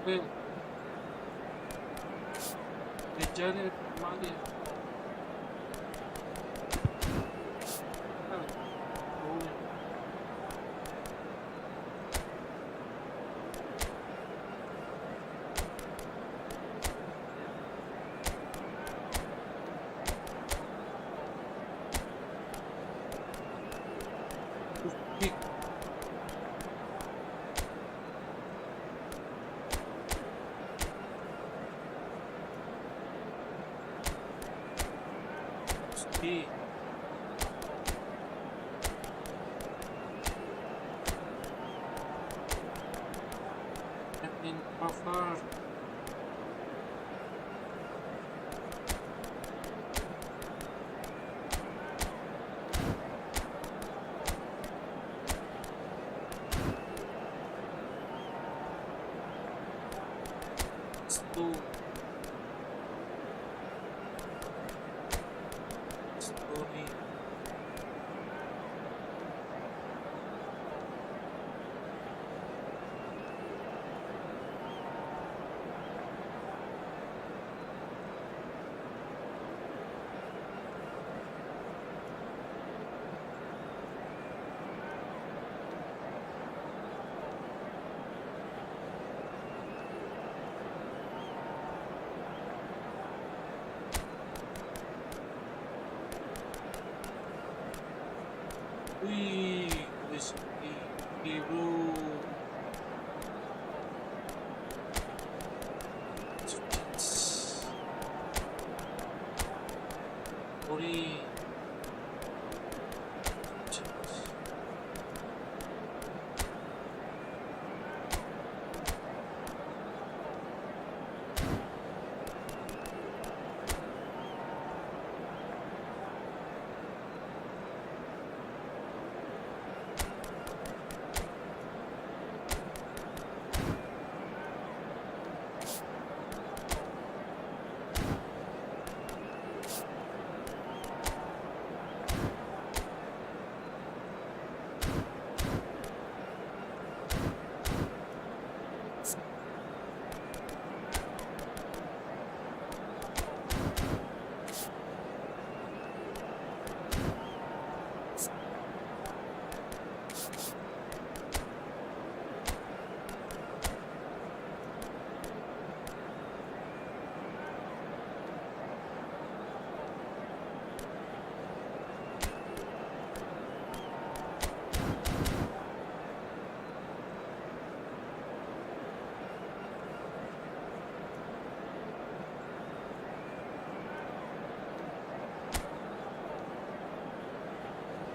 Well, kejarnya kemana ya? Oh, kick. Kick. In cover. Story. Wih, biru. Ori.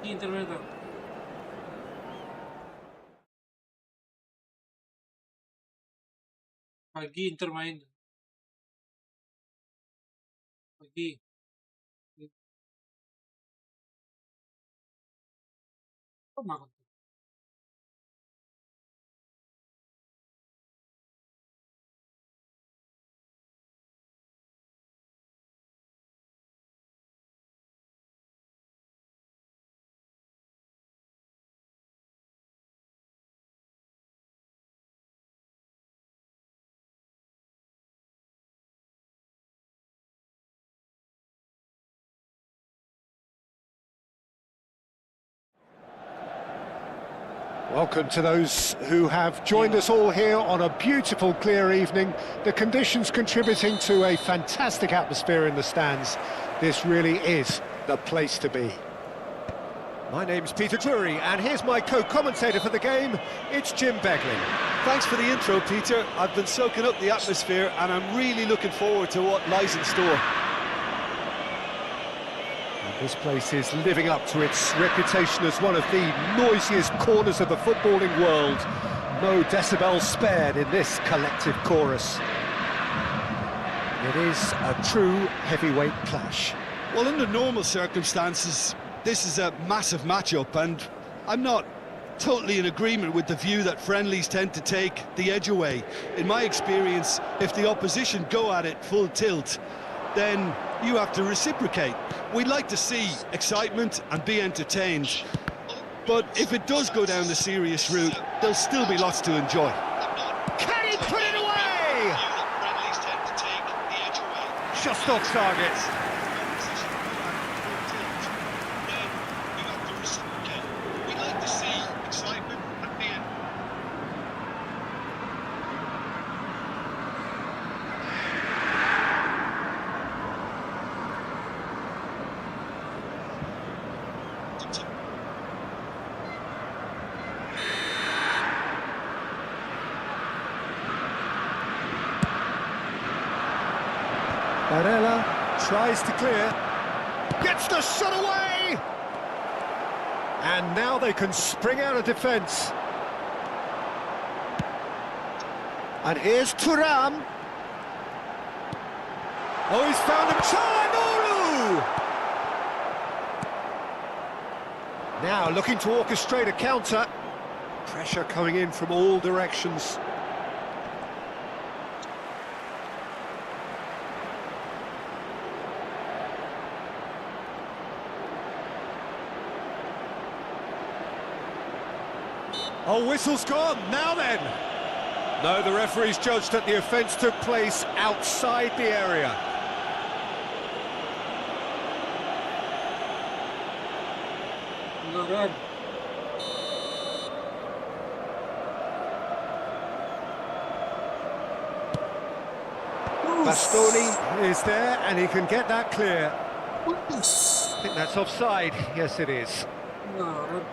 Intermedio. Pagi Inter main. Pagi. Kok makan? Welcome to those who have joined us all here on a beautiful, clear evening. The conditions contributing to a fantastic atmosphere in the stands. This really is the place to be. My name's Peter Drury, and here's my co-commentator for the game, it's Jim Begley. Thanks for the intro, Peter. I've been soaking up the atmosphere, and I'm really looking forward to what lies in store. This place is living up to its reputation as one of the noisiest corners of the footballing world. No decibels spared in this collective chorus. It is a true heavyweight clash. Well, under normal circumstances, this is a massive matchup, and I'm not totally in agreement with the view that friendlies tend to take the edge away. In my experience, if the opposition go at it full tilt, then you have to reciprocate. We'd like to see excitement and be entertained, but if it does go down the serious route, there'll still be lots to enjoy. Can he put it away? just off target. We like to see excitement at the end. Barella tries to clear, gets the shot away! And now they can spring out of defence. And here's Thuram. Oh, he's found him. Çalhanoğlu! Now looking to orchestrate a counter. Pressure coming in from all directions. Oh, whistle's gone, now then! No, the referee's judged that the offence took place outside the area. Pelanggaran. Bastoni is there, and he can get that clear. Putus. I think that's offside. Yes, it is. Pelanggaran.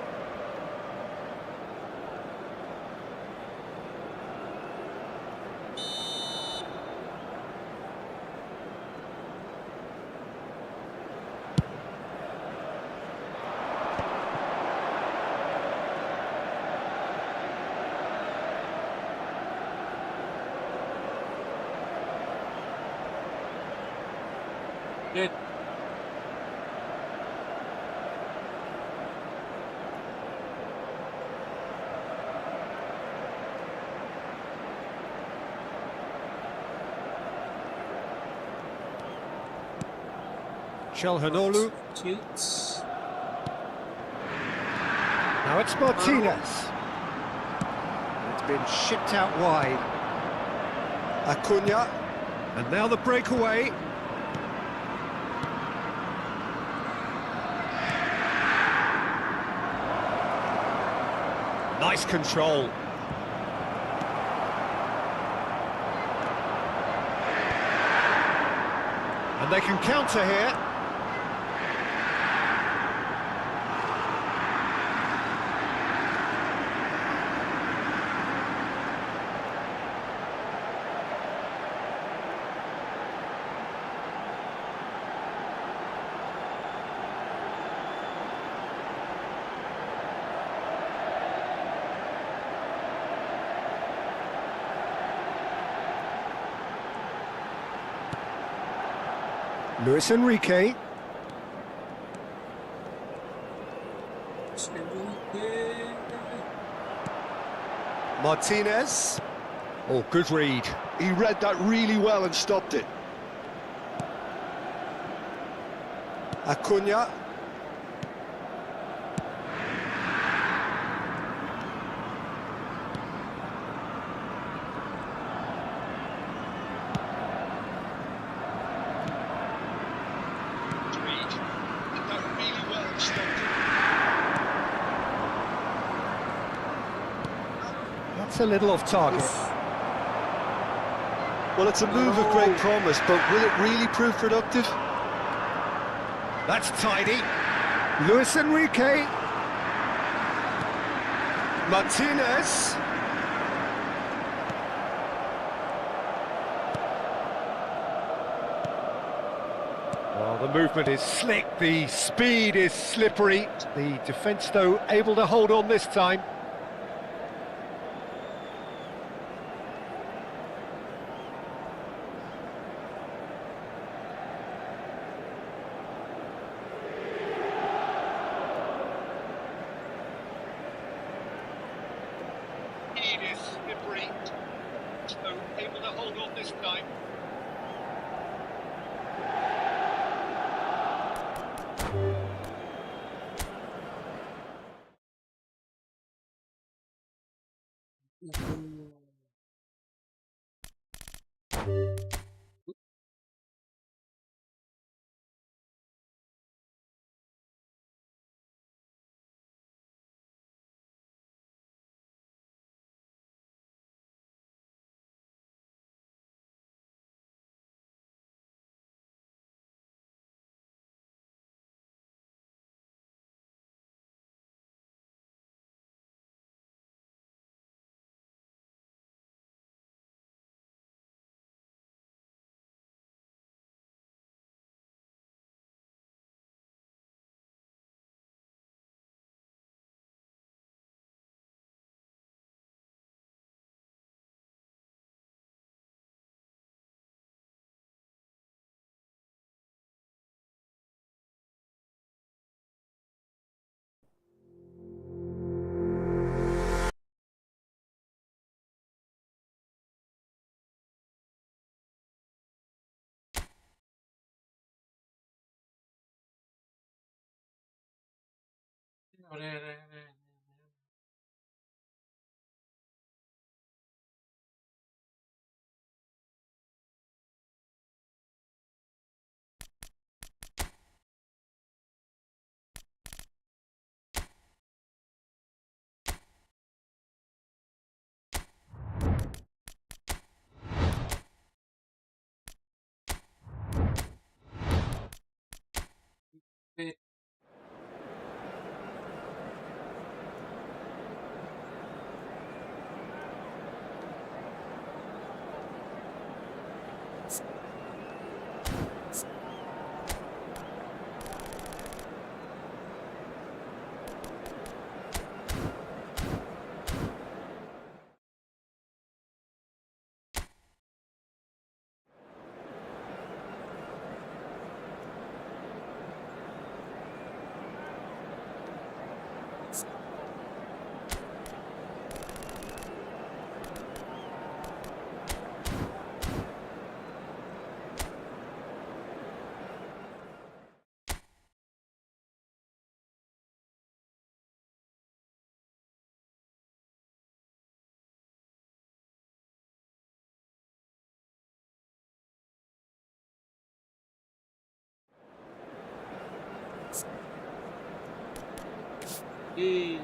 Dead. Çalhanoğlu. Cheats. Now it's Martinez. It's been shipped out wide. Acuna. And now the breakaway. Nice control. And they can counter here. Luis Enrique. Martinez. Oh, good read. He read that really well and stopped it. Acuna. That's a little off target. Well, it's a move of great promise, but will it really prove productive? That's tidy. Luis Enrique. Martinez. Well, the movement is slick, the speed is slippery. The defence, though, able to hold on this time. Is slippery, so able to hold on this time. Wait. Hey.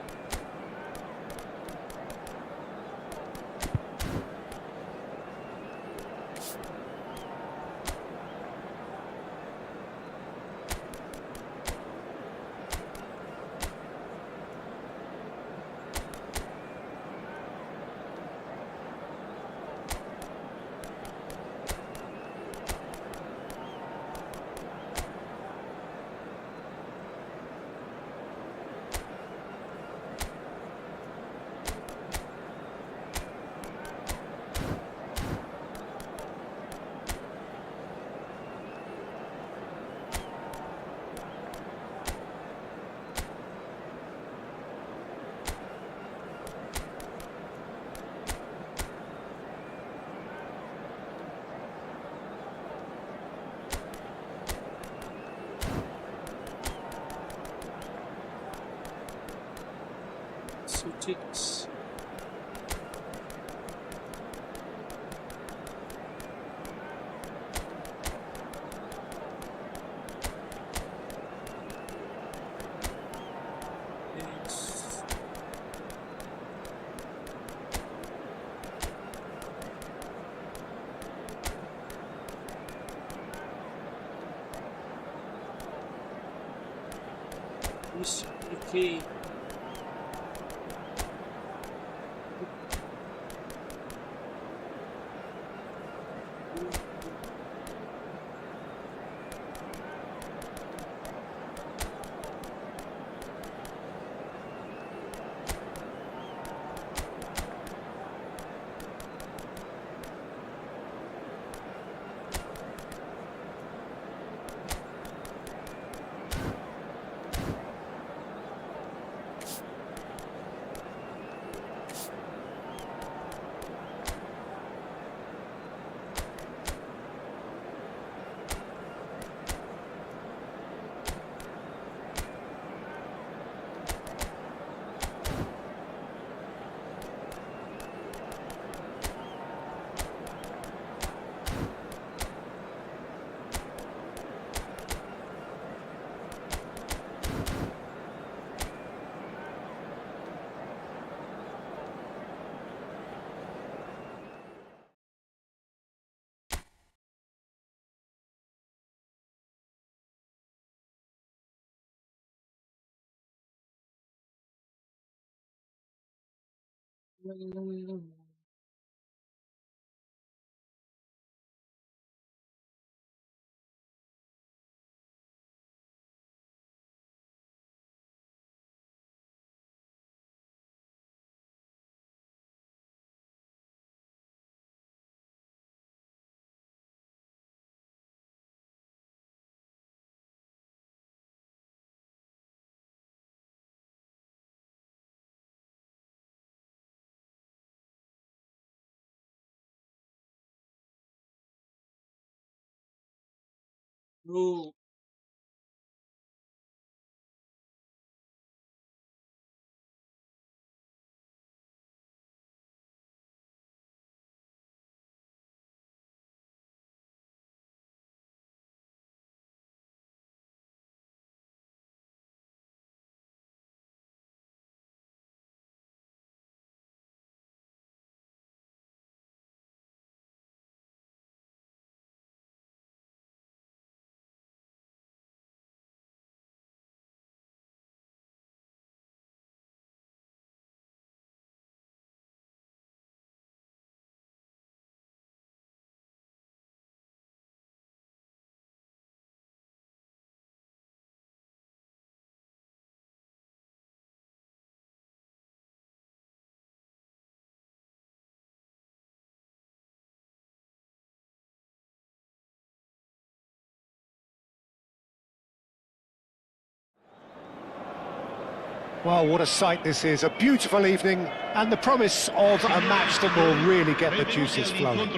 Six. Okay. No. Well, what a sight this is. A beautiful evening and the promise of a match that will really get the juices flowing.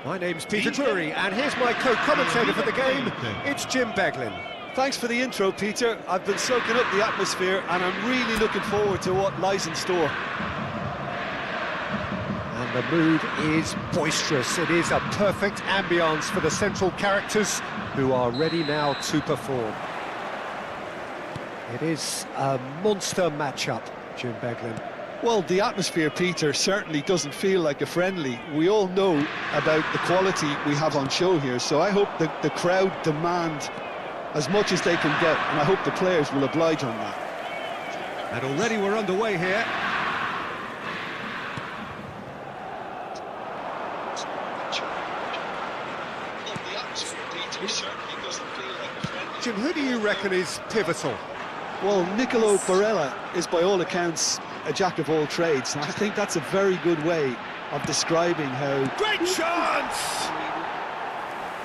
My name's Peter Drury, and here's my co-commentator for the game. It's Jim Beglin. Thanks for the intro, Peter. I've been soaking up the atmosphere and I'm really looking forward to what lies in store. And the mood is boisterous. It is a perfect ambience for the central characters who are ready now to perform. It is a monster matchup, Jim Beglin. Well, the atmosphere, Peter, certainly doesn't feel like a friendly. We all know about the quality we have on show here, so I hope that the crowd demand as much as they can get, and I hope the players will oblige on that. And already we're underway here. Jim, who do you reckon is pivotal? Well, Nicolo Barella is by all accounts a jack of all trades, and I think that's a very good way of describing how... Great chance!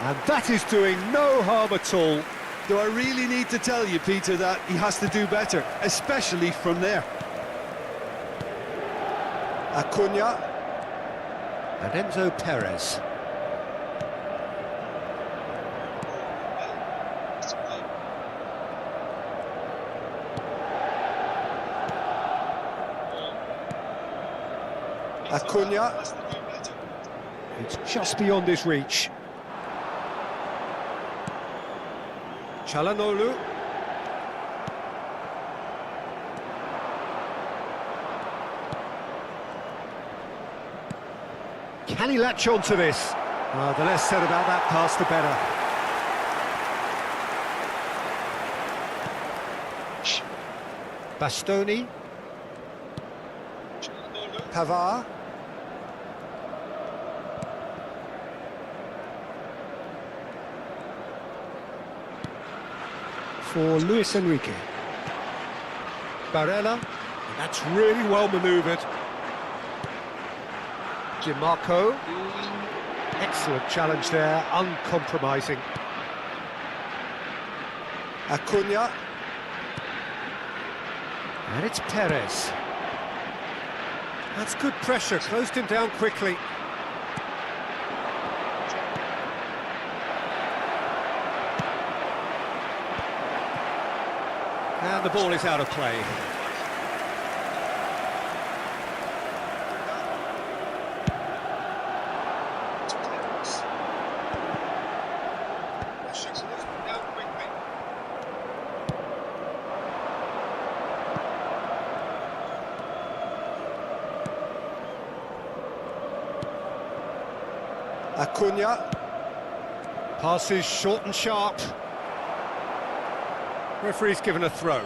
And that is doing no harm at all. Do I really need to tell you, Peter, that he has to do better, especially from there? Acuna and Enzo Perez. Acuna. It's just beyond his reach. Çalhanoğlu. Can he latch on to this? The less said about that pass, the better. Bastoni. Pavard. For Luis Enrique. Barella, and that's really well manoeuvred. Marco, excellent challenge there, uncompromising. Acuna, and it's Perez. That's good pressure, closed him down quickly. And the ball is out of play. Acuna. Passes short and sharp. Referee's given a throw.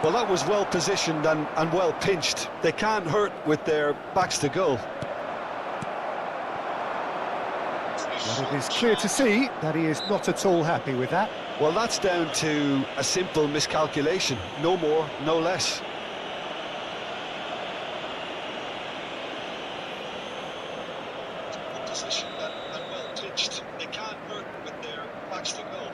Well, that was well positioned and well pinched. They can't hurt with their backs to goal. But it is clear to see that he is not at all happy with that. Well, that's down to a simple miscalculation. No more, no less. Position and well pitched. They can't hurt with their backs to goal.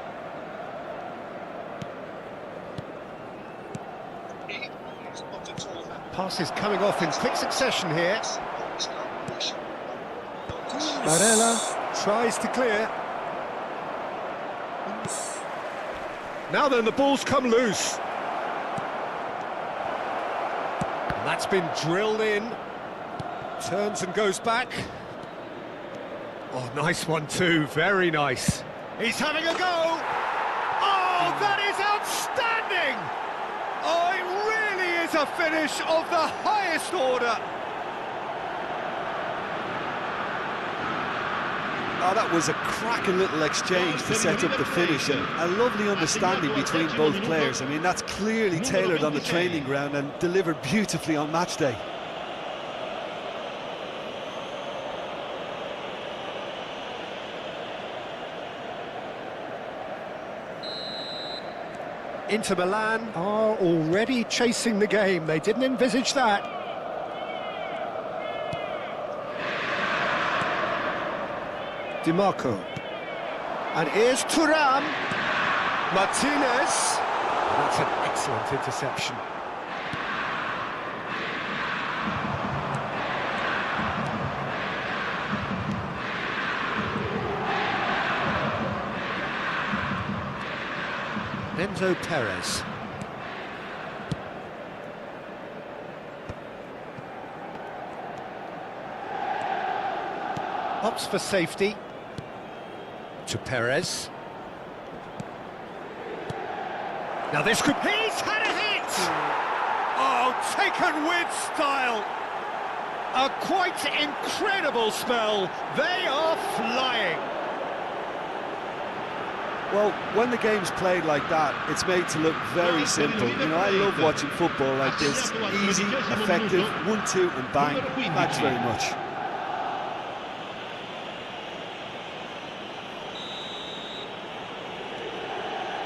Passes coming off in quick succession here. Barella tries to clear. Now then, the ball's come loose. And that's been drilled in. Turns and goes back. Oh, nice one too, very nice. He's having a go! Oh, that is outstanding! Oh, it really is a finish of the highest order. Oh, that was a cracking little exchange to set up the finish, and a lovely understanding between both players. I mean, that's clearly tailored on the training ground and delivered beautifully on match day. Inter Milan are already chasing the game. They didn't envisage that. DiMarco. And here's Thuram. Martinez. That's an excellent interception. Enzo Perez. Opts for safety. To Perez. Now this could... He's had a hit! Oh, taken with style! A quite incredible spell. They are flying. Well, when the game's played like that, it's made to look very simple. You know, I love watching football like this. Easy, effective, 1-2 and bang. Thanks very much.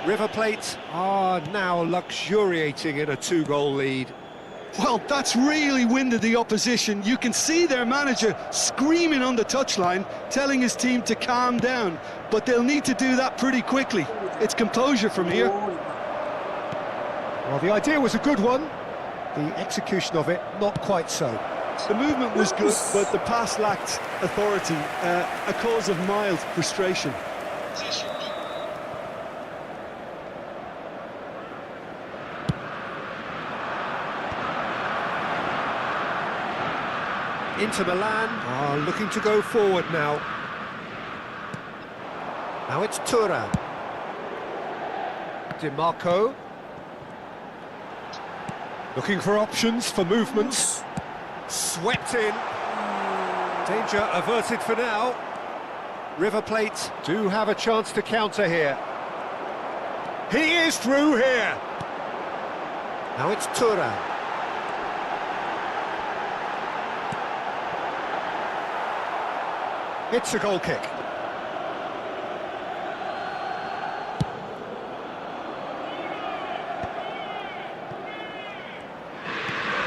River Plate are now luxuriating in a 2-goal lead. Well, that's really winded the opposition. You can see their manager screaming on the touchline, telling his team to calm down. But they'll need to do that pretty quickly. It's composure from here. Well, the idea was a good one. The execution of it, not quite so. The movement was good, but the pass lacked authority, a cause of mild frustration. Inter Milan are looking to go forward now. Now it's Thuram. DiMarco. Looking for options for movements. Swept in. Danger averted for now. River Plate do have a chance to counter here. He is through here. Now it's Thuram. It's a goal kick.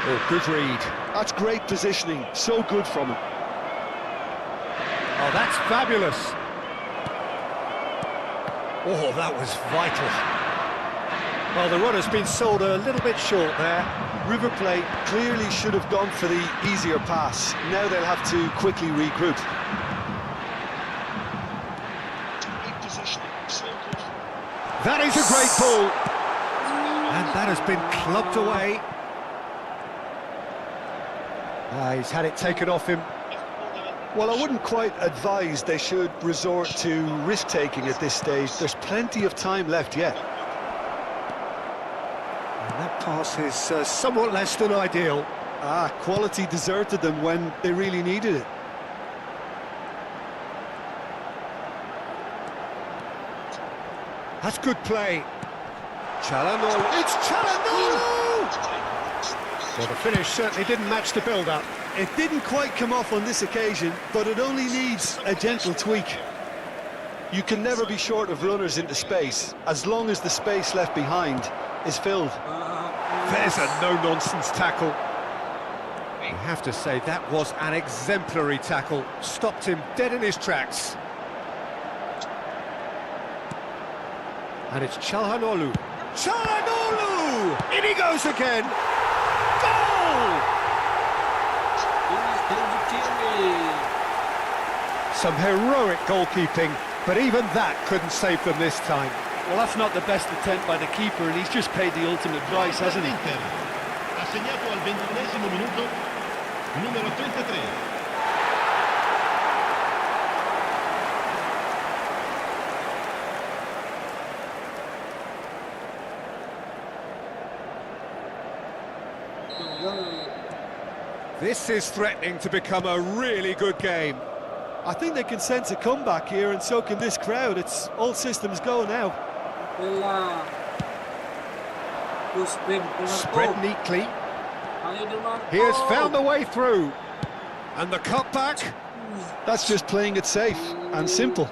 Oh, good read. That's great positioning, so good from him. Oh, that's fabulous. Oh, that was vital. Well, the runner's been sold a little bit short there. River Plate clearly should have gone for the easier pass. Now they'll have to quickly regroup. That is a great ball. And that has been clubbed away. He's had it taken off him. Well, I wouldn't quite advise they should resort to risk-taking at this stage. There's plenty of time left yet. And that pass is somewhat less than ideal. Quality deserted them when they really needed it. That's good play. Çalhanoğlu. It's Çalhanoğlu! Well, the finish certainly didn't match the build-up. It didn't quite come off on this occasion, but it only needs a gentle tweak. You can never be short of runners into space, as long as the space left behind is filled. There's a no-nonsense tackle. You have to say that was an exemplary tackle. Stopped him dead in his tracks. And it's Çalhanoğlu. Çalhanoğlu! In he goes again! Goal! Some heroic goalkeeping, but even that couldn't save them this time. Well, that's not the best attempt by the keeper, and he's just paid the ultimate price, hasn't he? Ha segnato al 21esimo minuto numero 33. This is threatening to become a really good game. I think they can sense a comeback here, and so can this crowd. It's all systems go now. Spread neatly. He has found the way through. And the cutback. That's just playing it safe and simple.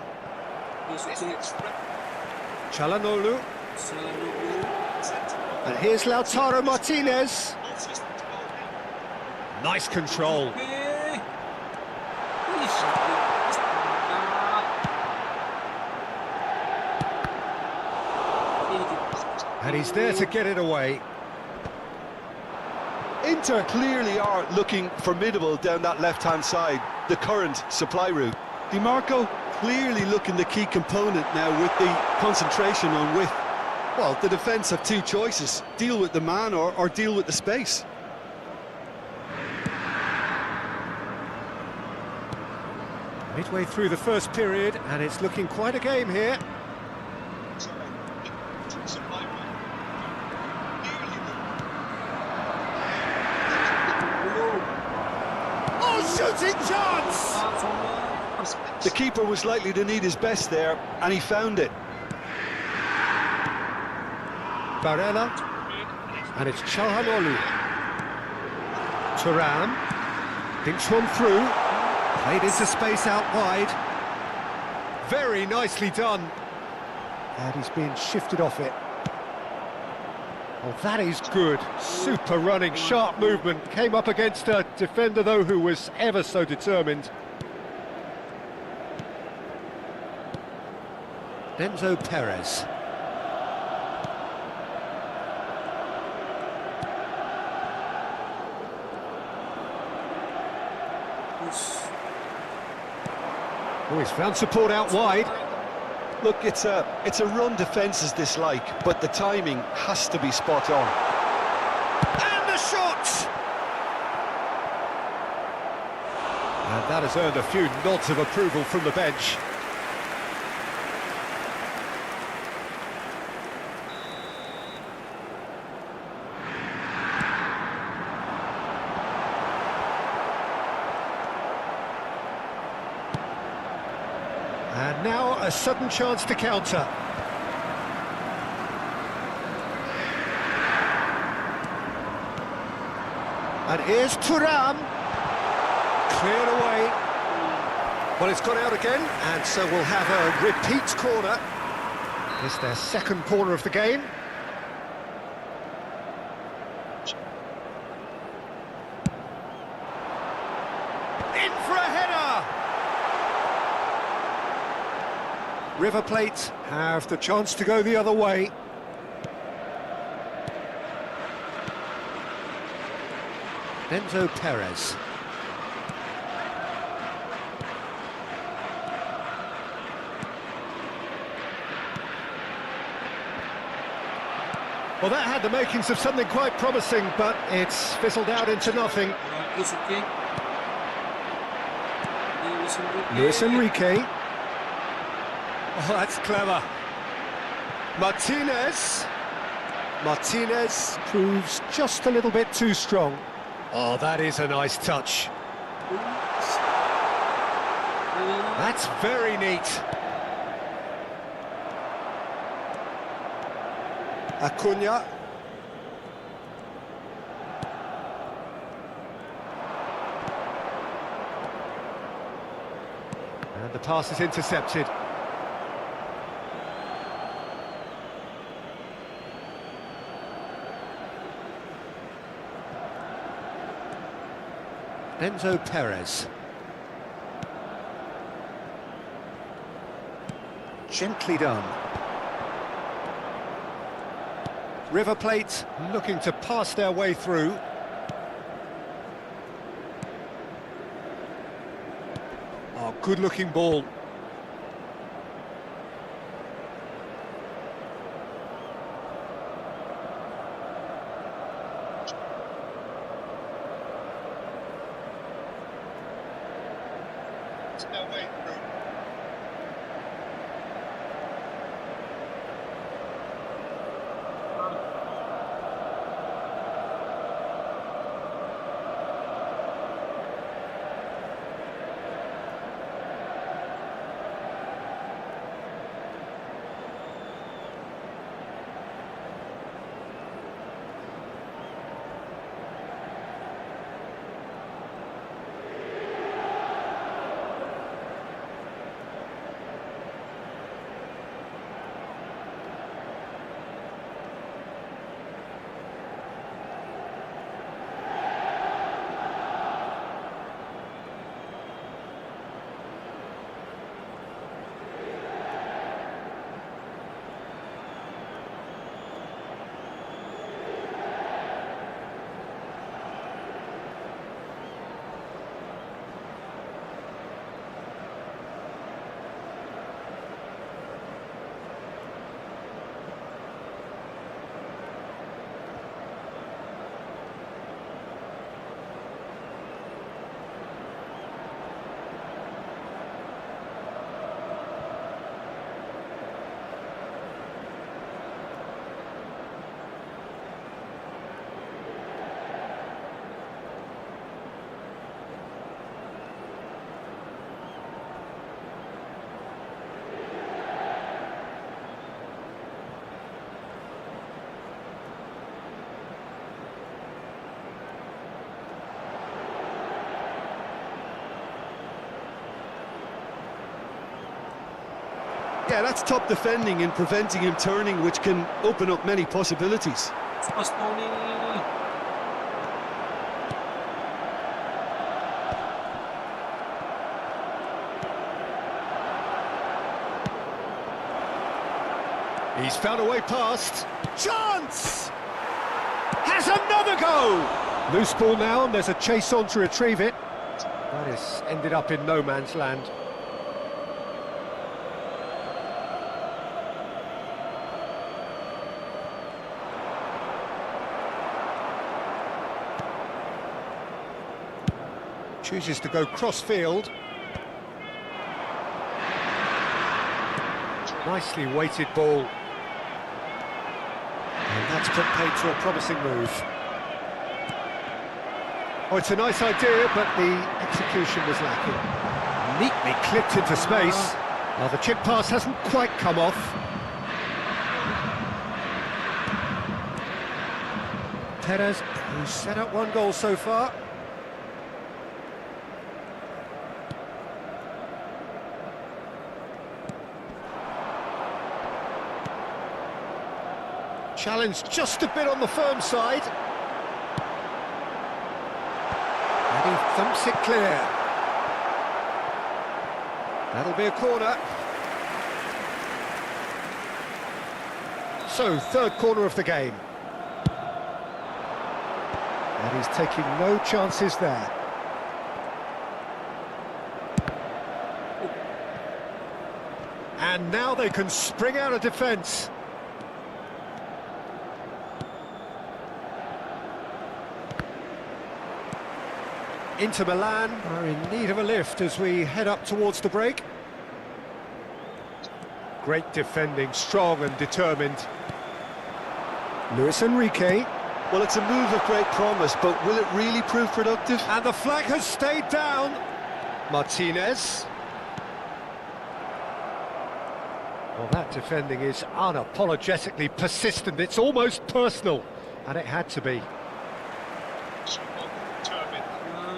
Çalhanoğlu. And here's Lautaro Martinez. Nice control. And he's there to get it away. Inter clearly are looking formidable down that left-hand side, the current supply route. Di Marco clearly looking the key component now with the concentration on width. Well, the defence have two choices: deal with the man or deal with the space. Midway through the first period, and it's looking quite a game here. Oh, shooting chance! The keeper was likely to need his best there, and he found it. Barella, and it's Çalhanoğlu. Thuram, thinks one through, played into space out wide. Very nicely done. And he's being shifted off it. Oh, that is good. Super running, sharp movement. Came up against a defender, though, who was ever so determined. Enzo Perez. Oh, he's found support out wide. Look, it's a run defence's dislike, but the timing has to be spot on. And the shot! And that has earned a few nods of approval from the bench. And now a sudden chance to counter. And here's Thuram. Cleared away. Well, it's gone out again, and so we'll have a repeat corner. It's their second corner of the game. In for a header! River Plate have the chance to go the other way. Enzo Perez. Well, that had the makings of something quite promising, but it's fizzled out into nothing. Luis Enrique. Oh, that's clever. Martinez. Martinez proves just a little bit too strong. Oh, that is a nice touch. That's very neat. Acuna. And the pass is intercepted. Enzo Perez. Gently done. River Plate looking to pass their way through. Oh, good-looking ball. Yeah, that's top defending and preventing him turning, which can open up many possibilities. Bastoni. He's found a way past. Chance! Has another go! Loose ball now, and there's a chase on to retrieve it. That has ended up in no man's land. Chooses to go cross-field. Nicely weighted ball. And that's put paid to a promising move. Oh, it's a nice idea, but the execution was lacking. Neatly clipped into space. Now the chip pass hasn't quite come off. Perez, who's set up one goal so far. Challenge just a bit on the firm side. And he thumps it clear. That'll be a corner. So, third corner of the game. And he's taking no chances there. And now they can spring out of defence. Inter Milan are in need of a lift as we head up towards the break. Great defending, strong and determined. Luis Enrique. Well, it's a move of great promise, but will it really prove productive? And the flag has stayed down. Martinez. Well, that defending is unapologetically persistent. It's almost personal, and it had to be.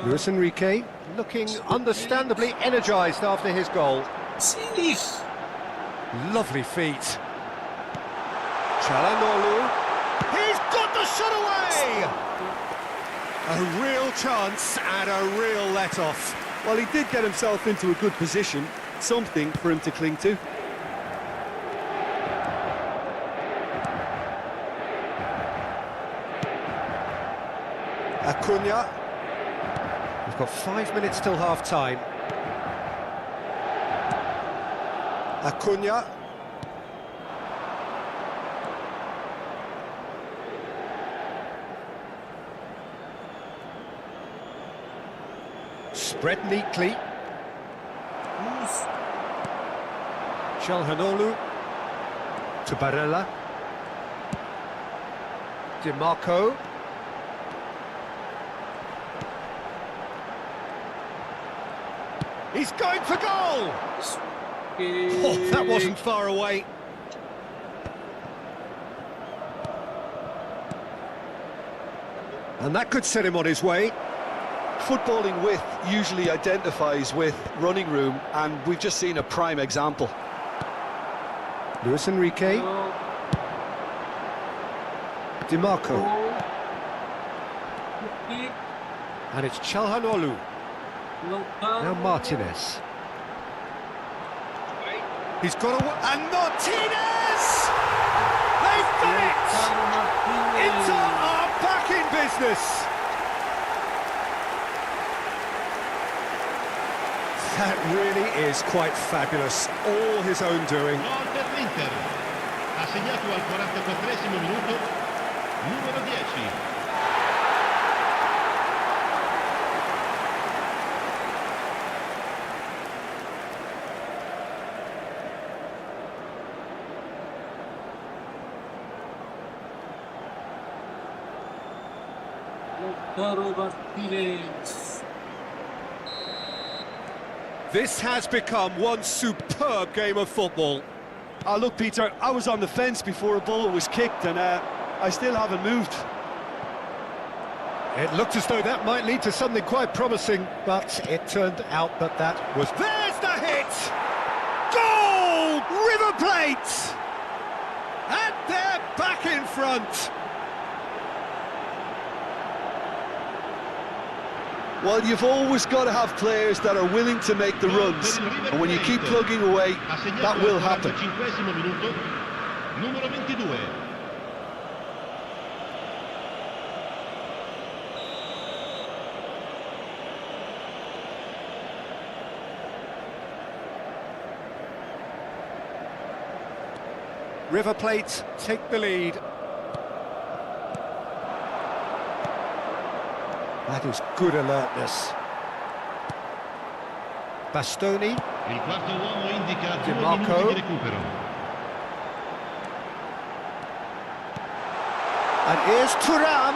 Luis Enrique looking understandably energised after his goal. Jeez. Lovely feet. Çalhanoğlu. He's got the shot away! A real chance and a real let-off. Well, he did get himself into a good position, something for him to cling to. Acuna. We've got 5 minutes till half-time. Acuna. Spread neatly. Çalhanoğlu to Barella. Di Marco. He's going for goal! Oh, that wasn't far away. And that could set him on his way. Footballing width usually identifies with running room, and we've just seen a prime example. Luis Enrique. Di Marco. And it's Çalhanoğlu. Now Martinez. He's got a... And Martinez! They've done it! Inter are back in business! That really is quite fabulous. All his own doing. Gol dell'Inter. Ha segnato al 44esimo minuto, numero 10. This has become one superb game of football. Look, Peter, I was on the fence before a ball was kicked, and I still haven't moved. It looked as though that might lead to something quite promising, but it turned out that that was... There's the hit! Goal! River plate! And they're back in front! Well, you've always got to have players that are willing to make the runs, and when you keep plugging away, that will happen. Minuto, numero 22. River Plate take the lead. That is good alertness. Bastoni. Il quarto uomo indica 2 Marco. minuti di recupero. And here's Thuram.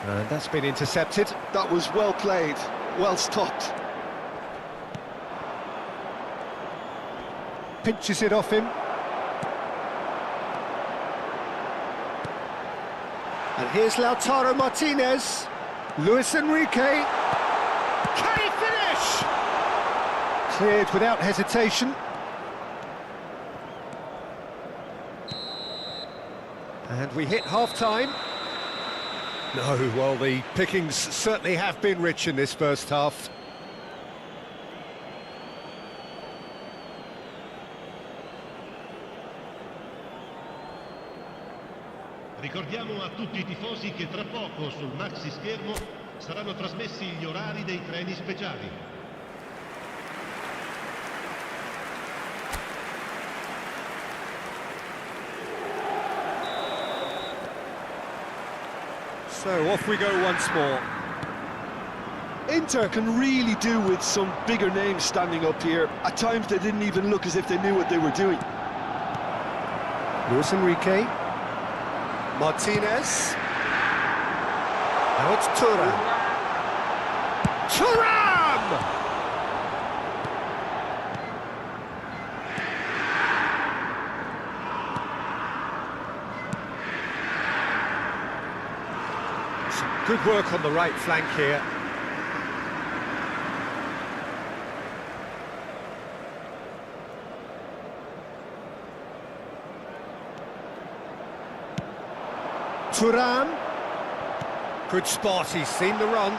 And that's been intercepted. That was well played, well stopped. Pinches it off him. And here's Lautaro Martinez. Luis Enrique. Can he finish? Cleared without hesitation. And we hit half-time. No, well, the pickings certainly have been rich in this first half. Ricordiamo a tutti i tifosi che tra poco sul maxi schermo saranno trasmessi gli orari dei treni speciali. So off we go once more. Inter can really do with some bigger names standing up here. At times they didn't even look as if they knew what they were doing. Luis Enrique. Martinez. Now it's Thuram. Thuram! Some good work on the right flank here. Thuram. Good spot, he's seen the run.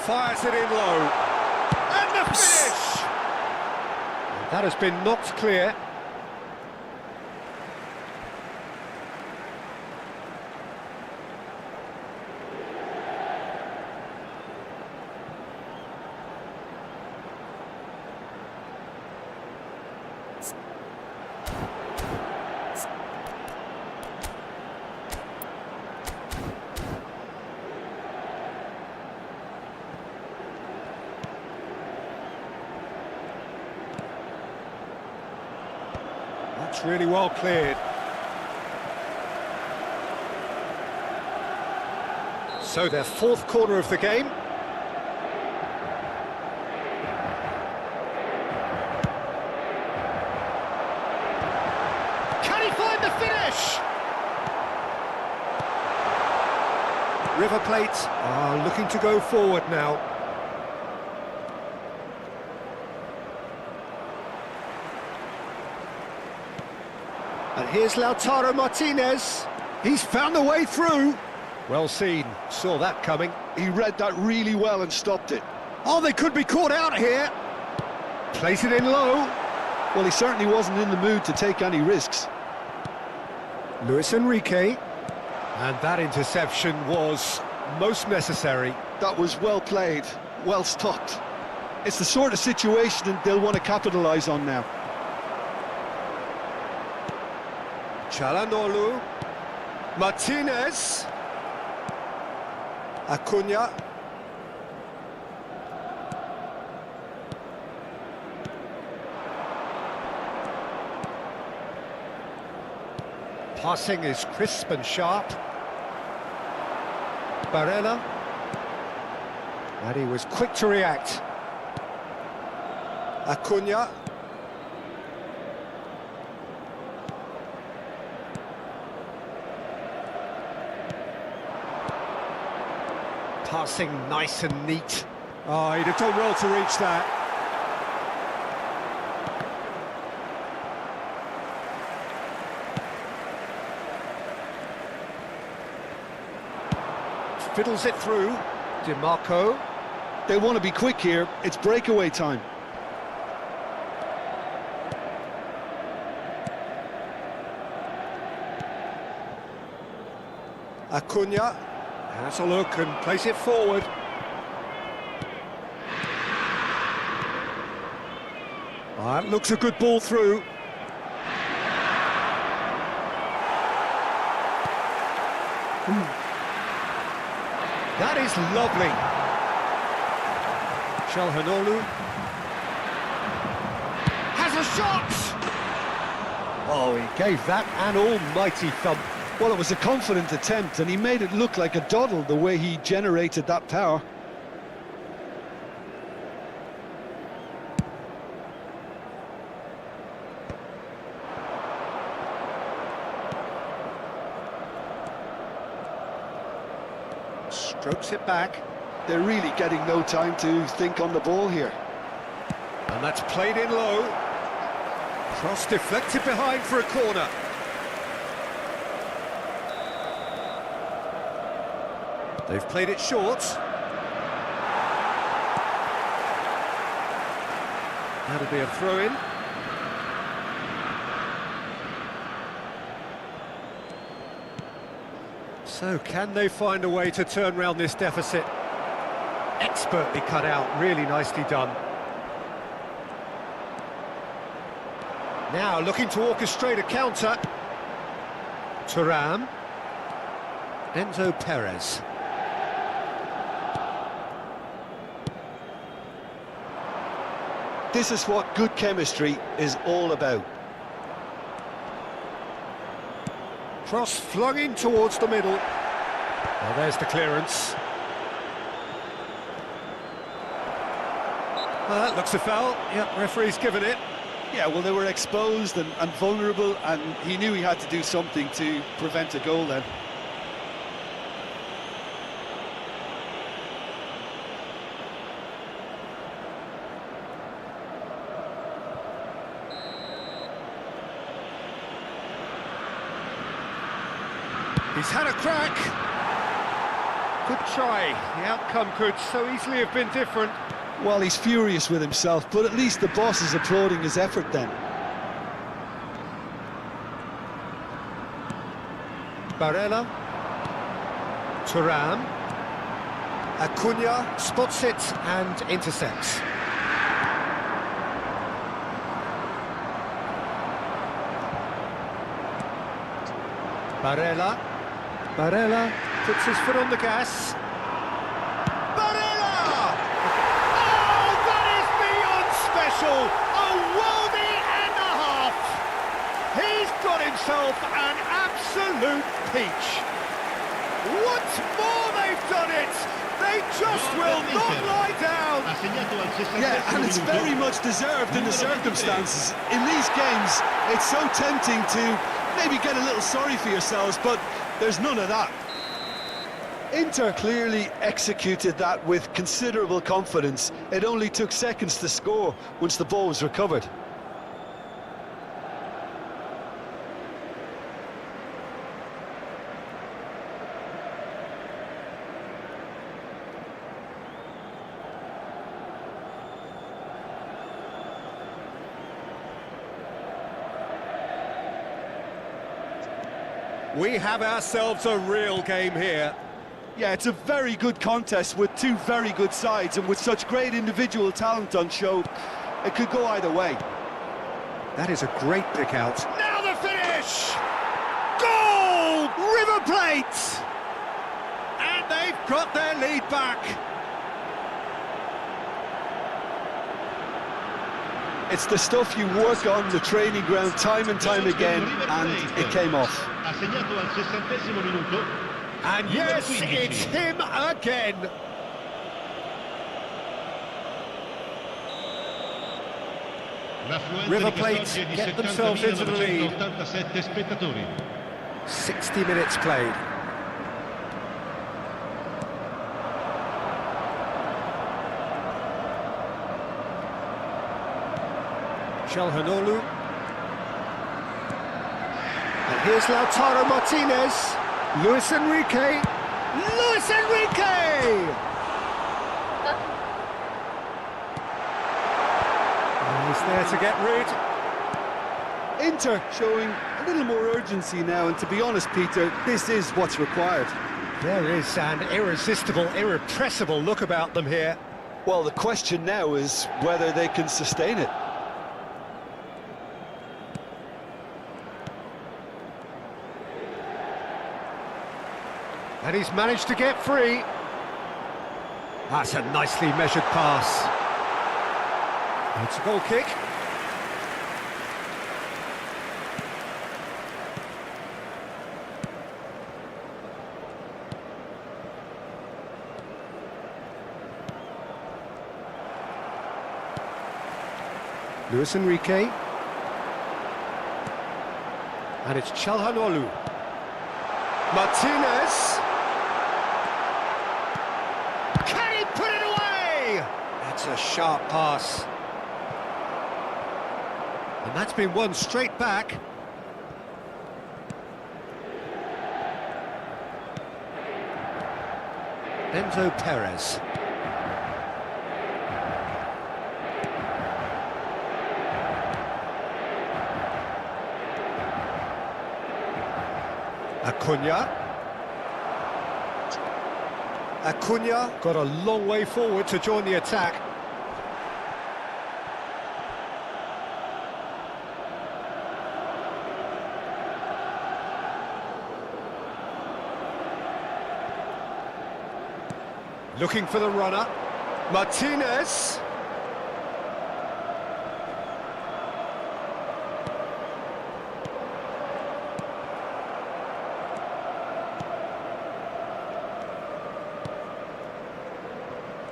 Fires it in low. And the finish! That has been knocked clear. That's really well cleared. So their fourth corner of the game. Can he find the finish? River Plate are looking to go forward now. And here's Lautaro Martinez. He's found the way through. Well seen, saw that coming. He read that really well and stopped it. Oh, they could be caught out here. Place it in low. Well, he certainly wasn't in the mood to take any risks. Luis Enrique. And that interception was most necessary. That was well played, well stopped. It's the sort of situation they'll want to capitalise on now. Çalhanoğlu, Martinez, Acuna, passing is crisp and sharp. Barella, and he was quick to react. Acuna. Passing nice and neat. Oh, he'd have done well to reach that. Fiddles it through. DiMarco. They want to be quick here. It's breakaway time. Acuna has a look and plays it forward. That looks a good ball through. That is lovely. Çalhanoğlu has a shot! Oh, he gave that an almighty thump. Well, it was a confident attempt, and he made it look like a doddle the way he generated that power. Strokes it back. They're really getting no time to think on the ball here. And that's played in low. Cross deflected behind for a corner. They've played it short. That'll be a throw-in. So, can they find a way to turn round this deficit? Expertly cut out, really nicely done. Now, looking to orchestrate a counter. Thuram. Enzo Perez. This is what good chemistry is all about. Cross flung in towards the middle. Well, there's the clearance. That looks a foul. Yep, referee's given it. Yeah, well, they were exposed and vulnerable, and he knew he had to do something to prevent a goal then. He's had a crack. Good try. The outcome could so easily have been different. Well, he's furious with himself, but at least the boss is applauding his effort then. Barella. Thuram. Acuna spots it and intercepts. Barella. Barella puts his foot on the gas. Barella! Oh, that is beyond special! A worldie and a half! He's got himself an absolute peach. Once more they've done it! They just will not lie down! Yeah, and it's very much deserved in the circumstances. In these games, it's so tempting to maybe get a little sorry for yourselves, but there's none of that. Inter clearly executed that with considerable confidence. It only took seconds to score once the ball was recovered. We have ourselves a real game here. Yeah, it's a very good contest with two very good sides, and with such great individual talent on show, it could go either way. That is a great pick out. Now the finish! Goal! River Plate! And they've got their lead back. It's the stuff you work on the training ground time and time again, and it came off. And yes, it's him again. L'affluenza River di Plate quest'oggi è di get themselves into the lead. 70.987 spettatori. 60 minutes played. Calhanoglu. And here's Lautaro Martinez. Luis Enrique. Luis Enrique! And he's there to get rid. Inter showing a little more urgency now, and to be honest, Peter, this is what's required. There is an irresistible, irrepressible look about them here. Well, the question now is whether they can sustain it. And he's managed to get free. That's a nicely measured pass. It's a goal kick. Luis Enrique. And it's Calhanoglu. Martinez. Can he put it away? That's a sharp pass. And that's been won straight back. Enzo Perez. Acuna got a long way forward to join the attack. Looking for the runner. Martinez.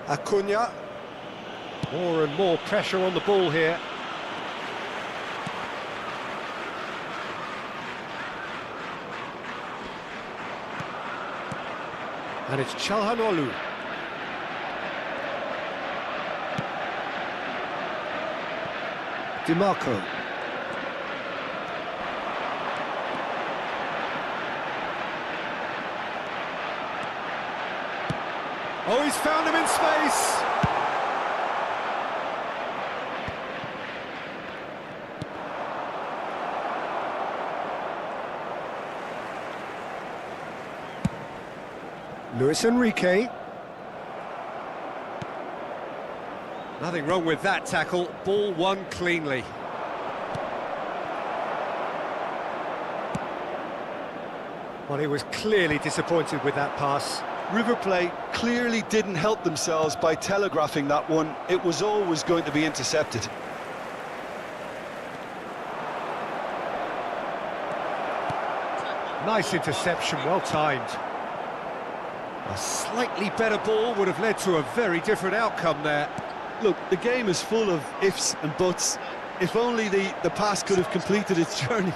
Acuna. More and more pressure on the ball here. And it's Calhanoglu. DiMarco. Oh, he's found him in space. Luis Enrique. Nothing wrong with that tackle. Ball won cleanly. Well, he was clearly disappointed with that pass. River Plate clearly didn't help themselves by telegraphing that one. It was always going to be intercepted. Nice interception, well timed. A slightly better ball would have led to a very different outcome there. Look, the game is full of ifs and buts. If only the pass could have completed its journey.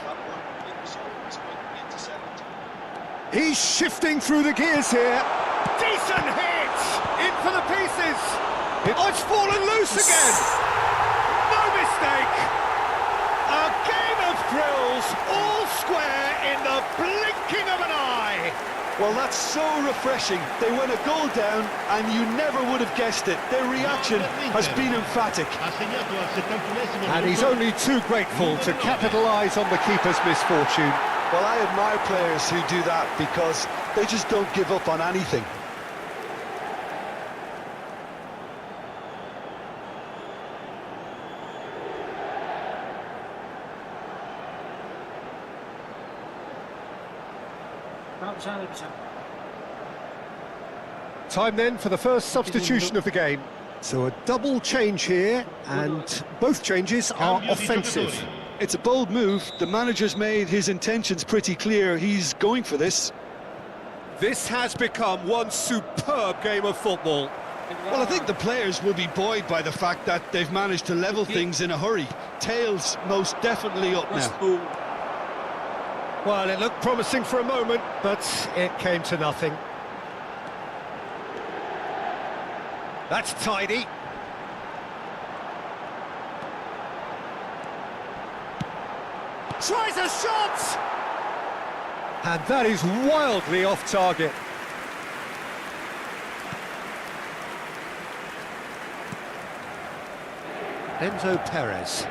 He's shifting through the gears here. Decent hit! In for the pieces! Oh, it's fallen loose again! No mistake! A game of thrills, all square in the blinking of an eye! Well, that's so refreshing. They went a goal down and you never would have guessed it. Their reaction has been emphatic. And he's only too grateful to capitalise on the keeper's misfortune. Well, I admire players who do that because they just don't give up on anything. Time then for the first substitution of the game. So a double change here, and both changes are offensive. It's a bold move. The manager's made his intentions pretty clear. He's going for this. This has become one superb game of football. Well, I think the players will be buoyed by the fact that they've managed to level things in a hurry. Tails most definitely up Plus now. 2. Well, it looked promising for a moment, but it came to nothing. That's tidy. Tries a shot! And that is wildly off target. Enzo Perez.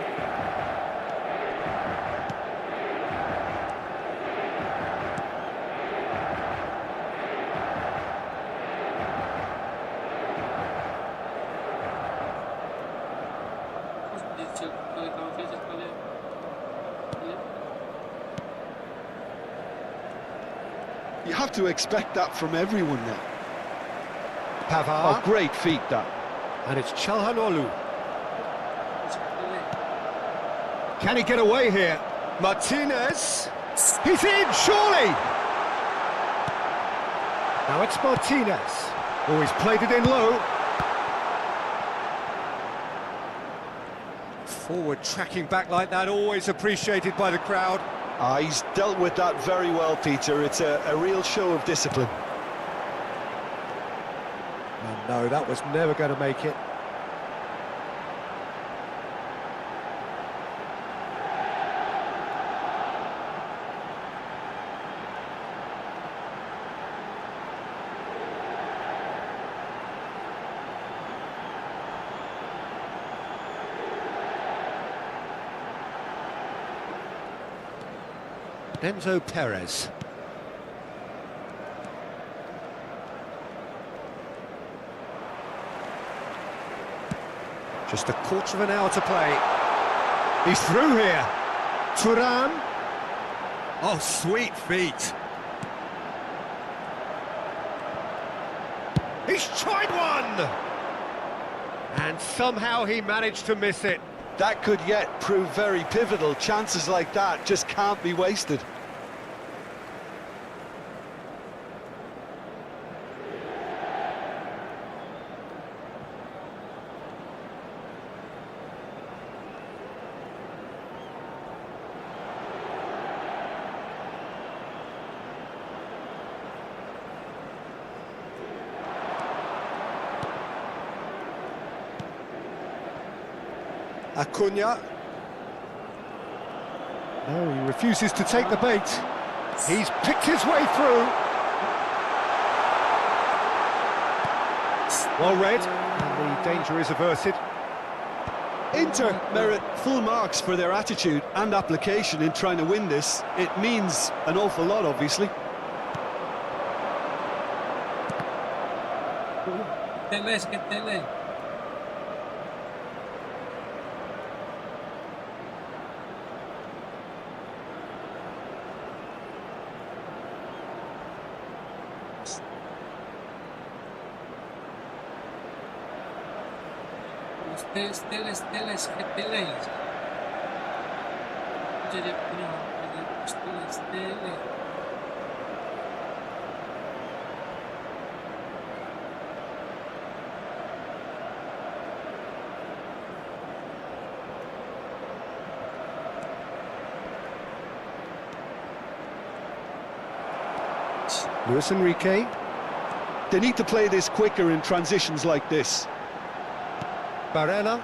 You have to expect that from everyone now. Pavard. Oh, great feat, that. And it's Çalhanoğlu. Can he get away here? Martinez. He's in, surely! Now it's Martinez. Oh, he's played it in low. Forward tracking back like that, always appreciated by the crowd. He's dealt with that very well, Peter. It's a real show of discipline. Oh, no, that was never going to make it. Enzo Perez. Just a quarter of an hour to play. He's through here. Thuram. Oh, sweet feet. He's tried one! And somehow he managed to miss it. That could yet prove very pivotal. Chances like that just can't be wasted. Acuna. No, he refuses to take the bait. He's picked his way through. Well read, and the danger is averted. Inter merit full marks for their attitude and application in trying to win this. It means an awful lot, obviously. Get tele. Teles. Jadi punya tele. Luis Enrique. They need to play this quicker in transitions like this. Barella.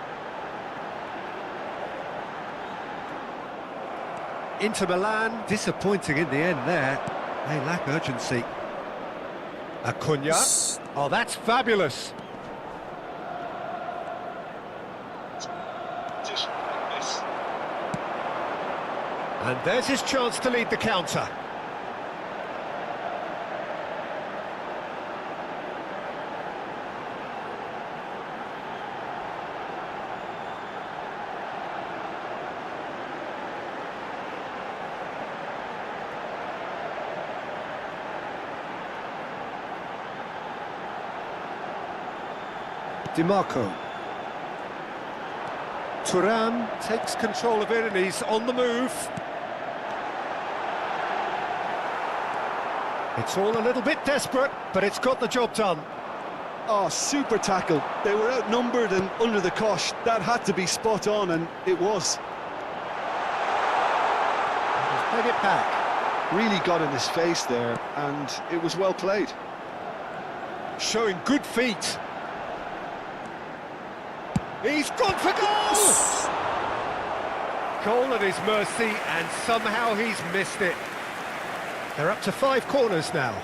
Inter Milan, disappointing in the end there. They lack urgency. Acuna. Oh, that's fabulous. And there's his chance to lead the counter. DiMarco. Thuram takes control of it and he's on the move. It's all a little bit desperate, but it's got the job done. Oh, super tackle. They were outnumbered and under the cosh. That had to be spot on, and it was. He's played it back. Really got in his face there, and it was well played. Showing good feet. He's gone for goal! Goal at his mercy, and somehow he's missed it. They're up to 5 corners now.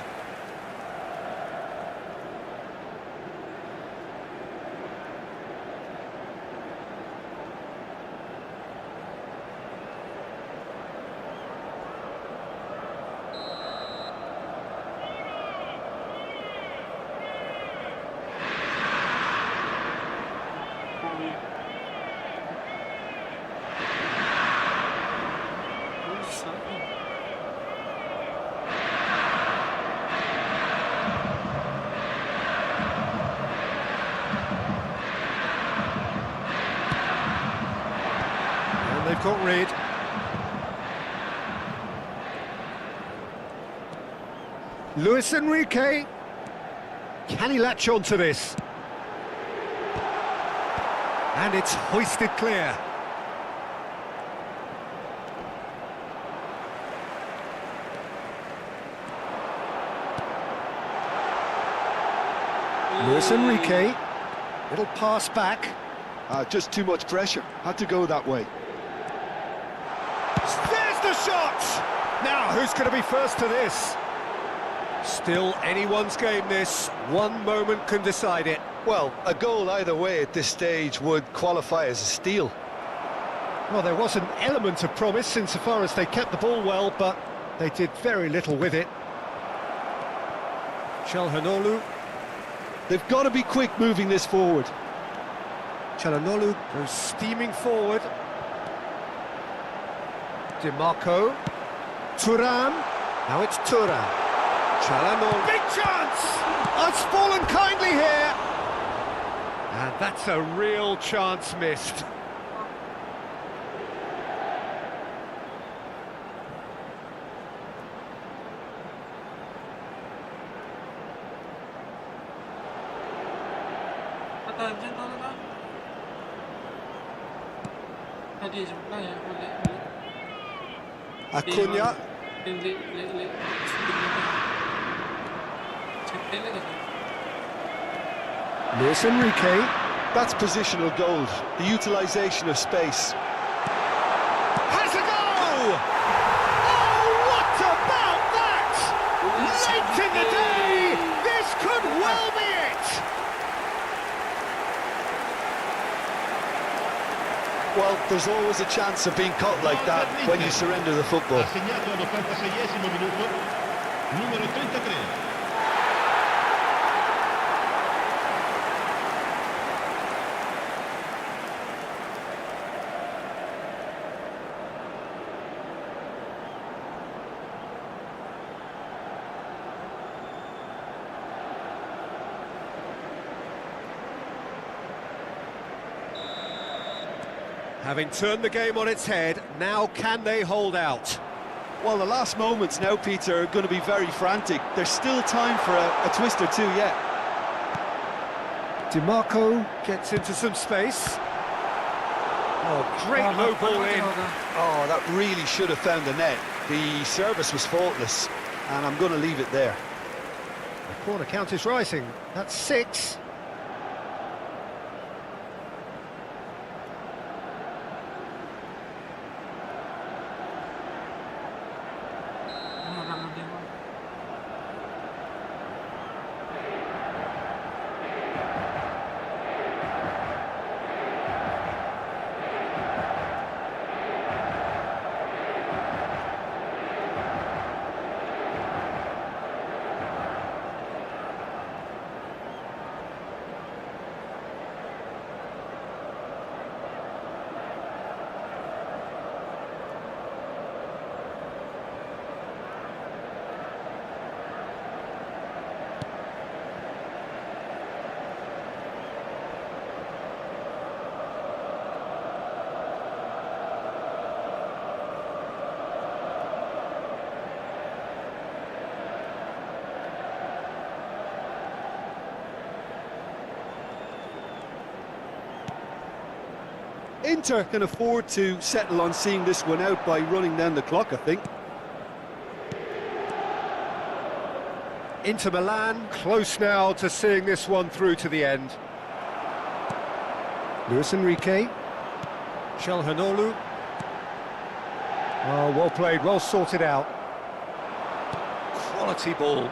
They've got rid. Luis Enrique. Can he latch on to this? And it's hoisted clear. Luis Enrique. Little pass back. Just too much pressure. Had to go that way. There's the shot! Now, who's going to be first to this? Still anyone's game, this. One moment can decide it. Well, a goal either way at this stage would qualify as a steal. Well, there was an element of promise insofar as they kept the ball well, but they did very little with it. Çalhanoğlu. They've got to be quick moving this forward. Çalhanoğlu goes steaming forward. DiMarco. Thuram. Now it's Thuram. Çalhanoğlu. Big chance! It's fallen kindly here. And that's a real chance missed. Argentina na. Tadi sebenarnya boleh. Acuna. Hindi. Cek Luis Enrique. That's positional gold, the utilisation of space. Has a go! Oh, what about that? Late in the day, this could well be it! Well, there's always a chance of being caught like that when you surrender the football. Ha segnato all'86esimo minuto, numero 33. Having turned the game on its head, now can they hold out? Well, the last moments now, Peter, are going to be very frantic. There's still time for a twist or two yet. DiMarco. Gets into some space. Oh, great low ball in. Oh, that really should have found the net. The service was faultless, and I'm going to leave it there. The corner count is rising. That's 6. Inter can afford to settle on seeing this one out by running down the clock, I think. Inter Milan, close now to seeing this one through to the end. Luis Enrique. Çalhanoğlu. Oh, well played, well sorted out. Quality ball.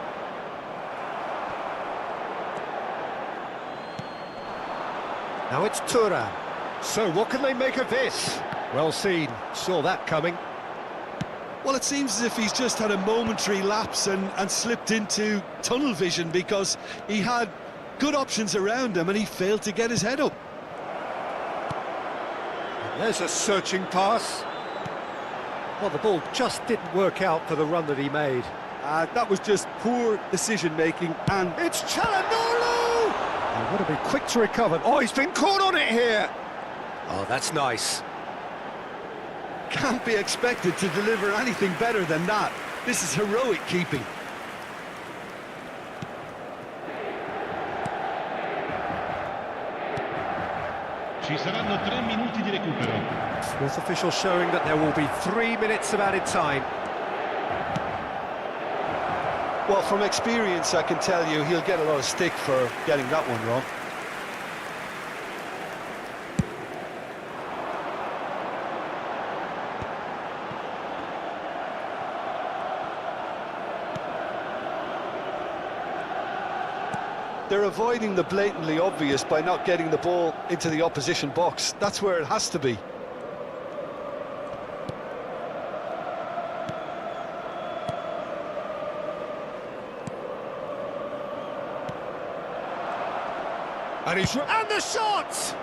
Now it's Thuram. So what can they make of this? Well seen, saw that coming. Well, it seems as if he's just had a momentary lapse and slipped into tunnel vision, because he had good options around him and he failed to get his head up. There's a searching pass. Well, the ball just didn't work out for the run that he made. That was just poor decision-making, and It's Çalhanoğlu! Oh, what a be quick to recover. Oh, he's been caught on it here! Oh, that's nice. can't be expected to deliver anything better than that. This is heroic keeping. Ci saranno 3 minuti di recupero. Fourth official showing that there will be 3 minutes of added time. Well, from experience, I can tell you he'll get a lot of stick for getting that one wrong. They're avoiding the blatantly obvious by not getting the ball into the opposition box. That's where it has to be. And the shot!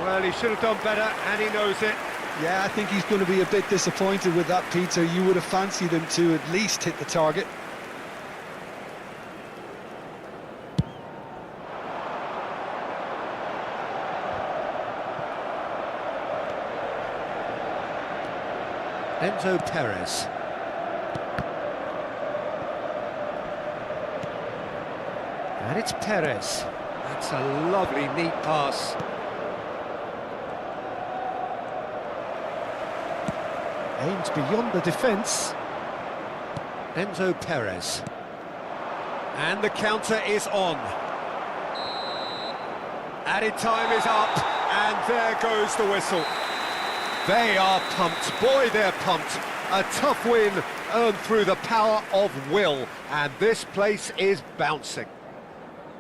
Well, he should have done better, and he knows it. Yeah, I think he's going to be a bit disappointed with that, Peter. You would have fancied him to at least hit the target. Enzo Perez. And it's Perez. That's a lovely, neat pass. Aims beyond the defence. Enzo Perez. And the counter is on. Added time is up, and there goes the whistle. They are pumped, boy they're pumped. A tough win earned through the power of will, and this place is bouncing.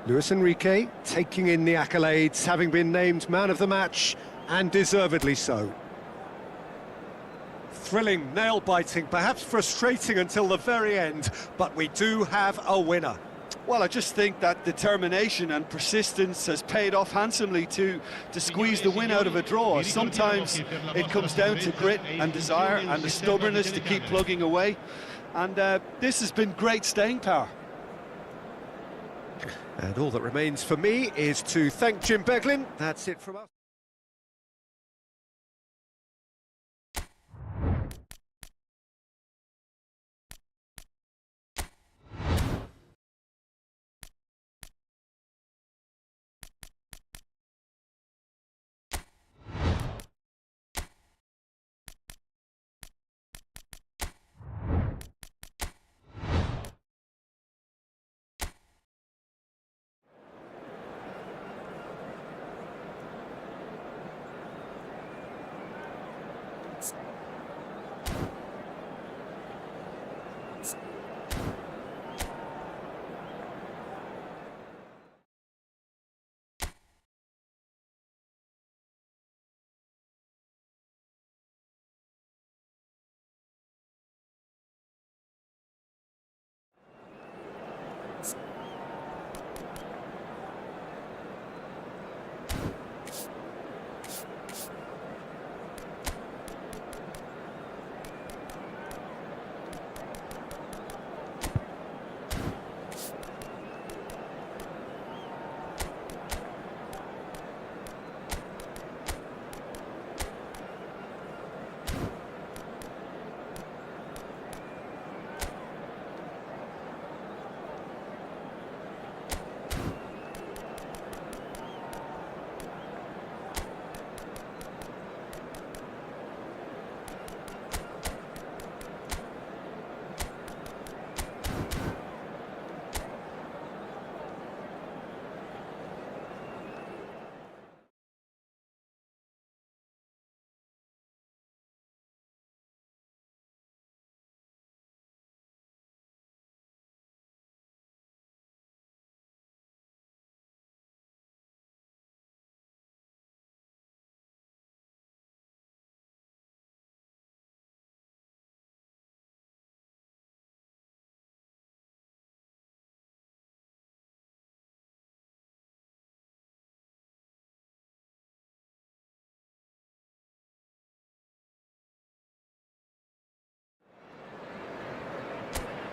Luis Enrique taking in the accolades, having been named man of the match, and deservedly so. Thrilling, nail-biting, perhaps frustrating until the very end, but we do have a winner. Well, I just think that determination and persistence has paid off handsomely to squeeze the win out of a draw. Sometimes it comes down to grit and desire and the stubbornness to keep plugging away. And this has been great staying power. And all that remains for me is to thank Jim Beglin. That's it from us.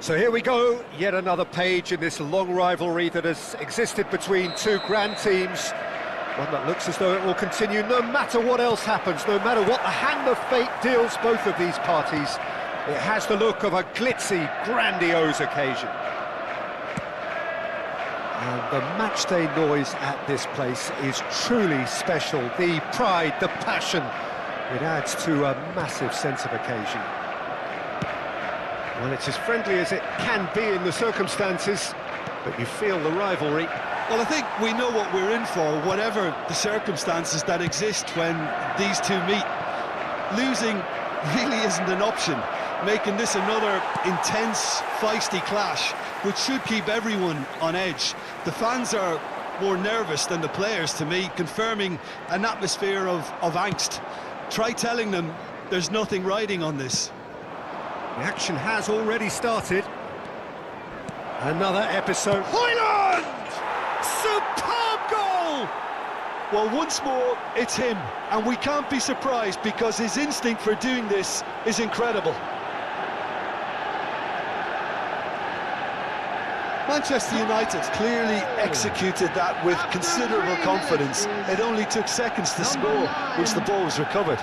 So here we go, yet another page in this long rivalry that has existed between two grand teams. One that looks as though it will continue no matter what else happens, no matter what the hand of fate deals both of these parties. It has the look of a glitzy, grandiose occasion. And the matchday noise at this place is truly special. The pride, the passion, it adds to a massive sense of occasion. Well, it's as friendly as it can be in the circumstances, but you feel the rivalry. Well, I think we know what we're in for, whatever the circumstances that exist when these two meet. Losing really isn't an option, making this another intense, feisty clash, which should keep everyone on edge. The fans are more nervous than the players, to me, confirming an atmosphere of angst. Try telling them there's nothing riding on this. The action has already started. Another episode. Hoyland! Superb goal! Well, once more, it's him, and we can't be surprised because his instinct for doing this is incredible. Manchester United clearly executed that with considerable confidence. It only took seconds to score once the ball was recovered.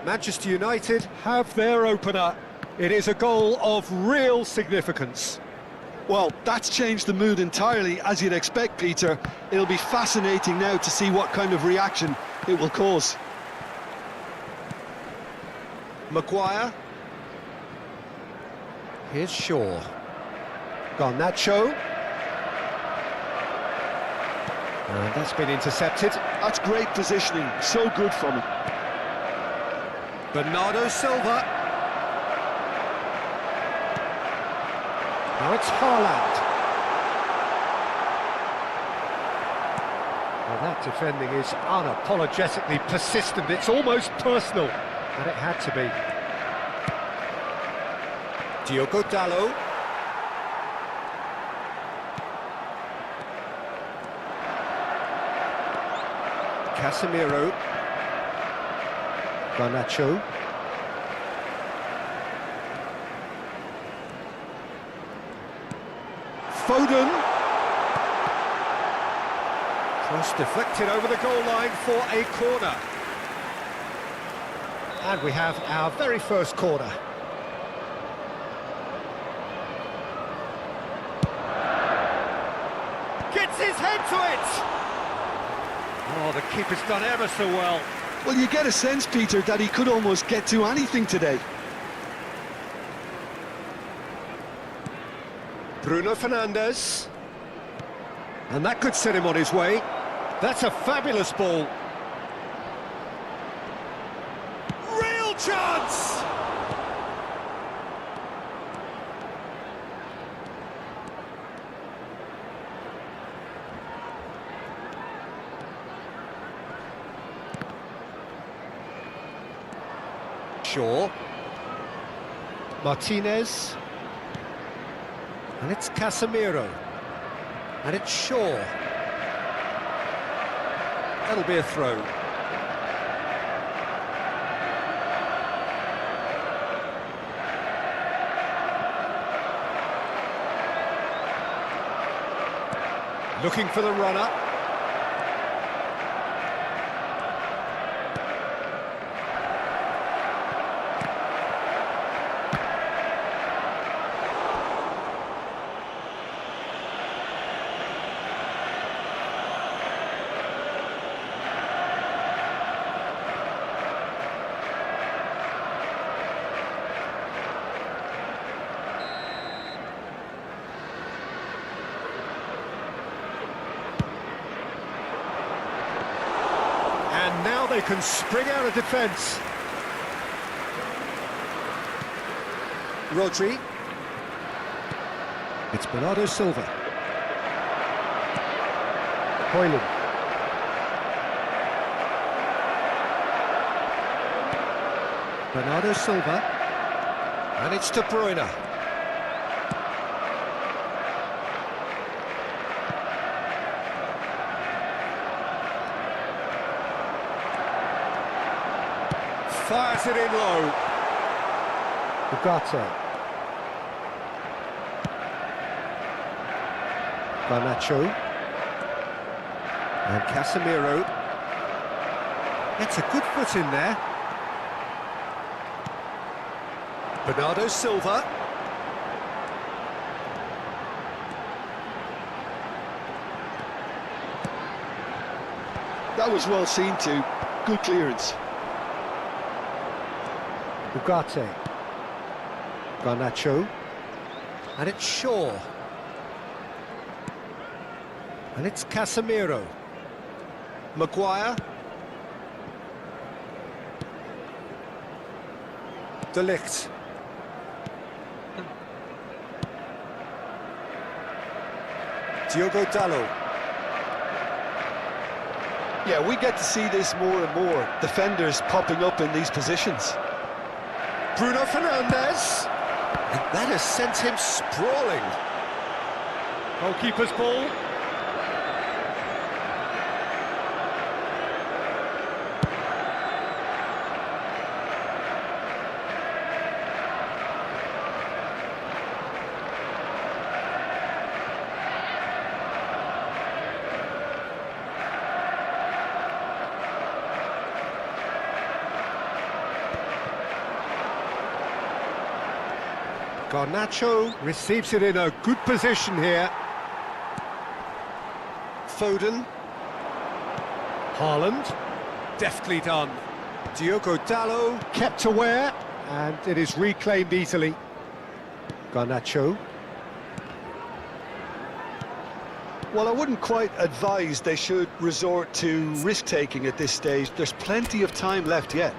Manchester United have their opener. It is a goal of real significance. Well, that's changed the mood entirely, as you'd expect, Peter. It'll be fascinating now to see what kind of reaction it will cause. Maguire. Here's Shaw. Garnacho. And that's been intercepted. That's great positioning, so good from him. Bernardo Silva. Now it's Haaland. Well, that defending is unapologetically persistent. It's almost personal, and it had to be. Diogo Dalot. Casemiro. Garnacho. Foden. Cross deflected over the goal line for a corner. And we have our very first corner. Gets his head to it! Oh, the keeper's done ever so well. Well, you get a sense, Peter, that he could almost get to anything today. Bruno Fernandes. And that could set him on his way. That's a fabulous ball. Real chance! Shaw. Martinez. And it's Casemiro. And it's Shaw. That'll be a throw. Looking for the runner. And now they can spring out of defence. Rodri. It's Bernardo Silva. Hoyland. Bernardo Silva. And it's De Bruyne. Fires it in low. Ugarte. Garnacho. And Casemiro. Gets a good foot in there. Bernardo Silva. That was well seen too. Good clearance. Ugarte. Garnacho. And it's Shaw. And it's Casemiro. Maguire. De Ligt. Diogo Dalot. Yeah, we get to see this more and more. Defenders popping up in these positions. Bruno Fernandes. And that has sent him sprawling. Goalkeeper's ball. Garnacho receives it in a good position here. Foden. Haaland. Deftly done. Diogo Dalot kept aware, and it is reclaimed easily. Garnacho. Well, I wouldn't quite advise they should resort to risk-taking at this stage. There's plenty of time left yet.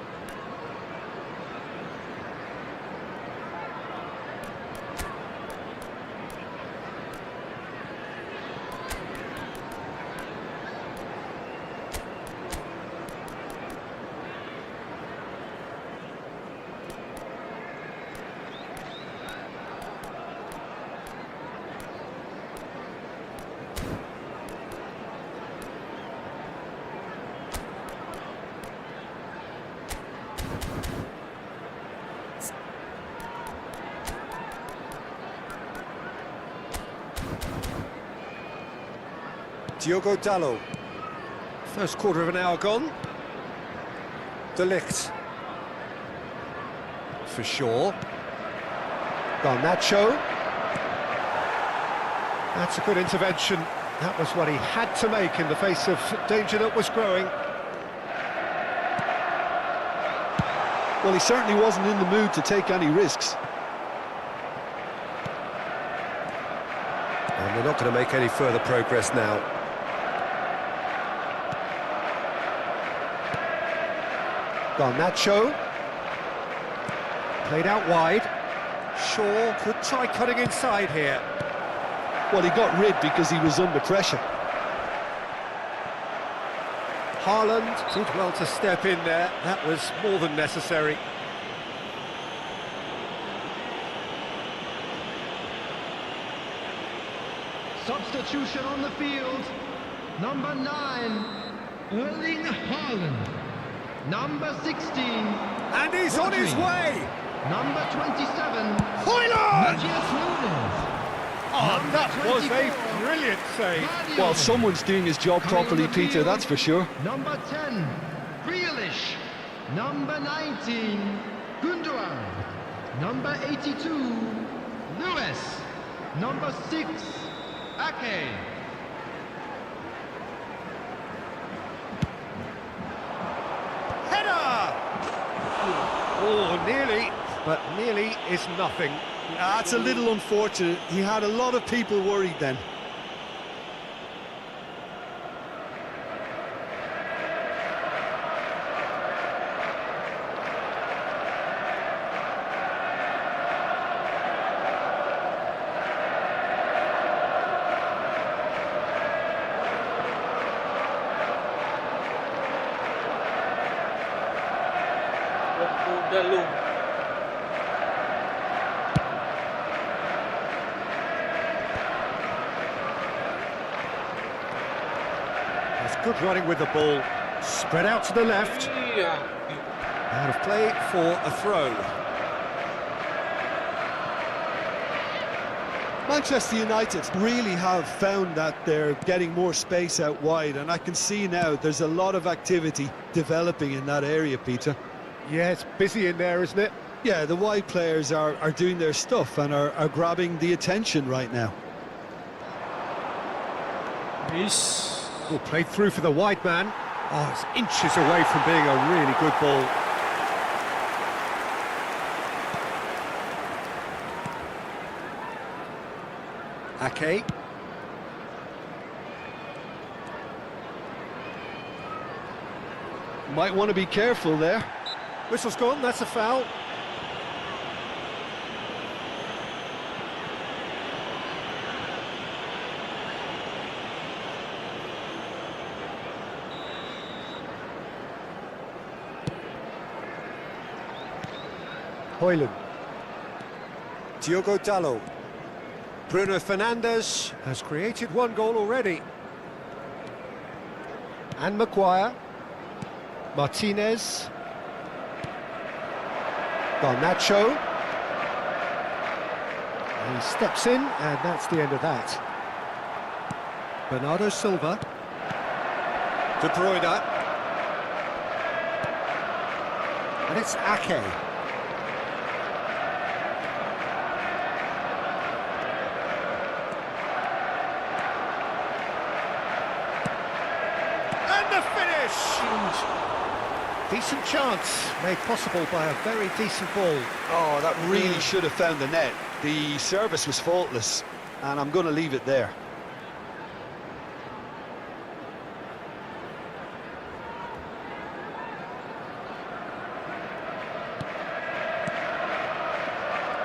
Diogo Dalot. First quarter of an hour gone. De Ligt. For sure. Garnacho. That's a good intervention. That was what he had to make in the face of danger that was growing. Well, he certainly wasn't in the mood to take any risks. And they're not going to make any further progress now. Garnacho. Played out wide. Shaw could try cutting inside here. Well, he got rid because he was under pressure. Haaland did well to step in there. That was more than necessary. Substitution on the field. Number 9, Erling Haaland. Number 16, And he's on his way! Number 27, Hoyland! Matthias Nunes. Oh, that was a brilliant save. Well, someone's doing his job properly, Peter, that's for sure. Number 10, Grealish. Number 19, Gundogan. Number 82, Lewis. Number 6, Ake. Header! Oh, nearly, but nearly is nothing. That's a little unfortunate. He had a lot of people worried then. lalu. That's good running with the ball. Spread out to the left. Iya. Out of play for a throw. Manchester United really have found that they're getting more space out wide, and I can see now there's a lot of activity developing in that area, Peter. Yeah, it's busy in there, isn't it? Yeah, the wide players are doing their stuff and are grabbing the attention right now. Bis. Oh, played through for the wide man. Oh, it's inches away from being a really good ball. Ake. Might want to be careful there. Whistle's gone, that's a foul. Hoyland. Diogo Dalot. Bruno Fernandes has created one goal already. And Maguire. Martinez. Garnacho. He steps in, and that's the end of that. Bernardo Silva. De Bruyne. And it's Ake. And the finish! Decent chance made possible by a very decent ball. Oh, that really should have found the net. The service was faultless, and I'm going to leave it there.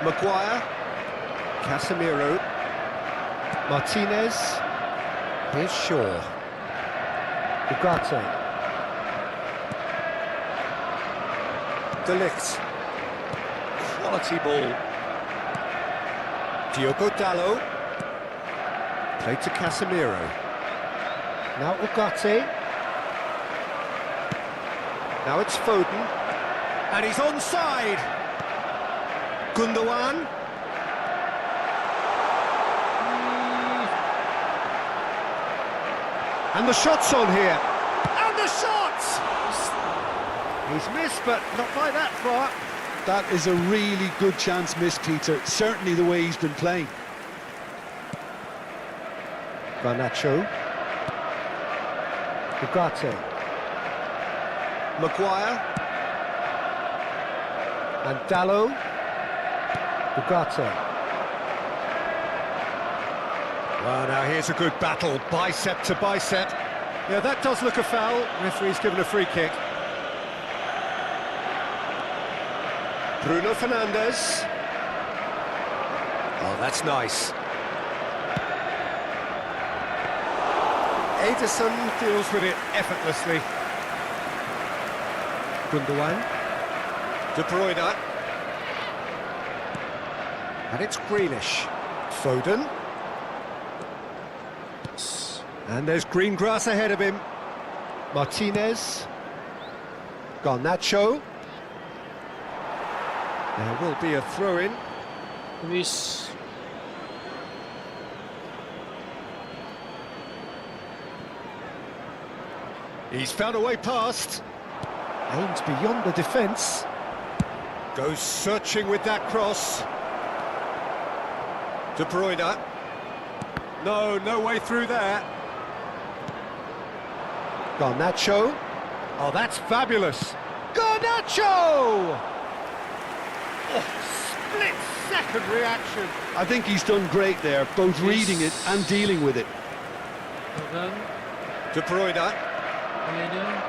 Maguire. Casemiro. Martinez. Here's Shaw. Ugarte. De Ligt. Quality ball. Diogo Dalot. Played to Casemiro. Now Ugarte. Now it's Foden. And he's onside. Gundogan. And the shot's on here. And the shot! He's missed, but not by that far. That is a really good chance missed, Peter. Certainly the way he's been playing. Garnacho. Ugarte. Maguire. And Dalot. Ugarte. Well, now here's a good battle, bicep to bicep. Yeah, that does look a foul. Referee's given a free kick. Bruno Fernandes. Oh, that's nice. Ederson deals with it effortlessly. Gundogan. De Bruyne. And it's Grealish. Foden. And there's green grass ahead of him. Martinez. Garnacho. There will be a throw-in. Bis. He's found a way past. Aims beyond the defence. Goes searching with that cross. De Bruyne. No way through there. Garnacho. Oh, that's fabulous. Garnacho! Oh, split-second reaction. I think he's done great there, both reading it and dealing with it. Foden. De Bruyne. Ini.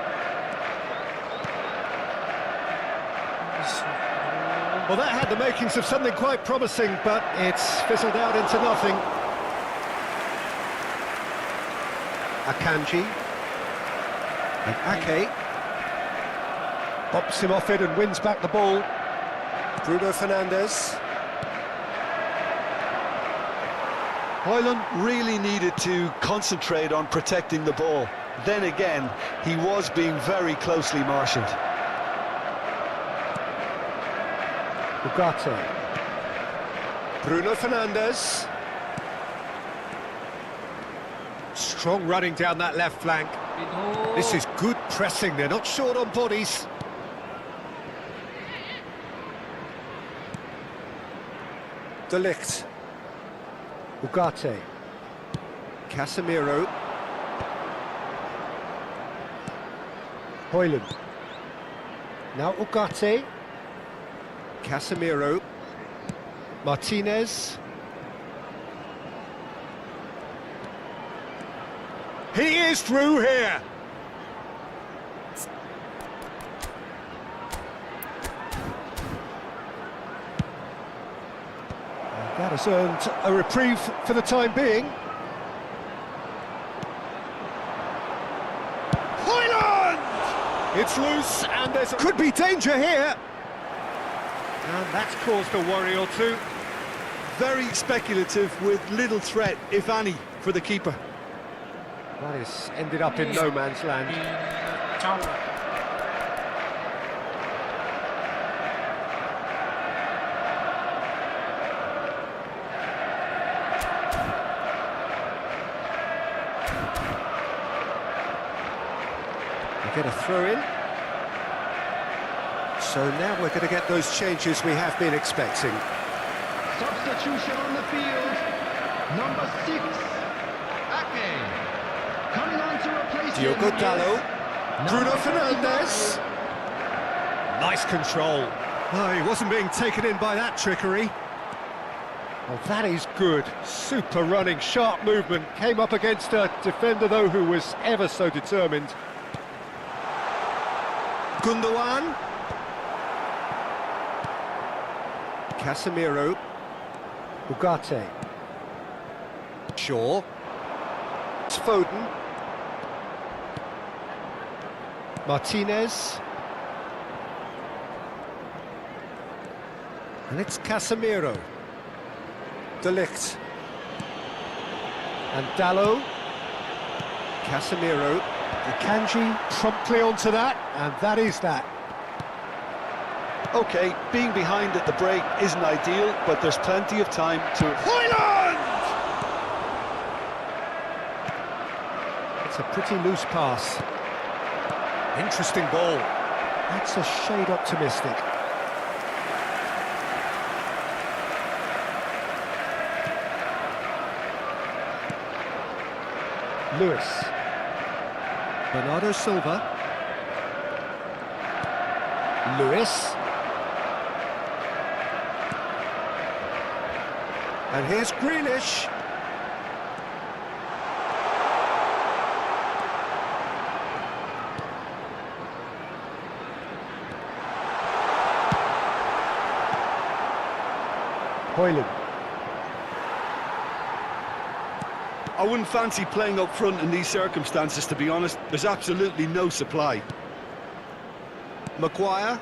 Well, that had the makings of something quite promising, but it's fizzled out into nothing. Akanji. And Ake. Bops him off it and wins back the ball. Bruno Fernandes. Hoyland really needed to concentrate on protecting the ball. Then again, he was being very closely marshalled. Ugarte. Bruno Fernandes. Strong running down that left flank. Penuh. This is good pressing, they're not short on bodies. De Ligt. Ugarte. Casemiro. Hoyland. Now Ugarte. Casemiro. Martinez. He is through here. And that has earned a reprieve for the time being. Hoyland! It's loose and there could be danger here. And that's caused a worry or two. Very speculative with little threat, if any, for the keeper. That has ended up in no man's land. Jauh. We get a throw in. So now we're going to get those changes we have been expecting. Substitution on the field. Number 6, Ake. Coming on to replace him Diogo is Dalot. Bruno number Fernandes. 55. Nice control. Oh, he wasn't being taken in by that trickery. Oh, that is good. Super running, sharp movement. Came up against a defender, though, who was ever so determined. Gundogan. Casemiro. Ugarte. Shaw. It's Foden. Martinez. And it's Casemiro. De Ligt. And Dalot. Casemiro. Akanji promptly onto that, and that is that. Okay, being behind at the break isn't ideal, but there's plenty of time to... Hoyland! It's a pretty loose pass. Interesting ball. That's a shade optimistic. Lewis. Bernardo Silva. Lewis. And here's Grealish. Hoyland. I wouldn't fancy playing up front in these circumstances, to be honest. There's absolutely no supply. Maguire.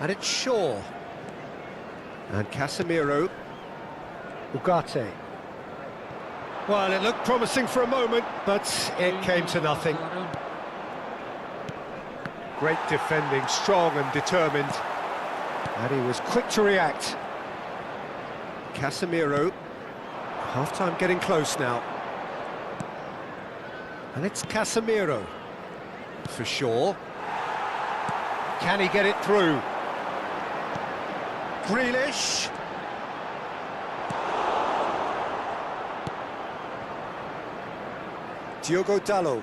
And it's Shaw. And Casemiro. Ugarte. Well, it looked promising for a moment, but it came to nothing. Great defending, strong and determined. And he was quick to react. Casemiro. Half-time getting close now. And it's Casemiro. For Shaw. Can he get it through? Grealish. Diogo Dalot.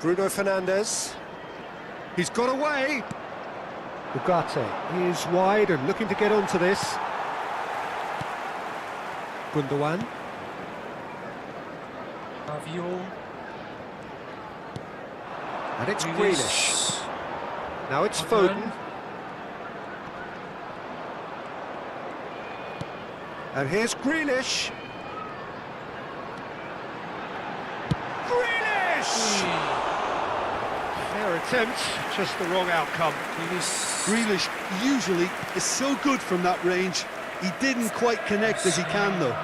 Bruno Fernandes. He's got away. Ugarte is wide and looking to get onto this. Gundogan. Raviol. And it's Grealish. Now it's Foden. And here's Grealish. Grealish! Fair attempt, just the wrong outcome. Grealish usually is so good from that range. He didn't quite connect as he can, though.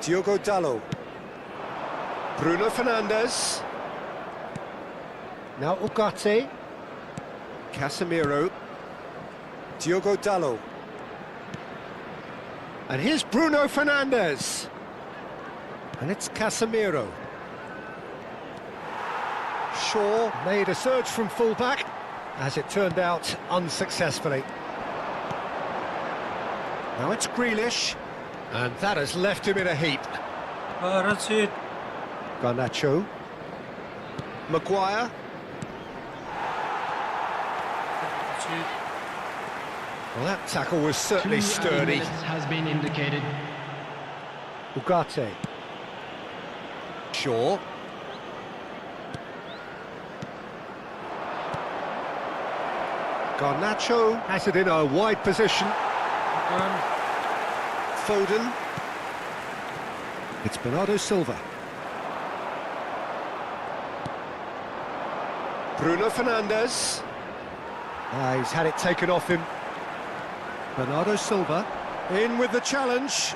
Diogo Dalot. Bruno Fernandes. Now Ugarte. Casemiro. Diogo Dalot. And here's Bruno Fernandes. And it's Casemiro. Shaw made a surge from full-back, as it turned out unsuccessfully. Now it's Grealish. And that has left him in a heap. That's it. Garnacho. Maguire. That's it. Well, that tackle was certainly 2 sturdy. minutes has been indicated. Ugarte. Shaw. Garnacho has it in a wide position. Foden. It's Bernardo Silva. Bruno Fernandes. He's had it taken off him. Bernardo Silva. In with the challenge.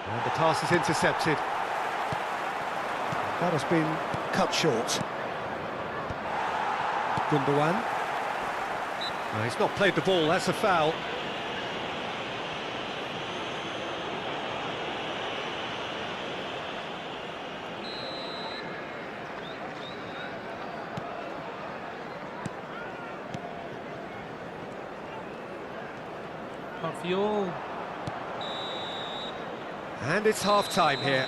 And the pass is intercepted. That has been cut short. Gundogan. No, he's not played the ball, that's a foul. Raviol. And it's half-time here.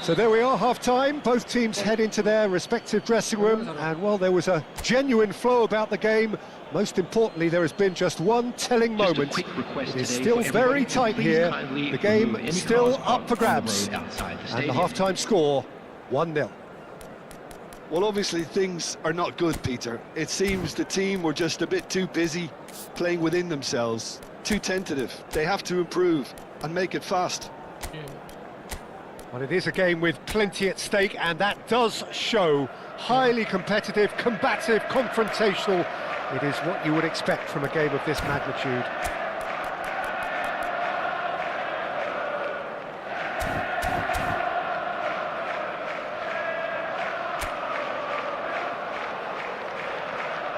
So there we are, half-time. Both teams head into their respective dressing room, and while there was a genuine flow about the game, most importantly, there has been just one telling moment. It is still very tight here. The game still up for grabs. And the half-time score, 1-0. Well, obviously things are not good, Peter. It seems the team were just a bit too busy playing within themselves, too tentative. They have to improve and make it fast. Well, it is a game with plenty at stake, and that does show. Highly competitive, combative, confrontational. It is what you would expect from a game of this magnitude.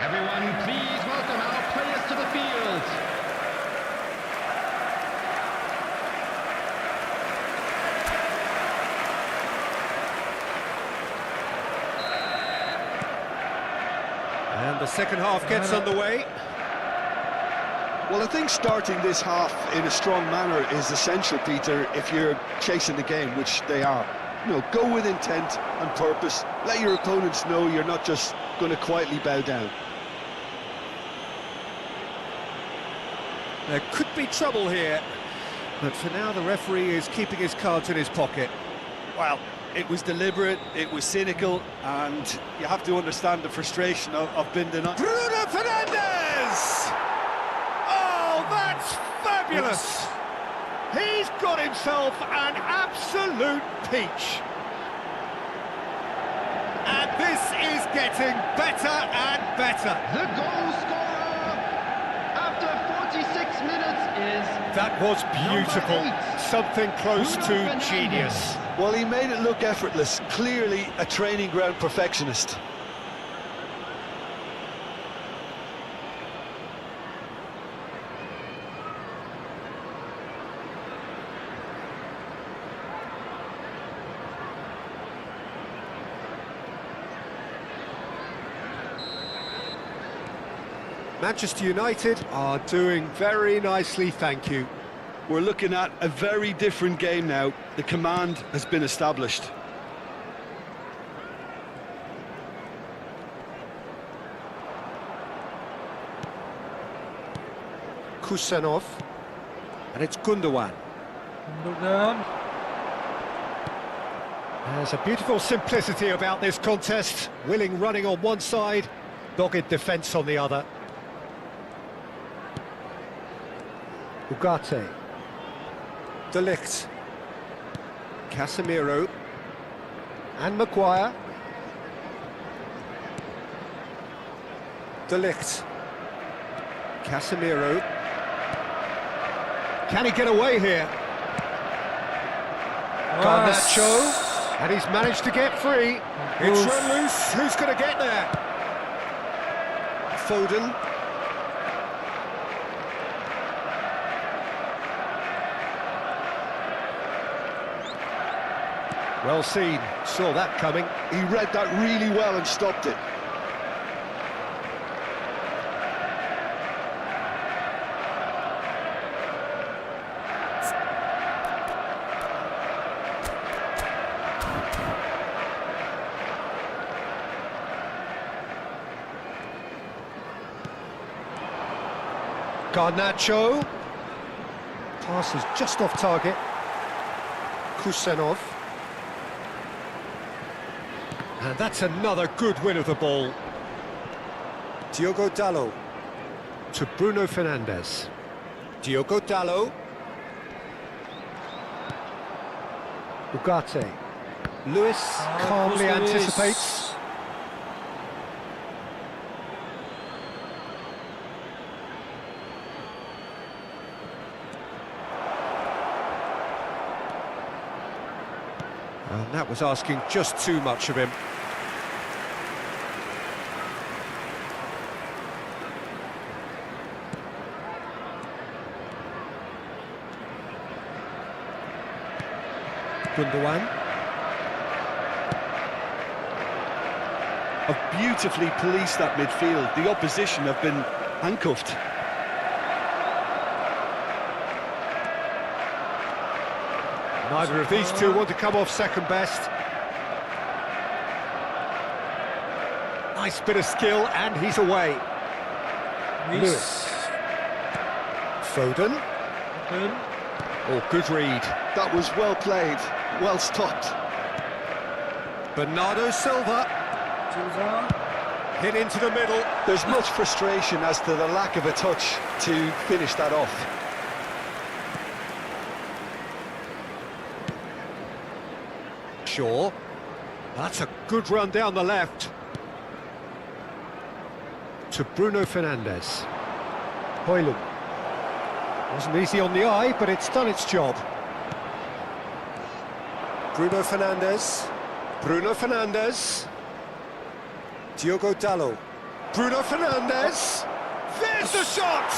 Everyone, please welcome our players to the field. And the second half gets underway. Well, I think starting this half in a strong manner is essential, Peter, if you're chasing the game, which they are. You know, go with intent and purpose. Let your opponents know you're not just going to quietly bow down. There could be trouble here, but for now the referee is keeping his cards in his pocket. Well, it was deliberate, it was cynical, and you have to understand the frustration of being denied. Bruno Fernandes! Oh, that's fabulous! He's got himself an absolute peach. And this is getting better and better. The goal scorer 36 minutes is... That was beautiful. Number 8. Something close Bruno to Fernandes. genius. Well, he made it look effortless. Clearly a training ground perfectionist. Manchester United are doing very nicely, thank you. We're looking at a very different game now. The command has been established. Kusanov, and it's Gundogan. Gundogan. There's a beautiful simplicity about this contest. Willing running on one side, dogged defence on the other. Ugarte. De Ligt. Casemiro. And Maguire. De Ligt. Casemiro. Can he get away here? Garnacho. And he's managed to get free. It's run loose. Who's going to get there? Foden. Well seen, saw that coming. He read that really well and stopped it. Garnacho. Pass is just off target. Kusanov. And that's another good win of the ball. Diogo Dalot to Bruno Fernandes. Diogo Dalot. Ugarte. Lewis calmly anticipates. And that was asking just too much of him. Gundogan. Have beautifully policed that midfield. The opposition have been handcuffed. Neither of these two want to come off second best. Nice bit of skill, and he's away. Lewis. Foden. Oh, good read. That was well played, well stopped. Bernardo Silva. Hit into the middle. There's much frustration as to the lack of a touch to finish that off. Shaw. That's a good run down the left. To Bruno Fernandes. Højlund. Wasn't easy on the eye, but it's done its job. Bruno Fernandes. Bruno Fernandes. Diogo Dalot. Bruno Fernandes. There's the shot!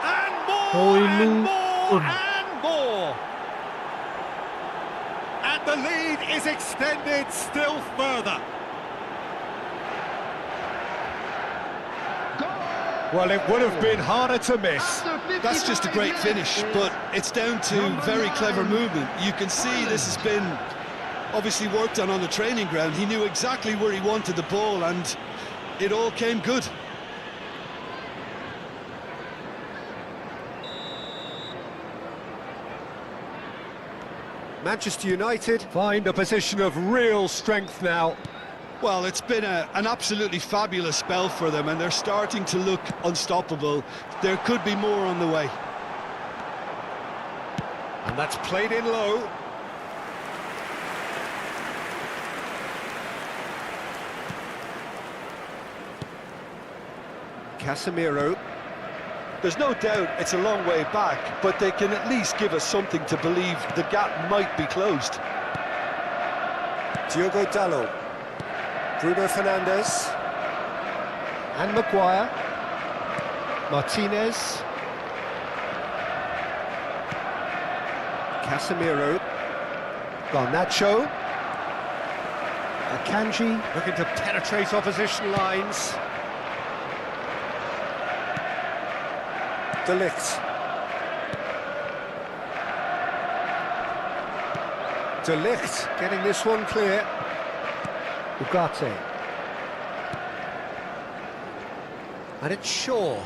And more, and more, and more! And the lead is extended still further. Well, it would have been harder to miss. That's just a great finish, but it's down to very clever movement. You can see this has been obviously worked on the training ground. He knew exactly where he wanted the ball, and it all came good. Manchester United find a position of real strength now. Well, it's been an absolutely fabulous spell for them, and they're starting to look unstoppable. There could be more on the way. And that's played in low. Casemiro. There's no doubt it's a long way back, but they can at least give us something to believe the gap might be closed. Diogo Dalot, Bruno Fernandes, and Maguire, Martinez, Casemiro, Garnacho, Akanji looking to penetrate opposition lines. De Ligt. De Ligt getting this one clear. Ugarte. And it's Shaw.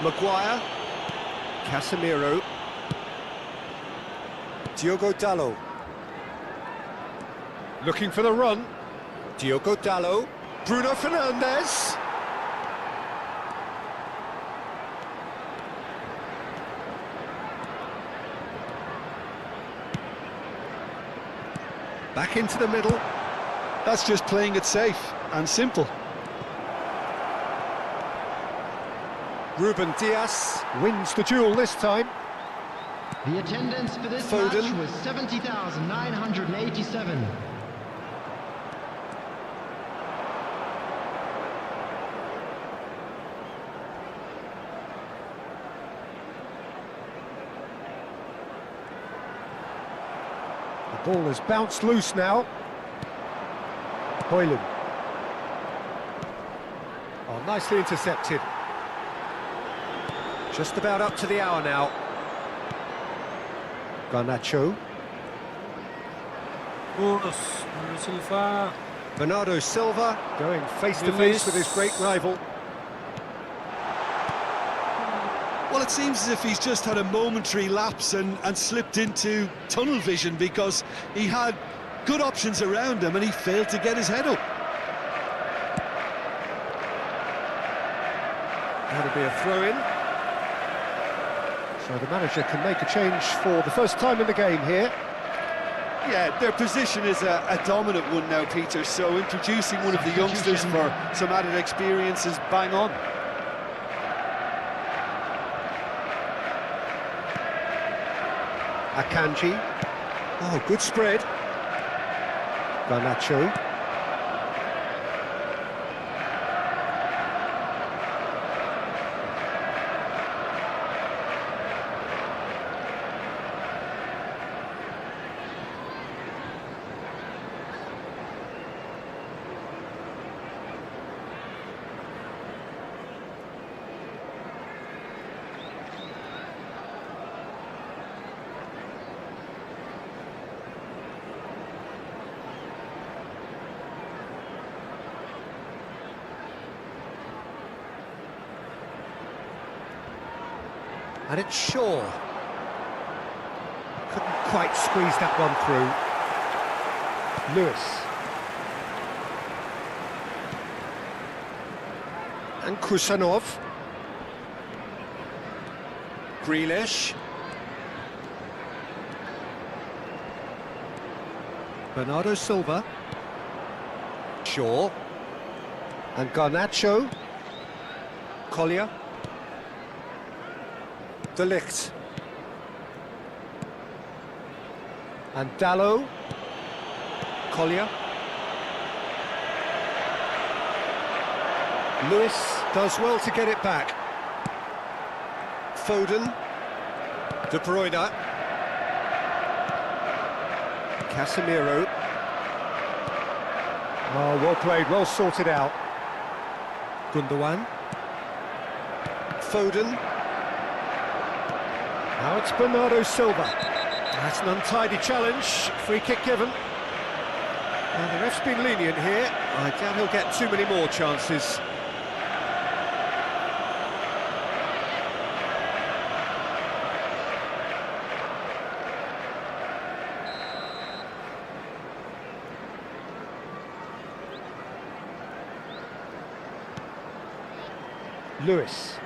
Maguire. Casemiro. Diogo Dalot. Looking for the run. Diogo Dalot. Bruno Fernandes. Back into the middle. That's just playing it safe and simple. Ruben Dias wins the duel this time. The attendance for this Foden. match was 70,987. The ball has bounced loose now. Hoyland. Oh, nicely intercepted. Just about up to the hour now. Garnacho. Panas, Silva. Bernardo Silva going face-to-face Release. with his great rival. Well, it seems as if he's just had a momentary lapse and slipped into tunnel vision, because he had good options around him and he failed to get his head up. That'll be a throw-in. So the manager can make a change for the first time in the game here. Yeah, their position is a dominant one now, Peter, so introducing one of the youngsters for some added experience is bang on. Akanji. Oh, good spread. Garnacho. And it's Shaw. Couldn't quite squeeze that one through. Lewis. And Kusanov. Grealish. Bernardo Silva. Shaw. And Garnacho. Collier. De Ligt. And Dalot. Collier. Lewis does well to get it back. Foden. De Bruyne. Casemiro. Oh, well played, well sorted out. Gundogan. Foden. Now it's Bernardo Silva. That's an untidy challenge. Free kick given. Well, the ref's been lenient here. I doubt he'll get too many more chances. Lewis.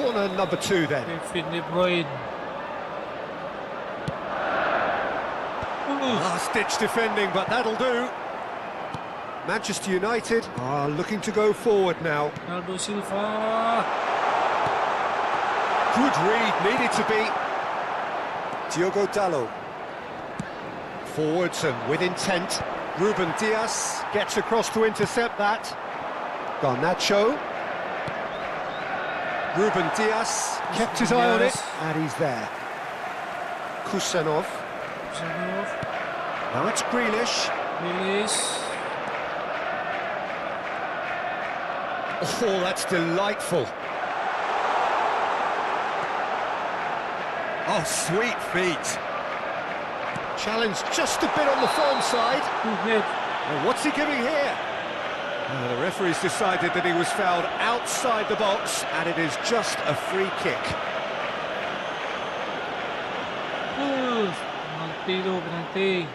Corner number 2 then. Kevin De Bruyne. Last-ditch defending, but that'll do. Manchester United are looking to go forward now. Bernardo Silva. Good read, needed to be. Diogo Dalot. Forwards and with intent. Ruben Dias gets across to intercept that. Garnacho. Ruben Dias kept his eye on it, and he's there. Kusanov. Now it's Grealish. Oh, that's delightful. Oh, sweet feet. Challenge just a bit on the firm side. Well, what's he giving here? The referee's decided that he was fouled outside the box, and it is just a free kick. Penalty.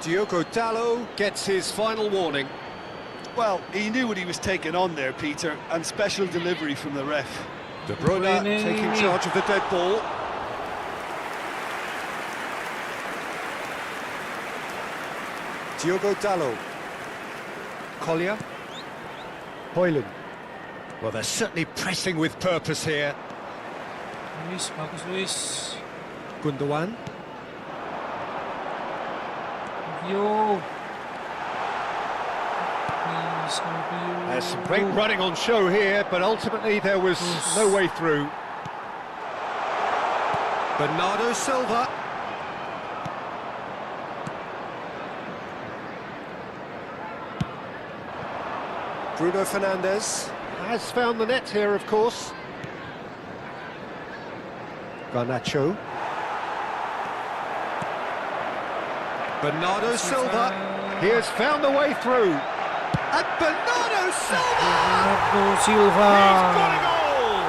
Diogo Dalot gets his final warning. Well, he knew what he was taking on there, Peter, and special delivery from the ref. De Bruyne taking charge of the dead ball. Diogo Dalot. Collier. Højlund. Well, they're certainly pressing with purpose here. Marcus Luis. Gundogan. Yo. There's some great running on show here, but ultimately there was no way through. Bernardo Silva. Bruno Fernandes has found the net here, of course. Garnacho. Bernardo Silva. He has found the way through. And Bernardo Silva! He's got a goal!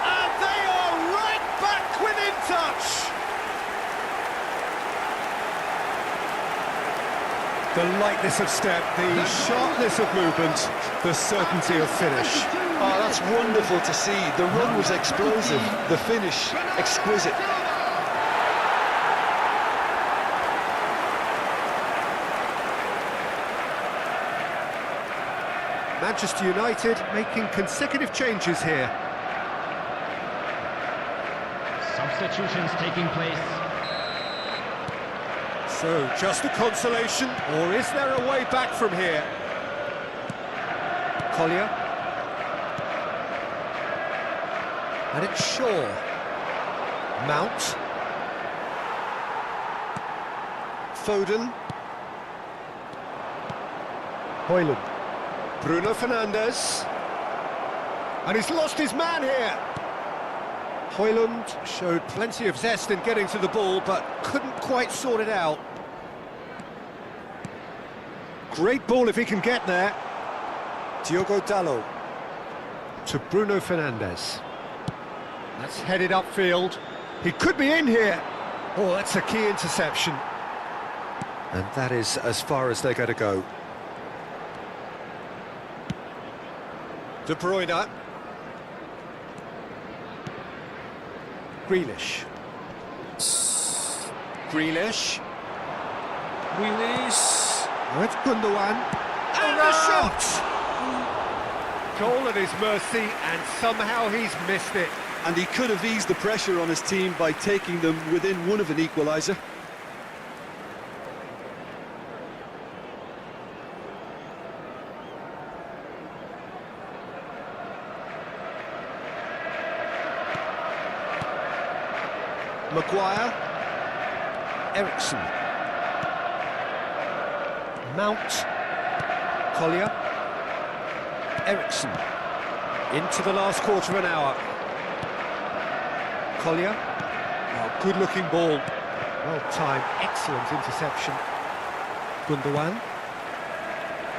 And they are right back within touch! The lightness of step, the sharpness of movement, the certainty of finish. Oh, that's wonderful to see. The run was explosive, the finish exquisite. Manchester United making consecutive changes here. Substitutions taking place. So, just a consolation, or is there a way back from here? Collier. And it's Shaw. Mount. Foden. Højlund. Bruno Fernandes. And he's lost his man here. Højlund showed plenty of zest in getting to the ball, but couldn't quite sort it out. Great ball if he can get there. Diogo Dalot to Bruno Fernandes. That's headed upfield. He could be in here. Oh, that's a key interception. And that is as far as they're going to go. De Bruyne. Grealish. Grealish. Now it's Gundogan. And the shot! Goal at his mercy, and somehow he's missed it. And he could have eased the pressure on his team by taking them within one of an equaliser. Maguire. Ericsson. Mount. Collier. Ericsson. Into the last quarter of an hour. Collier. Oh, good-looking ball. Well-timed, excellent interception. Gundogan.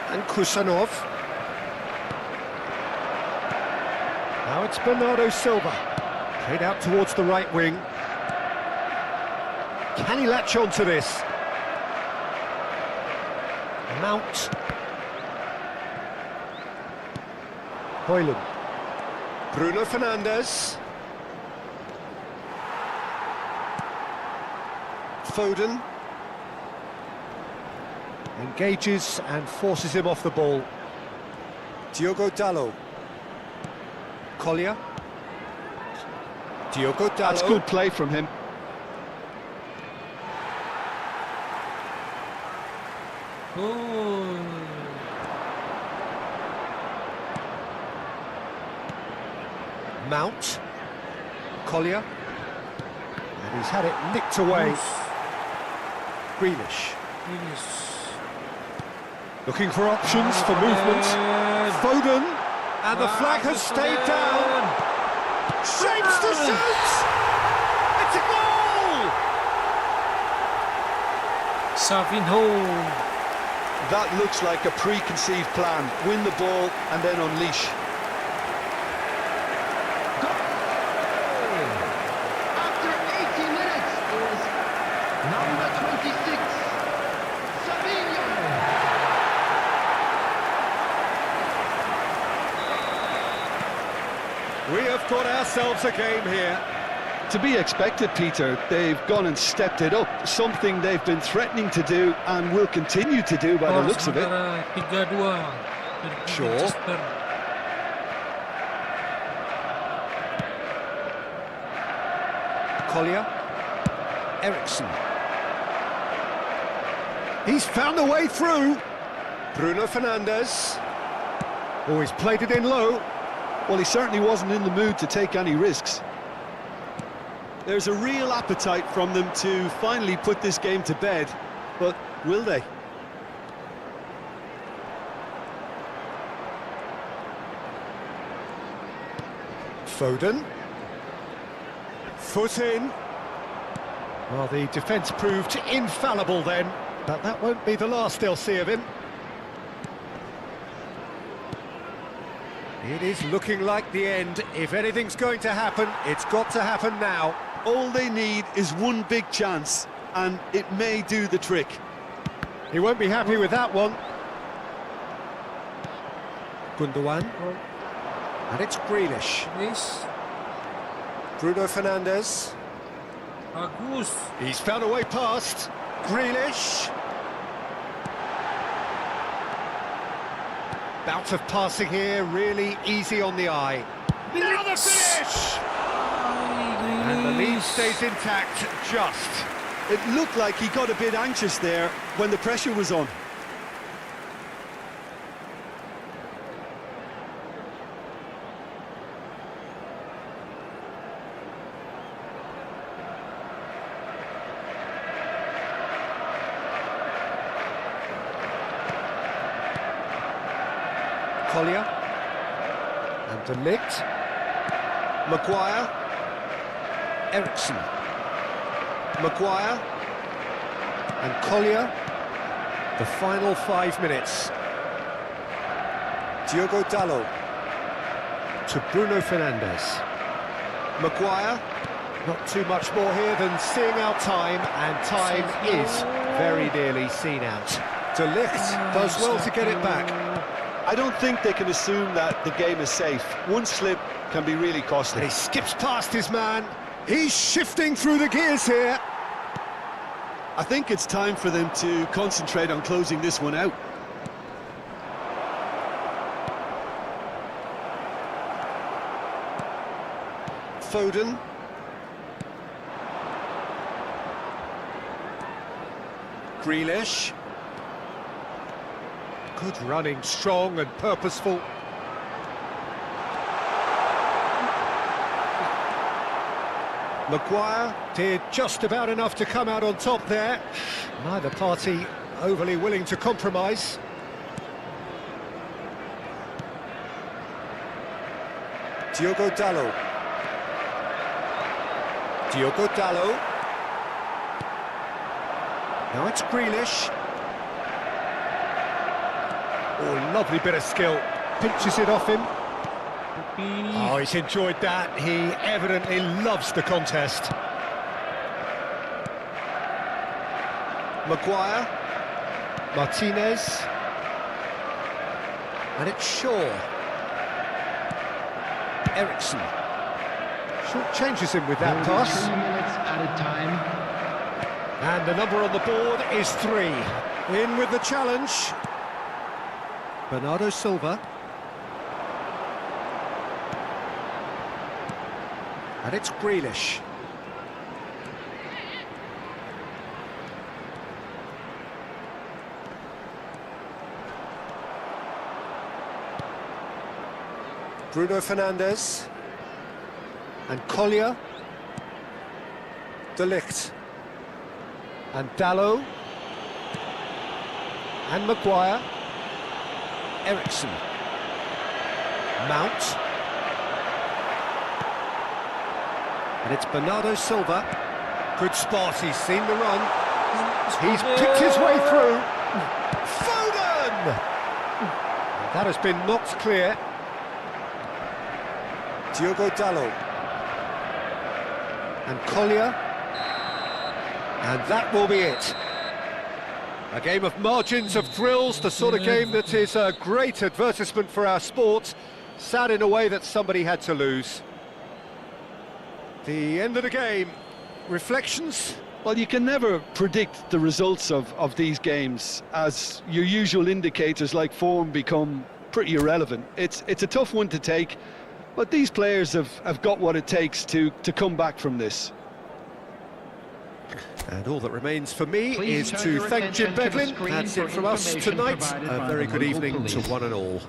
And Kusanov. Now it's Bernardo Silva. Played out towards the right wing. Can he latch on to this? Mount. Hoyland. Bruno Fernandes. Foden. Engages and forces him off the ball. Diogo Dalot. Collier. Diogo Dalot. That's good play from him. Oh. Mount. Collier. And he's had it nicked away. Grealish. Looking for options for movement. Foden. And the flag has stayed down. Shapes to shoot! It's a goal! Savinho. That looks like a preconceived plan. Win the ball and then unleash. After 80 minutes is number 26, Savinho. We have got ourselves a game here. To be expected, Peter. They've gone and stepped it up. Something they've been threatening to do and will continue to do by the looks of it. 3-2. Sure. Collier. Ericsson. He's found a way through. Bruno Fernandes. Oh, he's played it in low. Well, he certainly wasn't in the mood to take any risks. There's a real appetite from them to finally put this game to bed, but will they? Foden. Foot in. Well, the defence proved infallible then, but that won't be the last they'll see of him. It is looking like the end. If anything's going to happen, it's got to happen now. All they need is one big chance, and it may do the trick. He won't be happy with that one. Gundogan. And it's Grealish. This. Bruno Fernandes. Agus. He's found a way past. Grealish. Bout of passing here, really easy on the eye. Now the finish! And the lead stays intact, just. It looked like he got a bit anxious there when the pressure was on. Collier. And De Ligt. Maguire. Ericsson. Maguire. And Collier. The final 5 minutes. Diogo Dalot. To Bruno Fernandes. Maguire. Not too much more here than seeing out time, and time is very nearly seen out. De Ligt does well to get it back. I don't think they can assume that the game is safe. One slip can be really And costly. he skips past his man. He's shifting through the gears here. I think it's time for them to concentrate on closing this one out. Foden. Grealish. Good running, strong and purposeful. Maguire. Did just about enough to come out on top there. Neither party overly willing to compromise. Diogo Dalot. Diogo Dalot. Now it's Grealish. Oh, lovely bit of skill. Pinches it off him. Oh, he's enjoyed that. He evidently loves the contest. Maguire. Martinez. And it's Shaw. Ericsson. Short changes him with that Maybe pass. 2 minutes at a time. And the number on the board is 3. In with the challenge. Bernardo Silva. And it's Grealish. Bruno Fernandes. And Collier. De Ligt. And Dalot. And Maguire. Ericsson. Mount. And it's Bernardo Silva. Good spot, he's seen the run. He's picked his way through. Foden! And that has been knocked clear. Diogo Dalot. And Collier. And that will be it. A game of margins, of thrills, the sort of game that is a great advertisement for our sport. Sad in a way that somebody had to lose. The end of the game. Reflections? Well, you can never predict the results of these games, as your usual indicators like form become pretty irrelevant. It's a tough one to take, but these players have got what it takes to come back from this. And all that remains for me Please is turn to your thank Jim attention to the Beglin. screen That's for it from us information tonight. provided A by very the good local evening to police. one and all.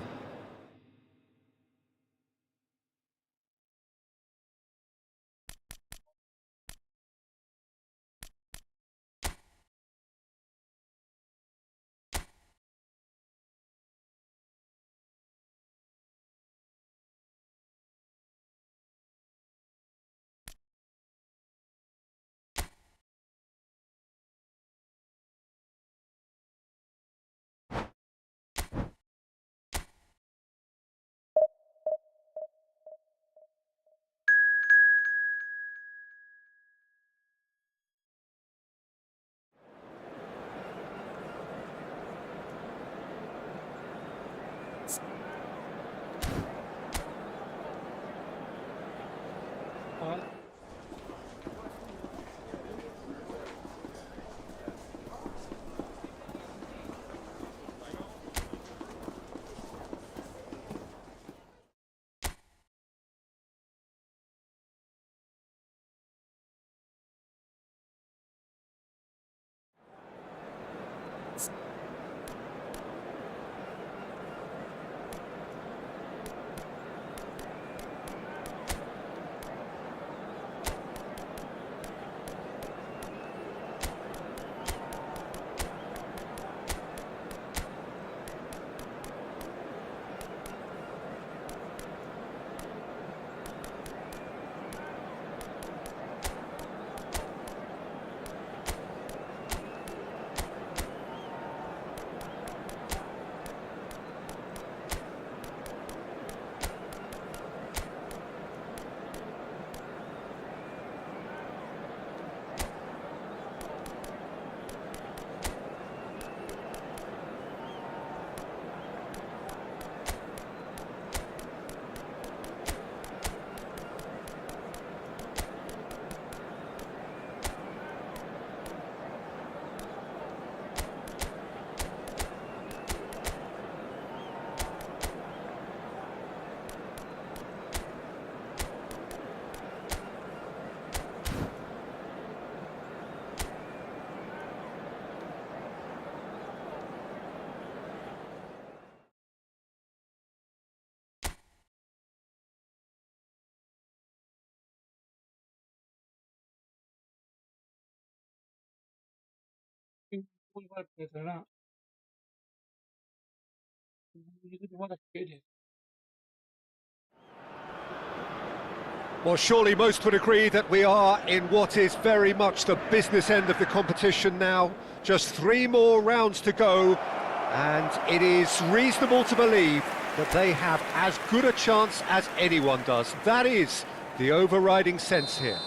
Well, surely most would agree that we are in what is very much the business end of the competition now. Just 3 more rounds to go, and it is reasonable to believe that they have as good a chance as anyone does. That is the overriding sense here.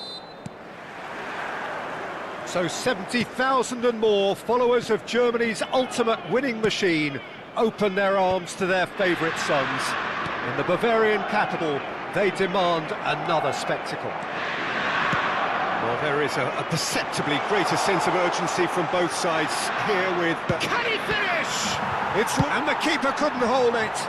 So 70,000 and more followers of Germany's ultimate winning machine open their arms to their favourite sons. In the Bavarian capital, They demand another spectacle. Well, there is a perceptibly greater sense of urgency from both sides here with... Can he finish? And the keeper couldn't hold it.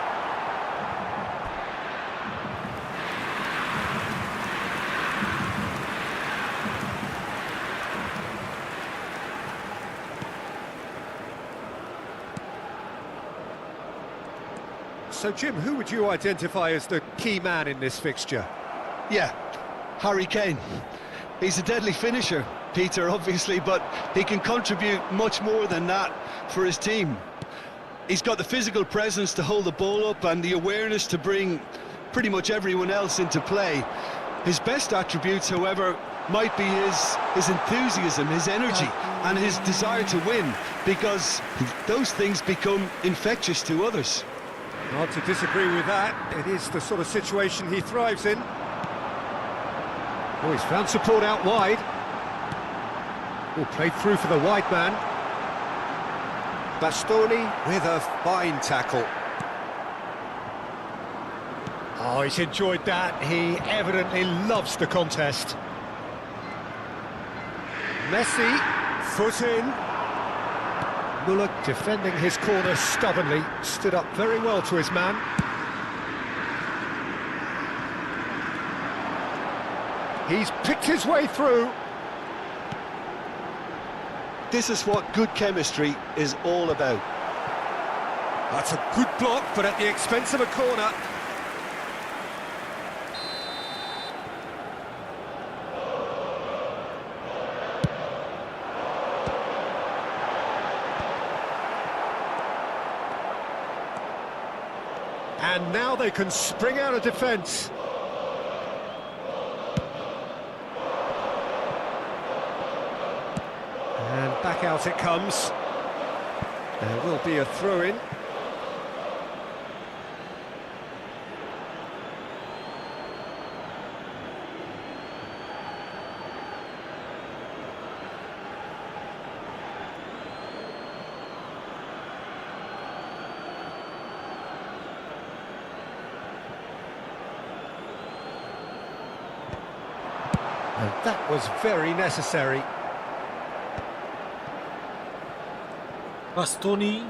So, Jim, who would you identify as the key man in this fixture? Yeah, Harry Kane. He's a deadly finisher, Peter, obviously, but he can contribute much more than that for his team. He's got the physical presence to hold the ball up and the awareness to bring pretty much everyone else into play. His best attributes, however, might be his enthusiasm, his energy, and his desire to win, because those things become infectious to others. Hard to disagree with that. It is the sort of situation he thrives in. Oh, he's found support out wide. Oh, played through for the wide man. Bastoni with a fine tackle. Oh, he's enjoyed that. He evidently loves the contest. Messi, foot in. Muller defending his corner stubbornly, stood up very well to his man. He's picked his way through. This is what good chemistry is all about. That's a good block, but at the expense of a corner. And now they can spring out of defence. And back out it comes. There will be a throw-in. And that was very necessary. Bastoni.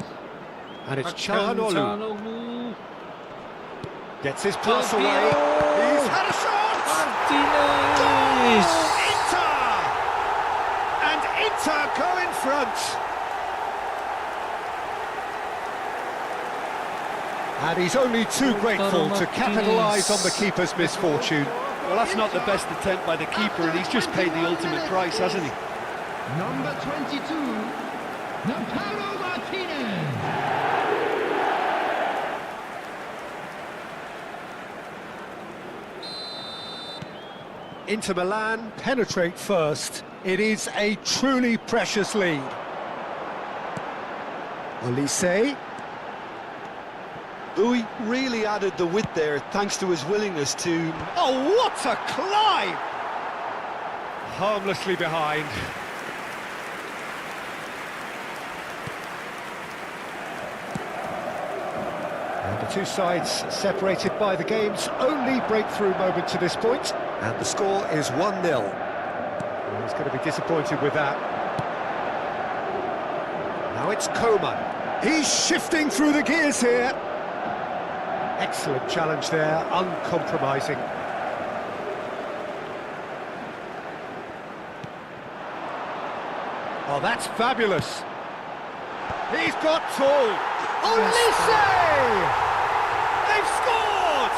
And it's Akan, Çalhanoğlu. Çalhanoğlu. Gets his pass Del away. Piero. He's had a shot! Martinez. Inter! And Inter go in front. And he's only too grateful to capitalise on the keeper's misfortune. Well, that's not the best attempt by the keeper, and he's just paid the ultimate price, hasn't he? Number 22, Lautaro Martinez. Inter Milan penetrate first. It is a truly precious lead. Olise. Bowie really added the width there thanks to his willingness to... Oh, what a climb! Harmlessly behind. And the two sides separated by the game's only breakthrough moment to this point. And the score is 1-0. He's going to be disappointed with that. Now it's Coman. He's shifting through the gears here. Excellent challenge there, uncompromising. Oh, that's fabulous. He's got tall. Olise! They've scored!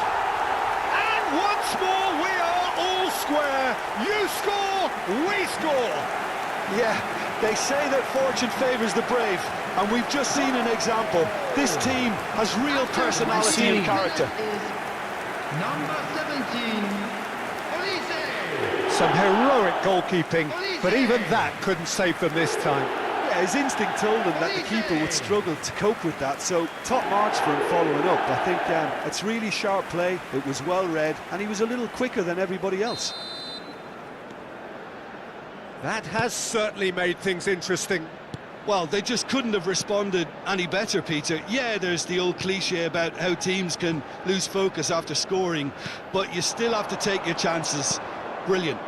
And once more we are all square. You score, we score. Yeah, they say that fortune favours the brave, and we've just seen an example. This team has real personality and character. Number 17, Olise. Some heroic goalkeeping, but even that couldn't save them this time. Yeah, his instinct told him that the keeper would struggle to cope with that, so top marks for him following up. I think it's really sharp play, it was well read, and he was a little quicker than everybody else. That has certainly made things interesting. Well, they just couldn't have responded any better, Peter. Yeah, there's the old cliche about how teams can lose focus after scoring, but you still have to take your chances. Brilliant.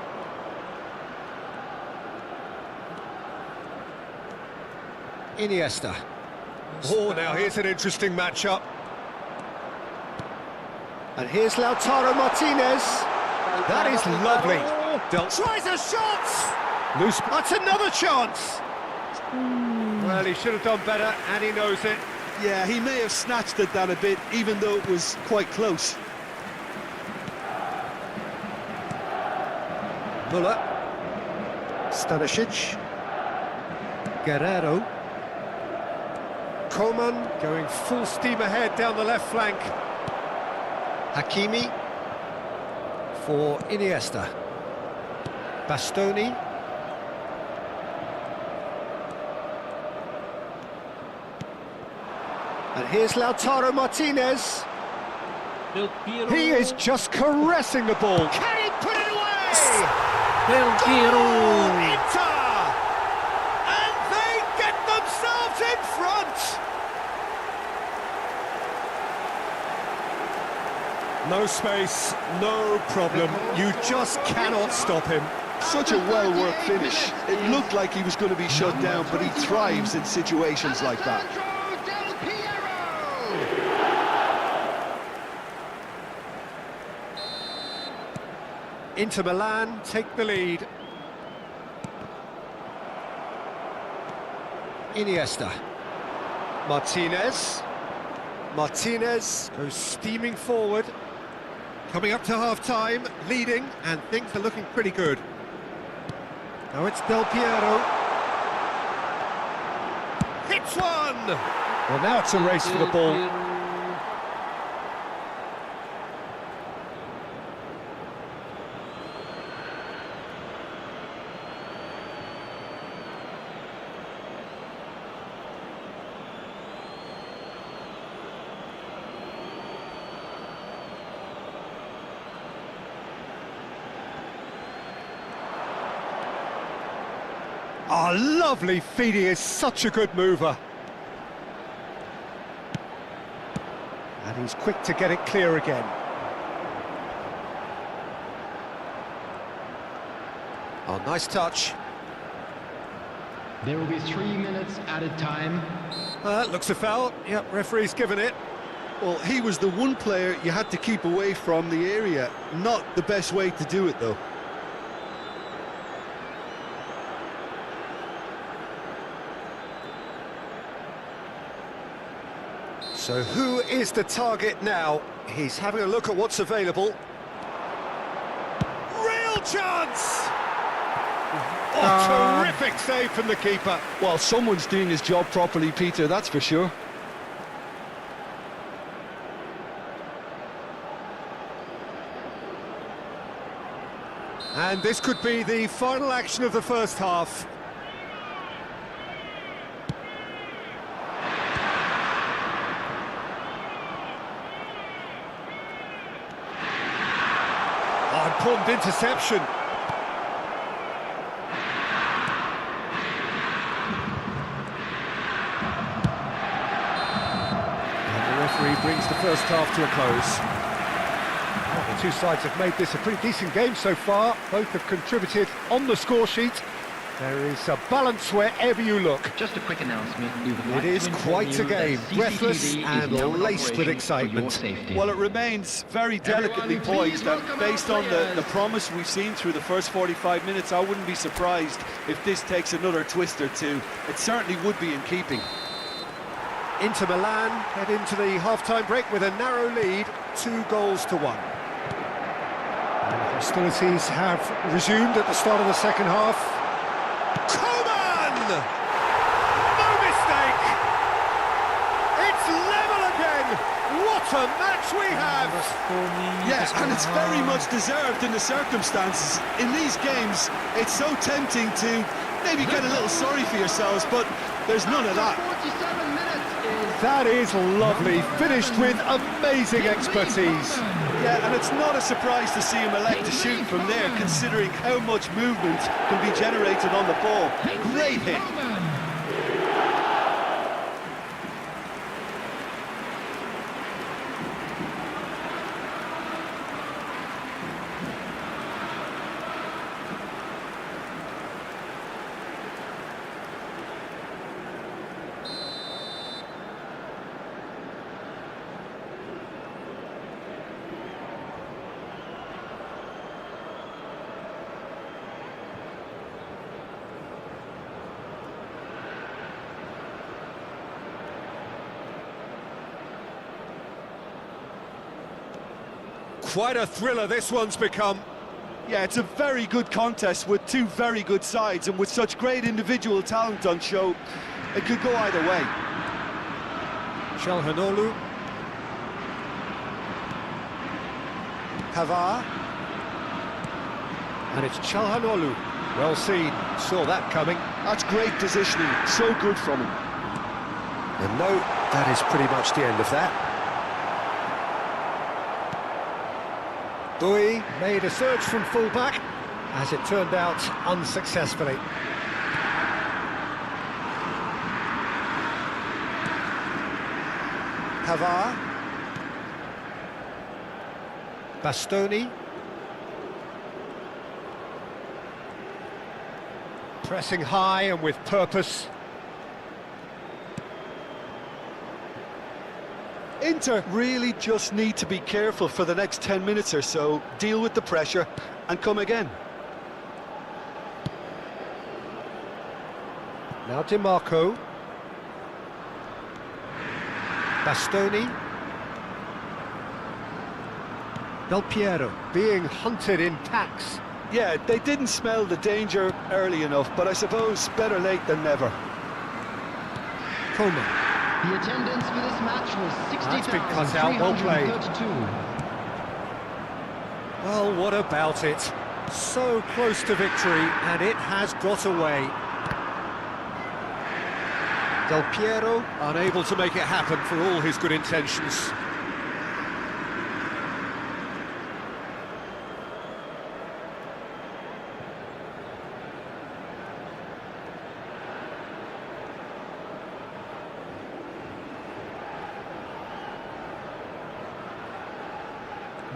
Iniesta. Oh, now here's an interesting matchup. And here's Lautaro Martinez. That is lovely. Tries a shot! Loose. That's another chance! Well, he should have done better, and he knows it. Yeah, he may have snatched at that a bit, even though it was quite close. Muller. Stanisic. Guerrero. Coman going full steam ahead down the left flank. Hakimi. For Iniesta. Bastoni. And here's Lautaro Martinez. Del Piero. He is just caressing the ball. Can he put it away? Del Piero. Inter! And they get themselves in front! No space, no problem. You just cannot stop him. Such a well-worked finish. It looked like he was going to be shut down, but he thrives in situations like that. Del Piero. Inter Milan take the lead. Iniesta. Martinez. Martinez goes steaming forward. Coming up to half-time, leading, and things are looking pretty good. Now it's Del Piero. Hits one! Well, now it's a race for the ball. Oh, lovely feed. He is such a good mover. And he's quick to get it clear again. Oh, nice touch. There will be 3 minutes added time. Looks a foul. Yep, referee's given it. Well, he was the one player you had to keep away from the area. Not the best way to do it, though. So who is the target now? He's having a look at what's available. Real chance! Oh, terrific save from the keeper. Well, someone's doing his job properly, Peter, that's for sure. And this could be the final action of the first half. Important interception. And the referee brings the first half to a close. Well, the two sides have made this a pretty decent game so far. Both have contributed on the score sheet. There is a balance wherever you look. Just a quick announcement. It is quite a game, breathless and laced with excitement. Well, it remains very delicately poised, and based on the promise we've seen through the first 45 minutes, I wouldn't be surprised if this takes another twist or two. It certainly would be in keeping. Inter Milan head into the half-time break with a narrow lead, 2-1. And hostilities have resumed at the start of the second half. Coman! No mistake! It's level again! What a match we have! Yeah, and it's very much deserved in the circumstances. In these games, it's so tempting to maybe get a little sorry for yourselves, but there's none of that. 47 minutes is That is lovely, finished with amazing expertise. Yeah, and it's not a surprise to see him elect to shoot from there, considering how much movement can be generated on the ball. Great hit. Quite a thriller this one's become. Yeah, it's a very good contest with two very good sides, and with such great individual talent on show, it could go either way. Çalhanoğlu. Pavard. And it's Çalhanoğlu. Well seen, saw that coming. That's great positioning, so good from him. And no, that is pretty much the end of that. Duel made a surge from full-back, as it turned out unsuccessfully. Pavard. Bastoni. Pressing high and with purpose. Inter really just need to be careful for the next 10 minutes or so, deal with the pressure and come again. Now Di Marco. Bastoni. Del Piero being hunted in packs. Yeah, they didn't smell the danger early enough, but I suppose better late than never. Coleman. The attendance for this match was That's been cut out, well played. 60,332. Well, what about it? So close to victory, and it has got away. Del Piero, Unable to make it happen for all his good intentions.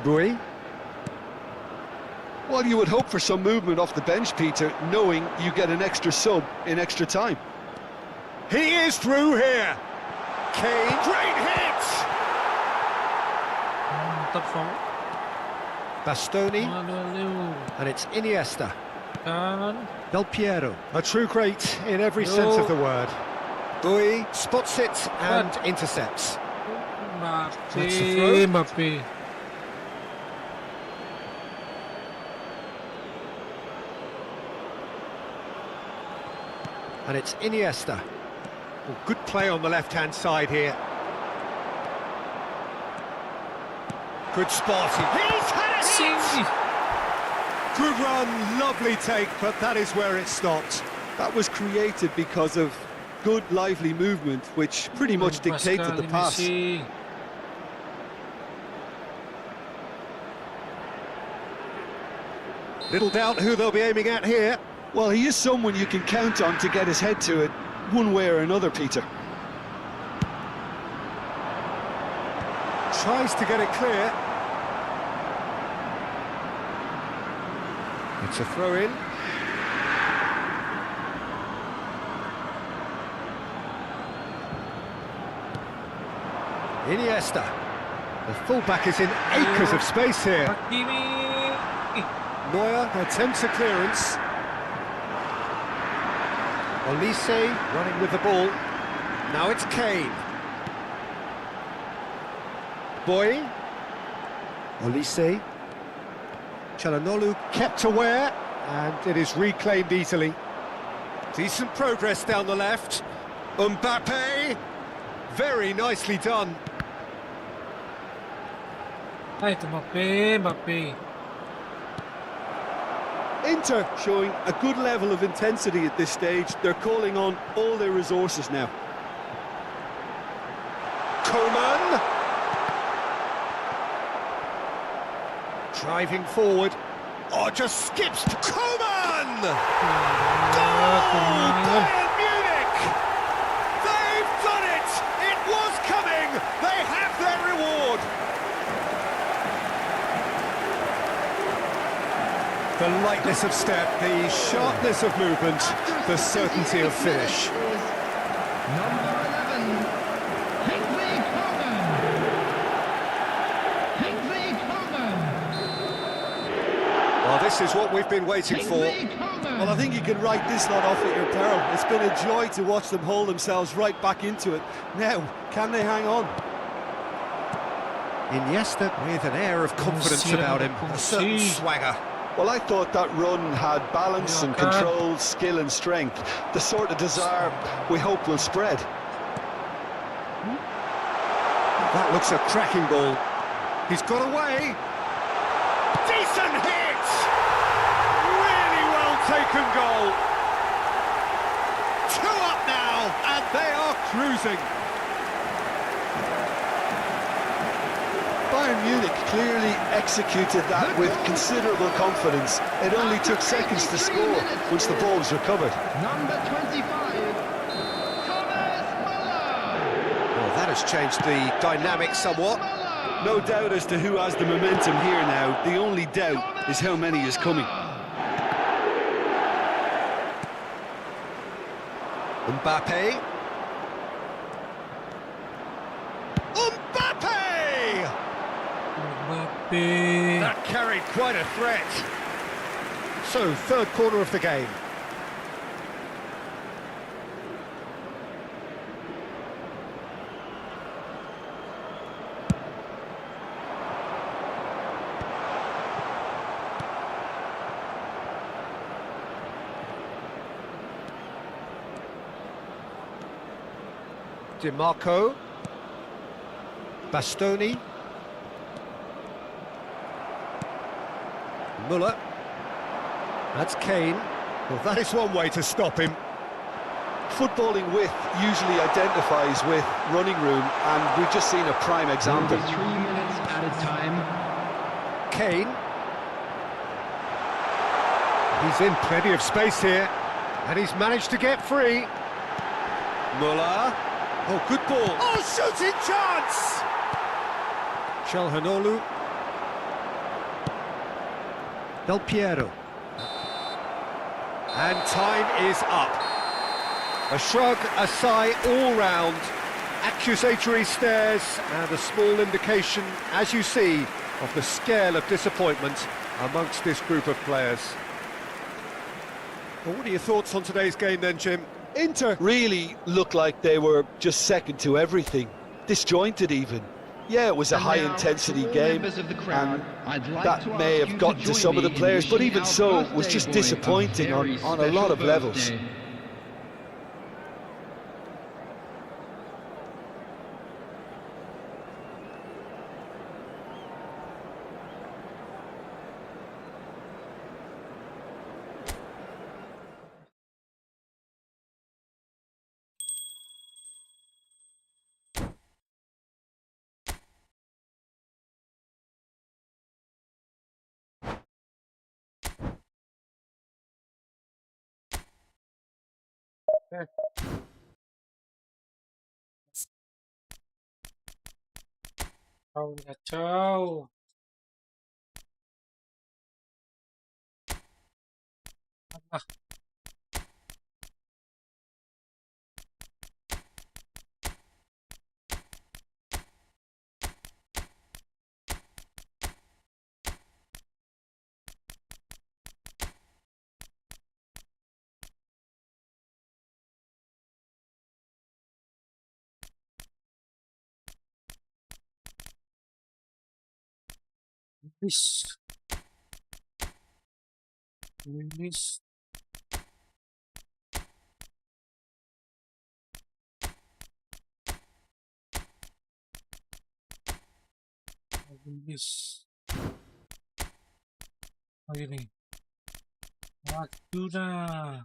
Duel. Well, you would hope for some movement off the bench, Peter, knowing you get an extra sub in extra time. He is through here. Kane, great hit! Top 4. Bastoni, 1-2. and it's Iniesta. Kan. Del Piero, a true great in every sense of the word. Duel spots it and intercepts. That's the throw. Mbappé. And it's Iniesta. Well, good play on the left-hand side here. Good spotting. He's had a hit! Good run, lovely take, but that is where it stopped. That was created because of good, lively movement, which pretty much dictated the pass. Messi. Little doubt who they'll be aiming at here. Well, he is someone you can count on to get his head to it, one way or another, Peter. Tries to get it clear. It's a throw-in. Iniesta. The fullback is in acres of space here. Hakimi. Neuer attempts a clearance. Olise running with the ball. Now it's Kane. Boy. Olise. Çalhanoğlu kept aware, and it is reclaimed easily. Decent progress down the left. Mbappe. Very nicely done. Right, Mbappé. Inter showing a good level of intensity at this stage. They're calling on all their resources now. Coleman. Driving forward. Oh, just skips to Coleman! Goal! Bayern Munich! They've done it! It was coming! They have their reward! The lightness of step, the sharpness of movement, the certainty of finish. Number 11, Kingsley Coman. Well, this is what we've been waiting for. Well, I think you can write this lot off at your peril. It's been a joy to watch them hold themselves right back into it. Now, can they hang on? Iniesta with an air of confidence about him, a certain swagger. Well, I thought that run had balance and control, skill and strength, the sort of desire we hope will spread. That looks a cracking ball. He's got away. Decent hit! Really well taken goal. 2 up now, and they are cruising. Bayern Munich clearly executed that with considerable confidence. It only took seconds to score once the ball was recovered. Number 25, Thomas Müller. Well, that has changed the dynamic somewhat. No doubt as to who has the momentum here now. The only doubt is how many is coming. Mbappe. That carried quite a threat. So, third quarter of the game. DiMarco. Bastoni. Müller. That's Kane. Well, that is one way to stop him. Footballing width usually identifies with running room, and we've just seen a prime example. 3 minutes at a time. Kane. He's in plenty of space here, and he's managed to get free. Müller. Oh, good ball. Oh, shooting chance! Çalhanoğlu. Del Piero. And time is up. A shrug, a sigh all round, accusatory stares and a small indication, as you see, of the scale of disappointment amongst this group of players. Well, what are your thoughts on today's game then, Jim? Inter really looked like they were just second to everything, disjointed even. Yeah, it was a high-intensity game, and that may have gotten to some of the players, but even so, it was just disappointing on a lot of levels. Kacau. Ah, Wish. Wish. Wish. Oh ini. Waktu dah.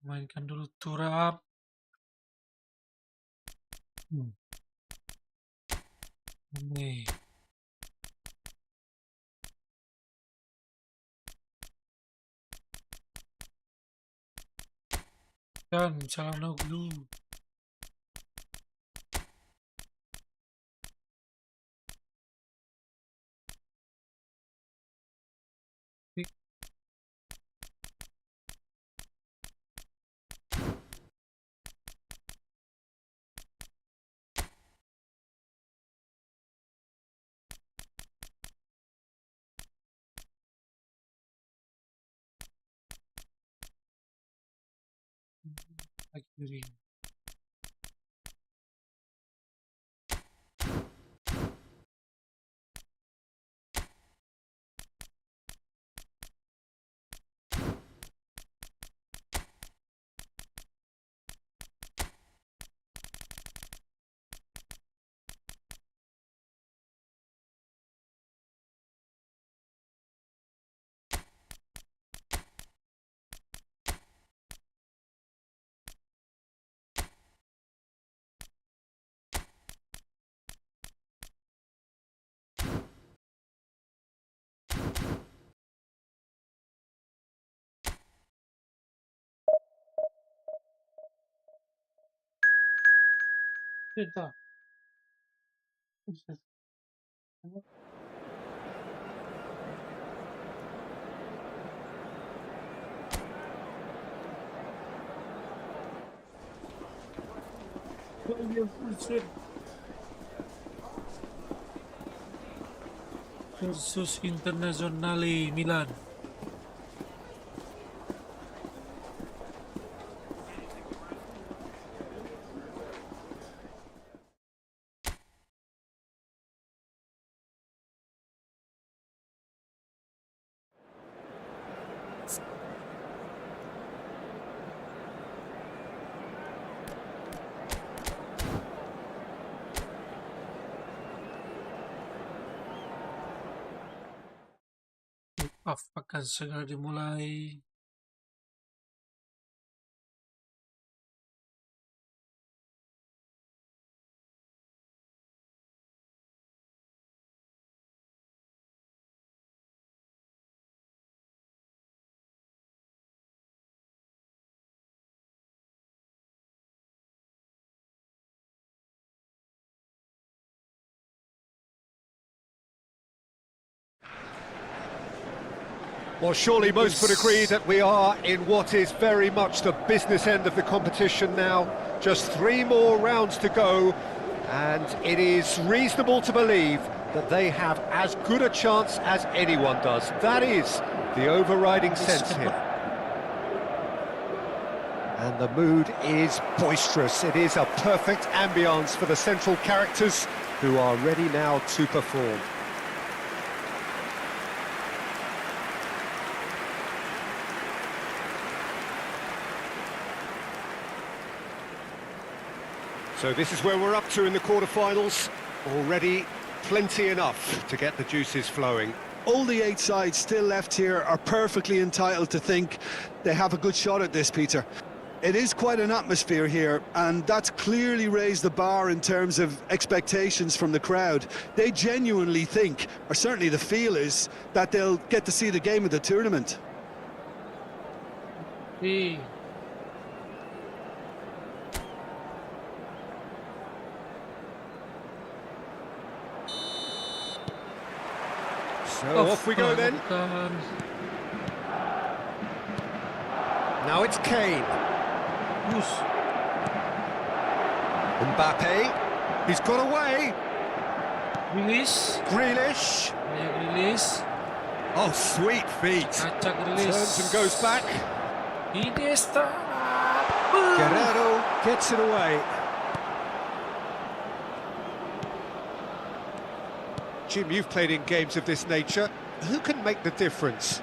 Mainkan dulu turap. Hmm. Ini. Dan salam dulu. Diri. Kita. Versus Internazionale Milan. Off akan segera dimulai. Well, surely most would agree that we are in what is very much the business end of the competition now. Just 3 more rounds to go, and it is reasonable to believe that they have as good a chance as anyone does. That is the overriding sense here. And the mood is boisterous. It is a perfect ambience for the central characters who are ready now to perform. So this is where we're up to in the quarterfinals. Already plenty enough to get the juices flowing. All the 8 sides still left here are perfectly entitled to think they have a good shot at this, Peter. It is quite an atmosphere here, and that's clearly raised the bar in terms of expectations from the crowd. They genuinely think, or certainly the feel is, that they'll get to see the game of the tournament. Hey. So off we go then. Now it's Kane. Mbappe. He's got away. Release. Grealish. Release. Oh, sweet feet. Acak release. Turns and goes back. Iniesta. Guerrero gets it away. Jim, you've played in games of this nature. Who can make the difference?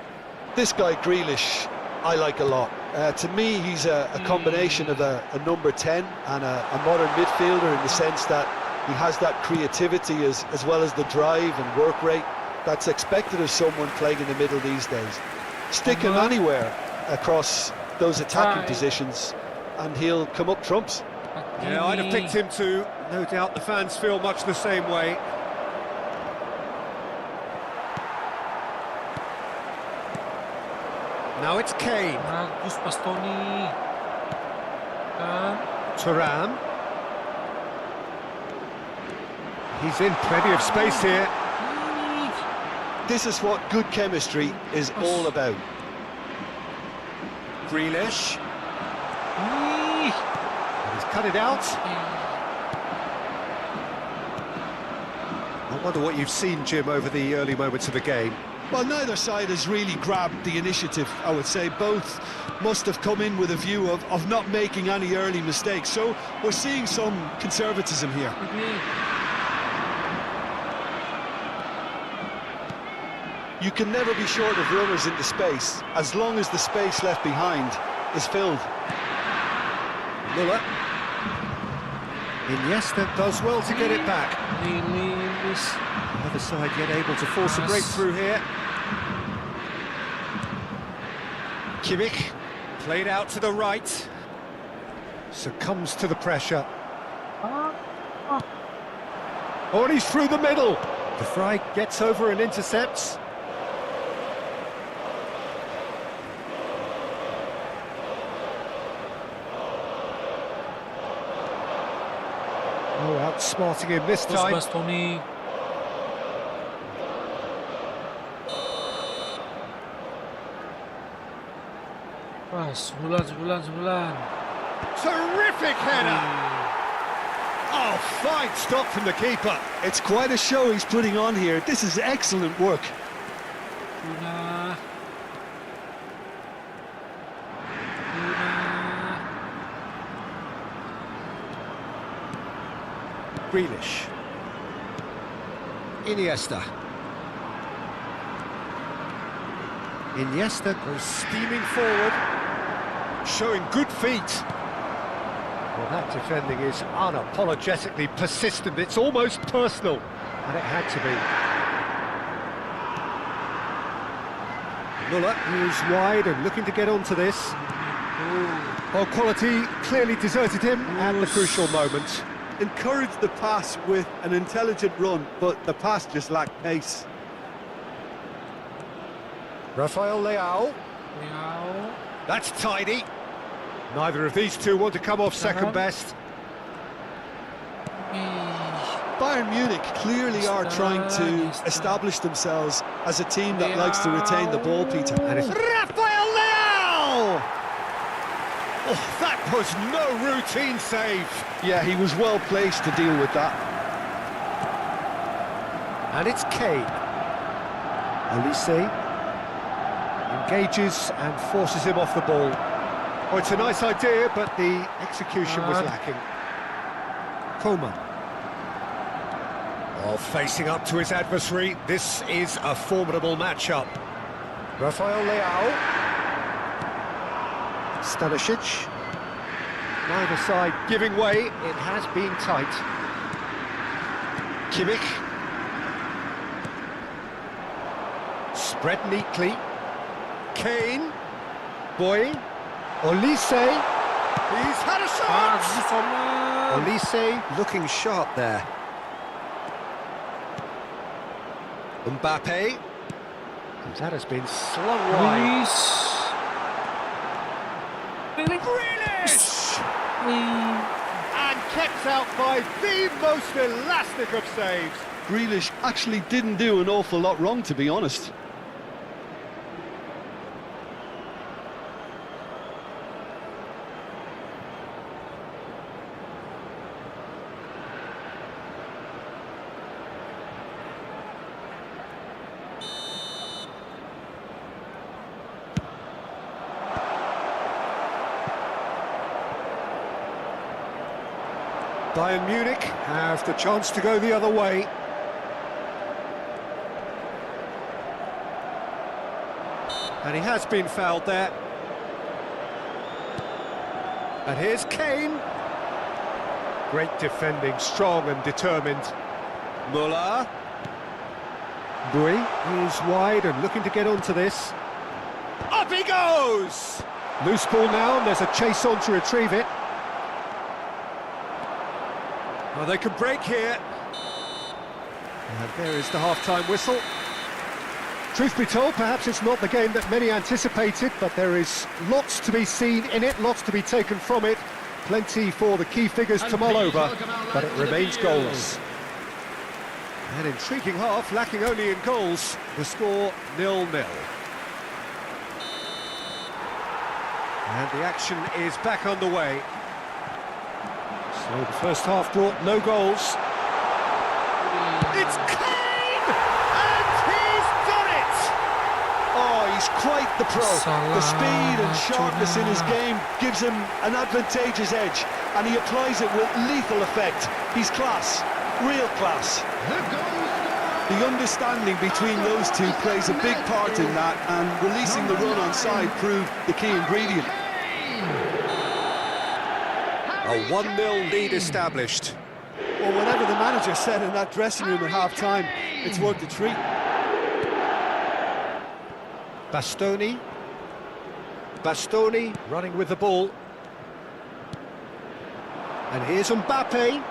This guy, Grealish, I like a lot. To me, he's a combination of a number 10 and a modern midfielder, in the sense that he has that creativity as well as the drive and work rate that's expected of someone playing in the middle these days. Stick him anywhere across those attacking positions and he'll come up trumps. Yeah, I'd have picked him to No doubt the fans feel much the same way. Now it's Kane. Bagus Bastoni. Kan. Thuram. He's in plenty of space here. This is what good chemistry is all about. Grealish. He's cut it out. I wonder what you've seen, Jim, over the early moments of the game. Well, neither side has really grabbed the initiative, I would say. Both must have come in with a view of not making any early mistakes. So we're seeing some conservatism here. You can never be short of runners into space, as long as the space left behind is filled. Müller. Iniesta does well to get it back. The other side yet able to force a breakthrough here. Kimmich, played out to the right. Succumbs to the pressure. Oh, and he's through the middle. The Fry gets over and intercepts. Oh, outsmarting him this time. Bastoni. Sebulan. Terrific header! Oh, fine stop from the keeper. It's quite a show he's putting on here. This is excellent work. Luna. Grealish. Iniesta. Iniesta goes steaming forward, showing good feet. Well, that defending is unapologetically persistent. It's almost personal, and it had to be. Müller moves wide and looking to get onto this. Well, quality clearly deserted him at the crucial moment. Encouraged the pass with an intelligent run, but the pass just lacked pace. Rafael Leao. That's tidy. Neither of these two want to come off second best. Bayern Munich clearly are trying to establish themselves as a team that likes to retain the ball, Peter. And it's Rafael Leao! Oh, that was no routine save. Yeah, he was well placed to deal with that. And it's Kane. Olise engages and forces him off the ball. Oh, it's a nice idea, but the execution was lacking. Coman. Oh, facing up to his adversary, this is a formidable matchup. Rafael Leao. Stanisic. Neither side giving way, it has been tight. Kimmich. Spread neatly. Kane. Boy. Olise. He's had a shot! Olise looking sharp there. Mbappe. And that has been slung wide. Grealish! And kept out by the most elastic of saves. Grealish actually didn't do an awful lot wrong, to be honest. Bayern Munich have the chance to go the other way. And he has been fouled there. And here's Kane. Great defending, strong and determined. Müller. Bui is wide and looking to get onto this. Up he goes! Loose ball now, and there's a chase on to retrieve it. Oh, they can break here. And there is the half-time whistle. Truth be told, perhaps it's not the game that many anticipated, but there is lots to be seen in it, lots to be taken from it. Plenty for the key figures to mull over, but it remains goalless. An intriguing half, lacking only in goals. The score 0-0. And the action is back underway. So the first half brought no goals. It's Kane! And he's done it! Oh, he's quite the pro. The speed and sharpness in his game gives him an advantageous edge, and he applies it with lethal effect. He's class, real class. The understanding between those two plays a big part in that, and releasing the run on side proved the key ingredient. A 1-0 lead established. Well, whatever the manager said in that dressing room at half-time, it's worth a treat. Bastoni. Bastoni running with the ball. And here's Mbappe.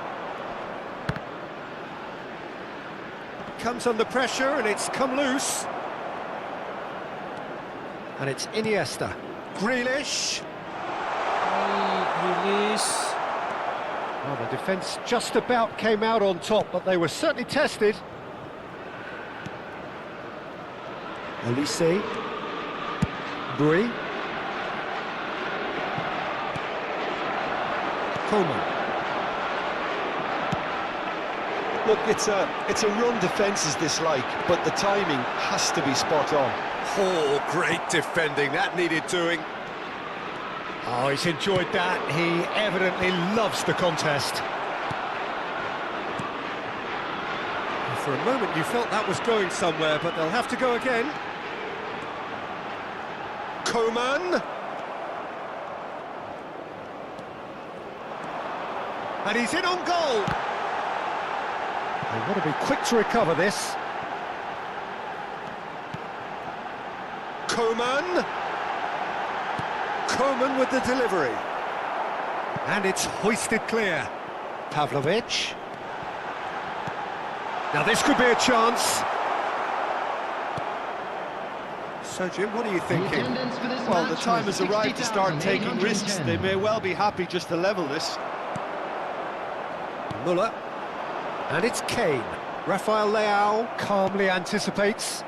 Comes under pressure and it's come loose. And it's Iniesta. Grealish. Release. Well, the defence just about came out on top, but they were certainly tested. Elise. Brie. Coleman. Look, it's a run defence is dislike, but the timing has to be spot on. Oh, great defending. That needed doing. Oh, he's enjoyed that. He evidently loves the contest. For a moment you felt that was going somewhere, but they'll have to go again. Coman. And he's in on goal. They've got to be quick to recover this. Coman. Coman with the delivery. And it's hoisted clear. Pavlovic. Now this could be a chance. So Jim, what are you thinking? Well, the time has arrived to start taking risks. They may well be happy just to level this. Muller. And it's Kane. Rafael Leao calmly anticipates.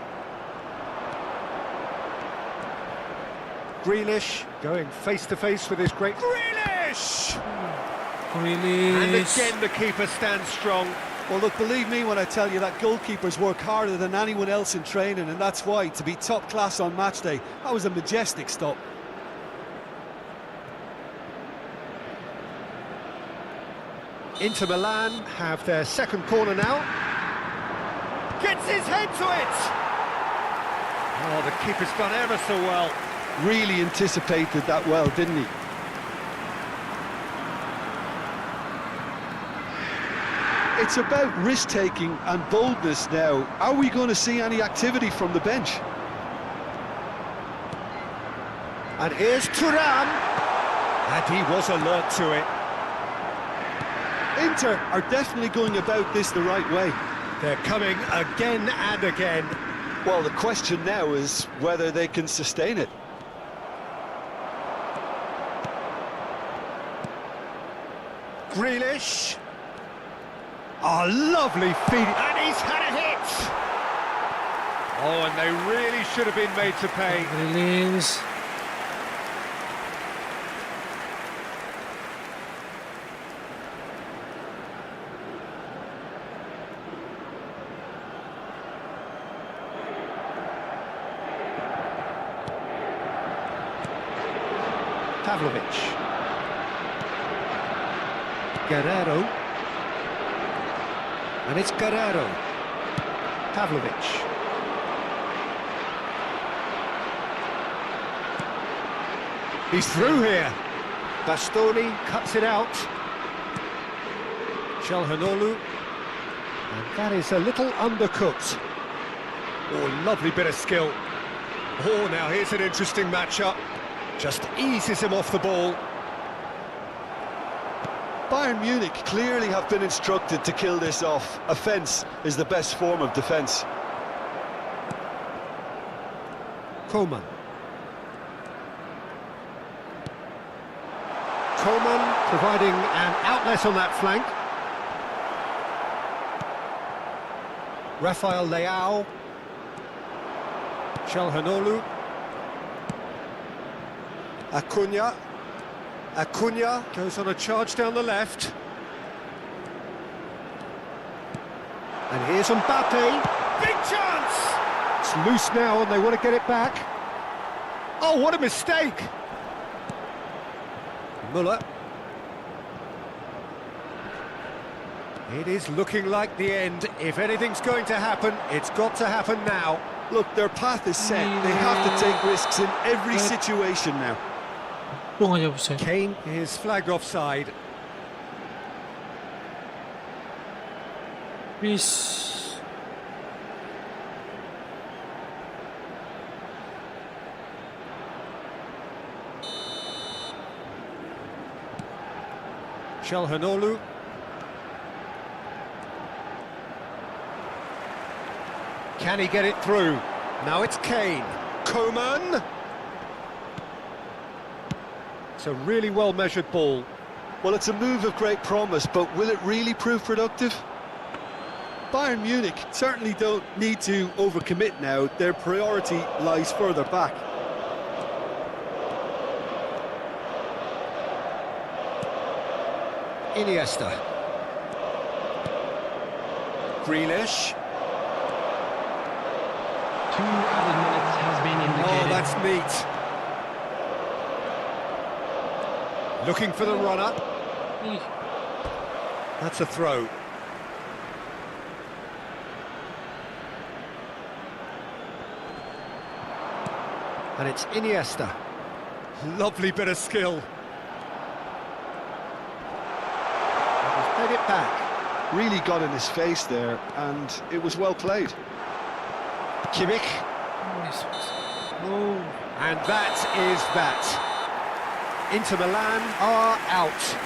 Grealish going face-to-face with his great... Grealish! And Release. again the keeper stands strong. Well, look, believe me when I tell you that goalkeepers work harder than anyone else in training, and that's why, to be top class on match day, that was a majestic stop. Inter Milan have their second corner now. Gets his head to it! Oh, the keeper's done ever so well. Really anticipated that well, didn't he? It's about risk-taking and boldness now. Are we going to see any activity from the bench? And here's Thuram. And he was alert to it. Inter are definitely going about this the right way. They're coming again and again. Well, the question now is whether they can sustain it. Grealish. Oh, lovely feed. And he's had a hit. Oh, and they really should have been made to pay. Release. Pavlovic. Guerrero. And it's Guerrero. Pavlovic. He's through here. Bastoni cuts it out. Çalhanoğlu. And that is a little undercooked. Oh, lovely bit of skill. Oh, now here's an interesting matchup. Just eases him off the ball. Bayern Munich clearly have been instructed to kill this off. Offence is the best form of defence. Coman. Coman providing an outlet on that flank. Rafael Leao. Calhanoglu. Acuna. Acuna goes on a charge down the left. And here's Mbappe. Big chance! It's loose now and they want to get it back. Oh, what a mistake! Müller. It is looking like the end. If anything's going to happen, it's got to happen now. Look, their path is set. They have to take risks in every situation now. Untung aja bisa. Kane is flagged offside. Bis. Calhanoglu. Can he get it through? Now it's Kane. Coman. It's a really well-measured ball. Well, it's a move of great promise, but will it really prove productive? Bayern Munich certainly don't need to overcommit now. Their priority lies further back. Iniesta. Grealish. 2 added minutes has been indicated. Oh, that's neat. Looking for the runner. Ih, That's a throw. And it's Iniesta. Lovely bit of skill. He's played it back. Really got in his face there, and it was well played. Kimmich. oh, And that is that. Inter Milan are out.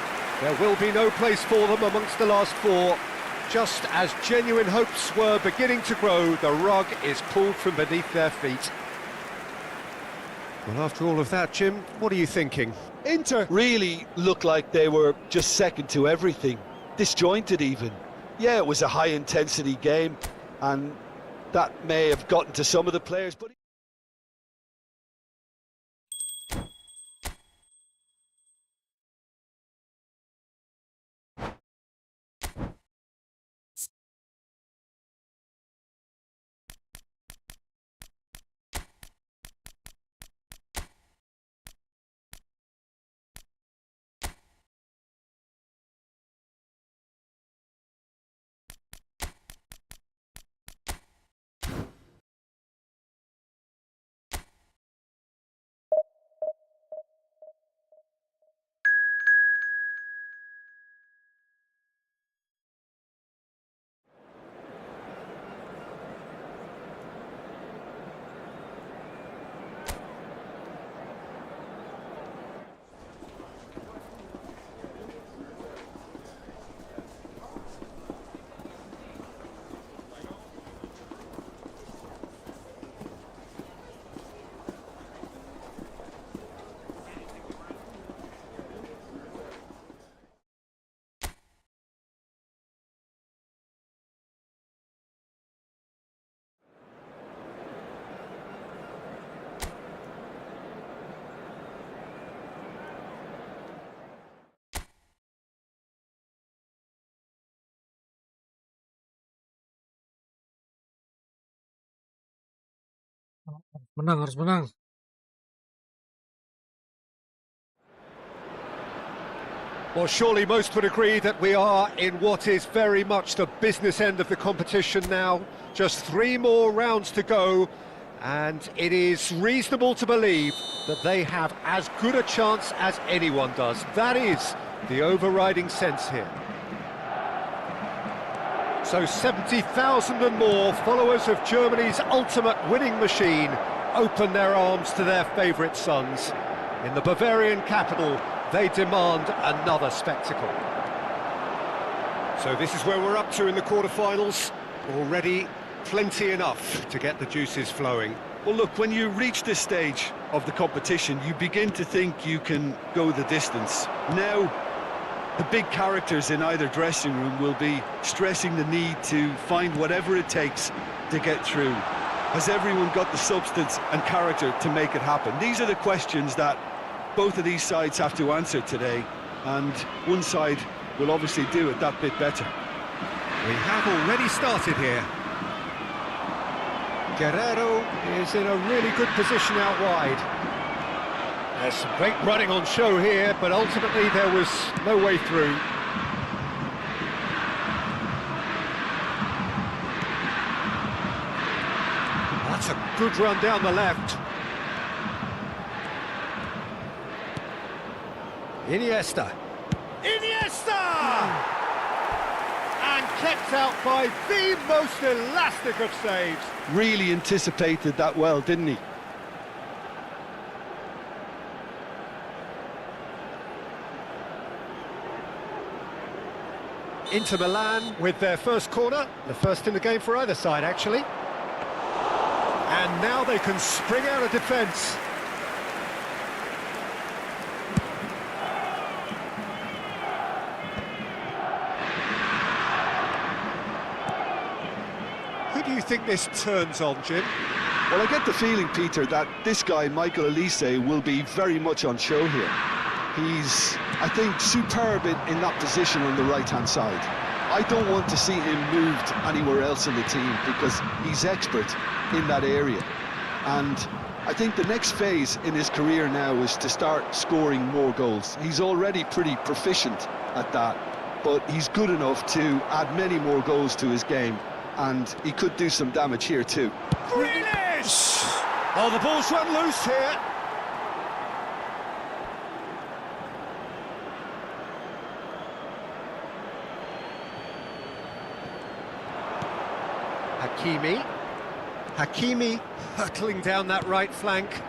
There will be no place for them amongst the last four. Just as genuine hopes were beginning to grow, the rug is pulled from beneath their feet. Well, after all of that, Jim, what are you thinking? Inter really looked like they were just second to everything, disjointed even. Yeah, it was a high-intensity game, and that may have gotten to some of the players, but... menang, harus menang. Well, surely most would agree that we are in what is very much the business end of the competition now. Just 3 more rounds to go, and it is reasonable to believe that they have as good a chance as anyone does. That is the overriding sense here. So 70,000 and more followers of Germany's ultimate winning machine open their arms to their favourite sons. In the Bavarian capital, they demand another spectacle. So this is where we're up to in the quarter-finals. Already plenty enough to get the juices flowing. Well, look, when you reach this stage of the competition, you begin to think you can go the distance. Now, the big characters in either dressing room will be stressing the need to find whatever it takes to get through. Has everyone got the substance and character to make it happen? These are the questions that both of these sides have to answer today, and one side will obviously do it that bit better. We have already started here. Guerrero is in a really good position out wide. There's some great running on show here, but ultimately there was no way through. That's a good run down the left. Iniesta. And kept out by the most elastic of saves. Really anticipated that well, didn't he? Inter Milan with their first corner, the first in the game for either side, actually. And now they can spring out of defence. Who do you think this turns on, Jim? Well, I get the feeling, Peter, that this guy, Michael Elise, will be very much on show here. He's, I think, superb in that position on the right-hand side. I don't want to see him moved anywhere else in the team because he's expert in that area. And I think the next phase in his career now is to start scoring more goals. He's already pretty proficient at that, but he's good enough to add many more goals to his game, and he could do some damage here too. Grealish! Oh, the ball's run loose here. Hakimi hurtling down that right flank.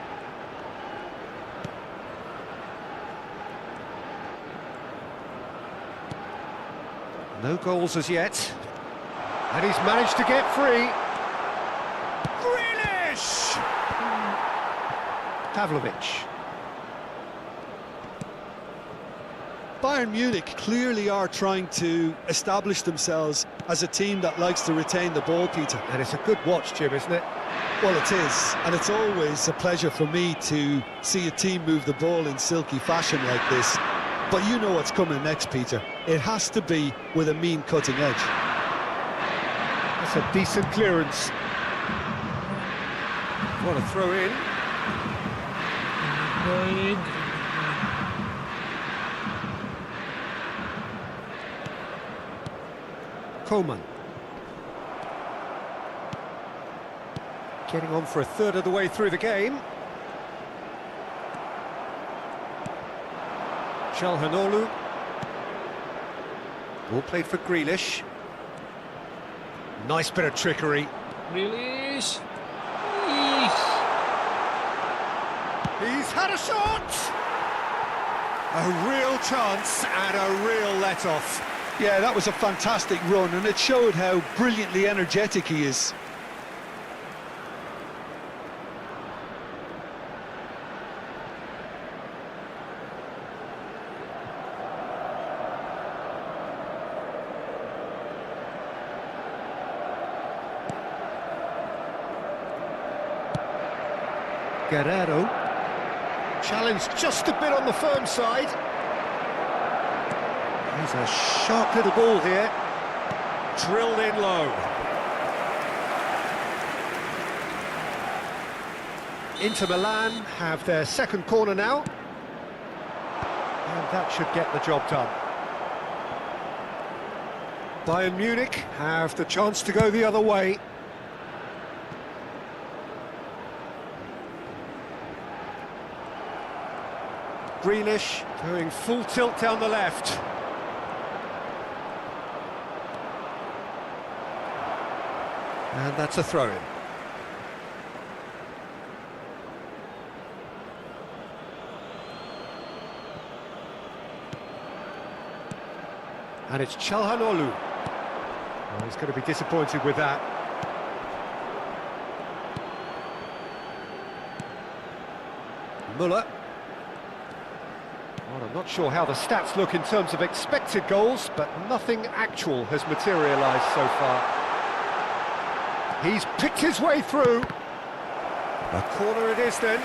No goals as yet. And he's managed to get free. Grealish! Pavlovic. Bayern Munich clearly are trying to establish themselves as a team that likes to retain the ball, Peter. And it's a good watch, Jim, isn't it? Well, it is, and it's always a pleasure for me to see a team move the ball in silky fashion like this. But you know what's coming next, Peter. It has to be with a mean cutting edge. That's a decent clearance. What a throw in. Coleman. Getting on for a third of the way through the game. Çalhanoğlu. Ball played for Grealish. Nice bit of trickery. Grealish. He's had a shot! A real chance and a real let-off. Yeah, that was a fantastic run, and it showed how brilliantly energetic he is. Guerrero. Challenged just a bit on the firm side. There's a sharp little ball here. Drilled in low. Inter Milan have their second corner now. And that should get the job done. Bayern Munich have the chance to go the other way. Grealish doing full tilt down the left. And that's a throw-in. And it's Çalhanoğlu. Oh, he's going to be disappointed with that. Muller. Well, I'm not sure how the stats look in terms of expected goals, but nothing actual has materialised so far. He's picked his way through. A corner it is then.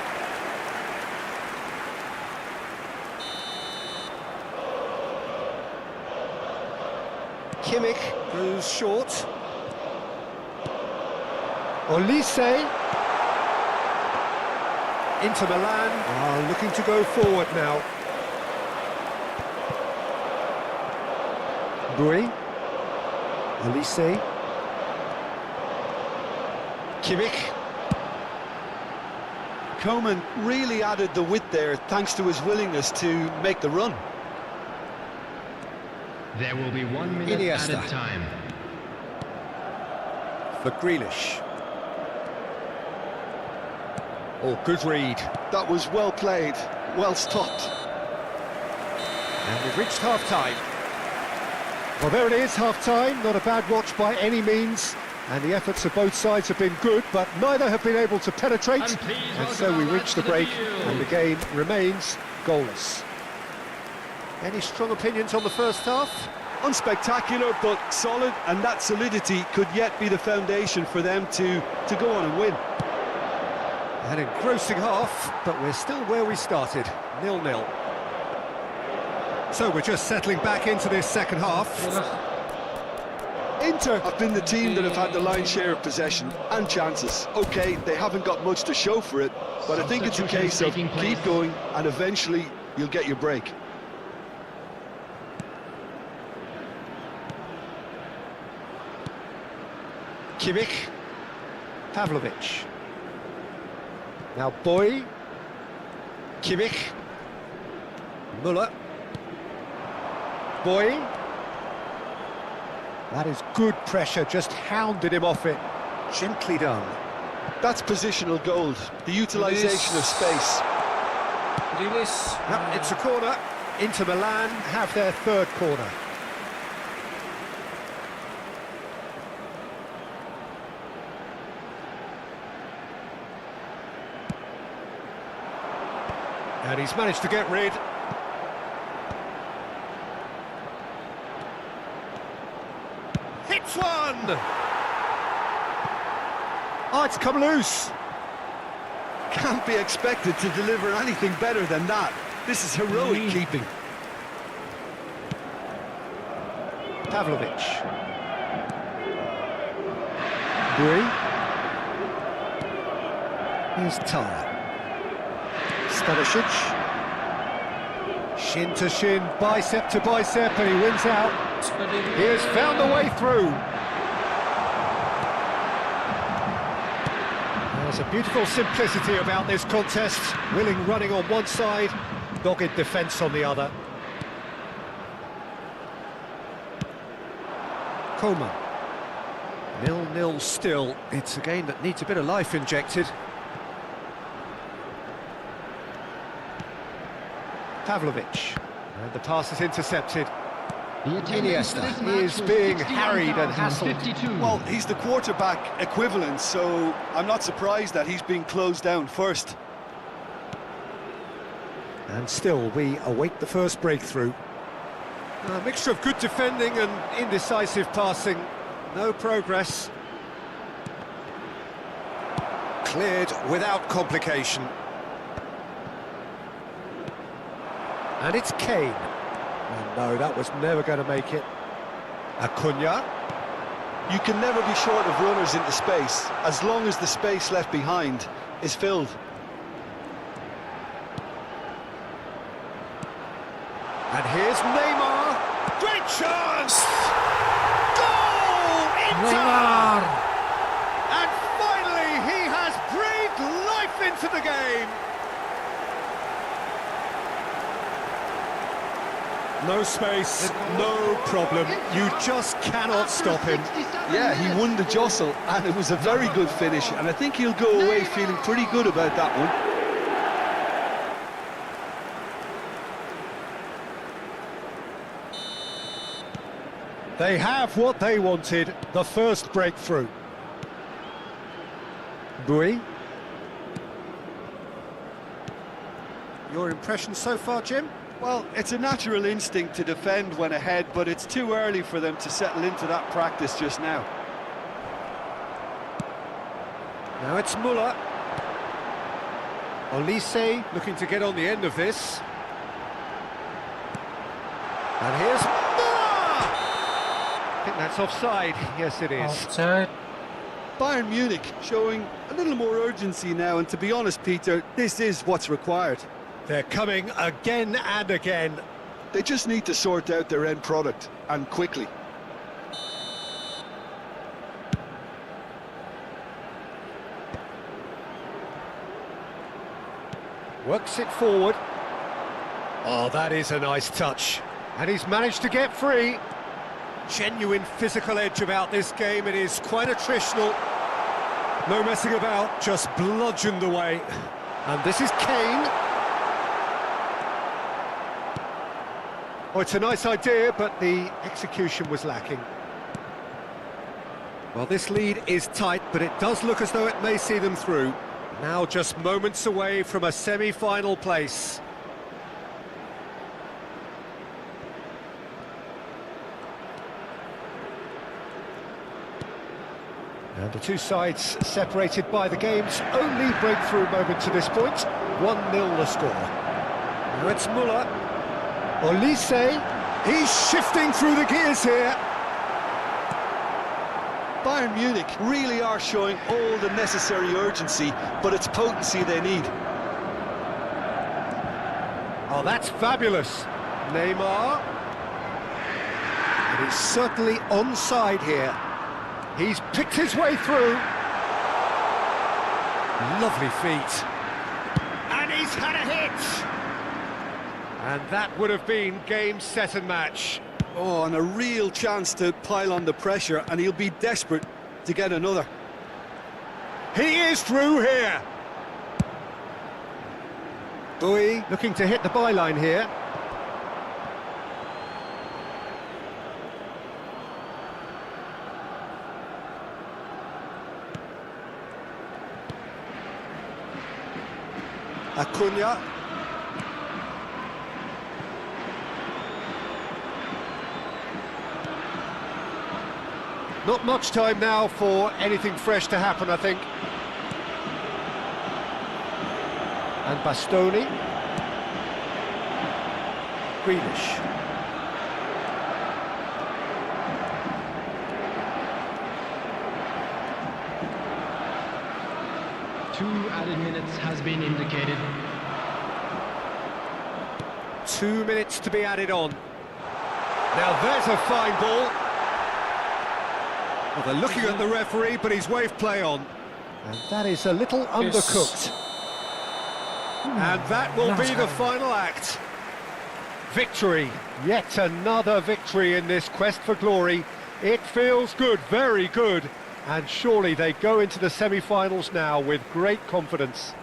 Kimmich goes short. Olise. Inter Milan are looking to go forward now. Bui. Olise. Kimmich. Coman really added the width there thanks to his willingness to make the run. There will be 1 minute Iniesta. added time. For Grealish. Oh, good read. That was well played, well stopped. And we've reached half-time. Well, there it is, half-time. Not a bad watch by any means. And the efforts of both sides have been good, but neither have been able to penetrate. And so we reach the break, and the game remains goalless. Any strong opinions on the first half? Unspectacular, but solid, and that solidity could yet be the foundation for them to go on and win. An engrossing half, but we're still where we started, 0-0. So we're just settling back into this second half. Inter have been the team that have had the lion's share of possession and chances. Okay, they haven't got much to show for it, but I think it's a case of keep going and eventually you'll get your break. Kimmich. Pavlovic. Now Boy. Kimmich. Muller. Boy. That is good pressure, just hounded him off it. Gently done. That's positional gold, the utilisation of space. Tulis. Yep, it's a corner. Inter Milan have their third corner. And he's managed to get rid. Hits one! Oh, it's come loose. Can't be expected to deliver anything better than that. This is heroic keeping. Pavlovic. Bui. Here's Tara. Stanisic. Shin to shin, bicep to bicep, and he wins out. He has found a way through. There's a beautiful simplicity about this contest. Willing running on one side, dogged defence on the other. Coman. 0-0 still. It's a game that needs a bit of life injected. Pavlovic. And the pass is intercepted. Iniesta is being harried and hassled. Well, he's the quarterback equivalent, so I'm not surprised that he's being closed down first. And still, we await the first breakthrough. A mixture of good defending and indecisive passing. No progress. Cleared without complication. And it's Kane. Oh, no, that was never going to make it. Acuna. You can never be short of runners into space, as long as the space left behind is filled. And here's Neymar. Great chance! Goal! Inter! Neymar. And finally, he has breathed life into the game. No space, no problem. You just cannot stop him. Yeah, he won the jostle, and it was a very good finish, and I think he'll go away feeling pretty good about that one. They have what they wanted, the first breakthrough. Bui. Your impression so far, Jim? Well, it's a natural instinct to defend when ahead, but it's too early for them to settle into that practice just now. Now it's Muller. Olise looking to get on the end of this. And here's Muller! I think that's offside. Yes, it is. Outside. Bayern Munich showing a little more urgency now, and to be honest, Peter, this is what's required. They're coming again and again. They just need to sort out their end product, and quickly. Works it forward. Oh, that is a nice touch. And he's managed to get free. Genuine physical edge about this game. It is quite attritional. No messing about, just bludgeoned away. And this is Kane. Oh, it's a nice idea, but the execution was lacking. Well, this lead is tight, but it does look as though it may see them through. Now just moments away from a semi-final place. And the two sides separated by the game's only breakthrough moment to this point. 1-0 the score. Now it's Muller. Olise. He's shifting through the gears here. Bayern Munich really are showing all the necessary urgency, but it's potency they need. Oh, that's fabulous. Neymar. And he's certainly onside here. He's picked his way through. Lovely feet. And he's had a hit. And that would have been game, set and match. Oh, and a real chance to pile on the pressure, and he'll be desperate to get another. He is through here. Bui looking to hit the byline here. Acuna. Not much time now for anything fresh to happen, I think. And Bastoni. Grealish. Two added minutes has been indicated. 2 minutes to be added on. Now there's a fine ball. Well, they're looking at the referee, but he's waved play on. And that is a little undercooked. And that will be the final act. Victory. Yet another victory in this quest for glory. It feels good, very good. And surely they go into the semi-finals now with great confidence.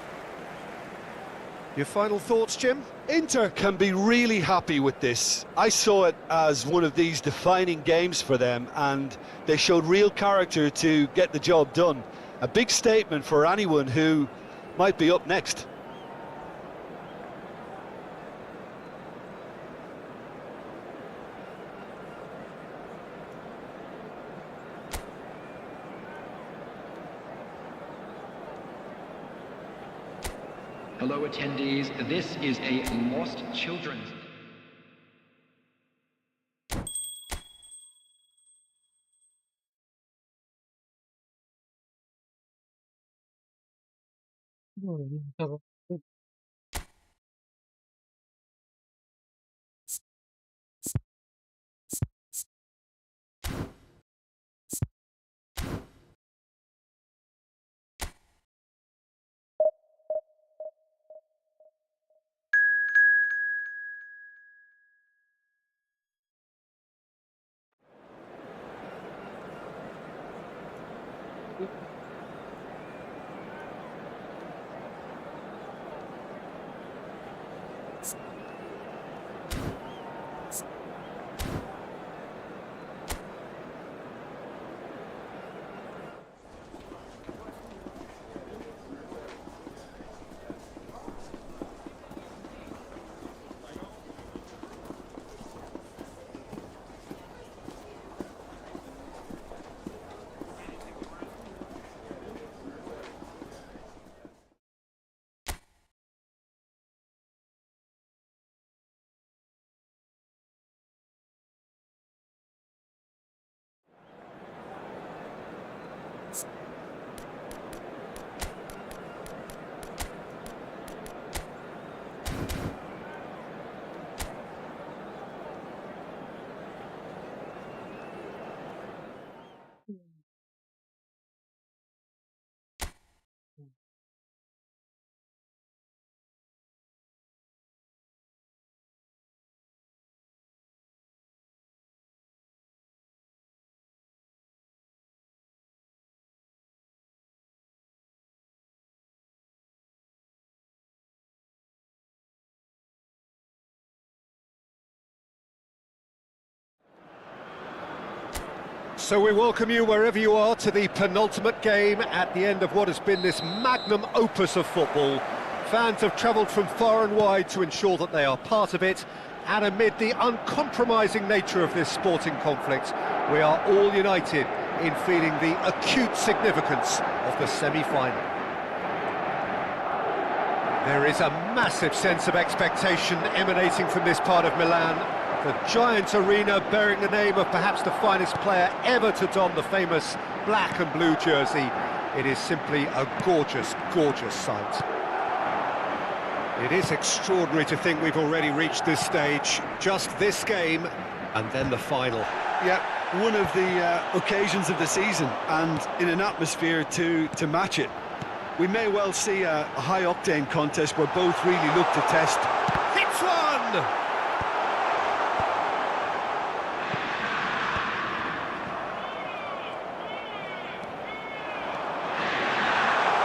Your final thoughts, Jim? Inter can be really happy with this. I saw it as one of these defining games for them, and they showed real character to get the job done. A big statement for anyone who might be up next. Hello attendees, this is a Lost Children's So we welcome you wherever you are to the penultimate game at the end of what has been this magnum opus of football. Fans have travelled from far and wide to ensure that they are part of it, and amid the uncompromising nature of this sporting conflict, we are all united in feeling the acute significance of the semi-final. There is a massive sense of expectation emanating from this part of Milan. The giant arena bearing the name of perhaps the finest player ever to don the famous black and blue jersey. It is simply a gorgeous, gorgeous sight. It is extraordinary to think we've already reached this stage. Just this game, and then the final. Yeah, one of the occasions of the season, and in an atmosphere to match it. We may well see a high-octane contest where both really look to test. Hits one!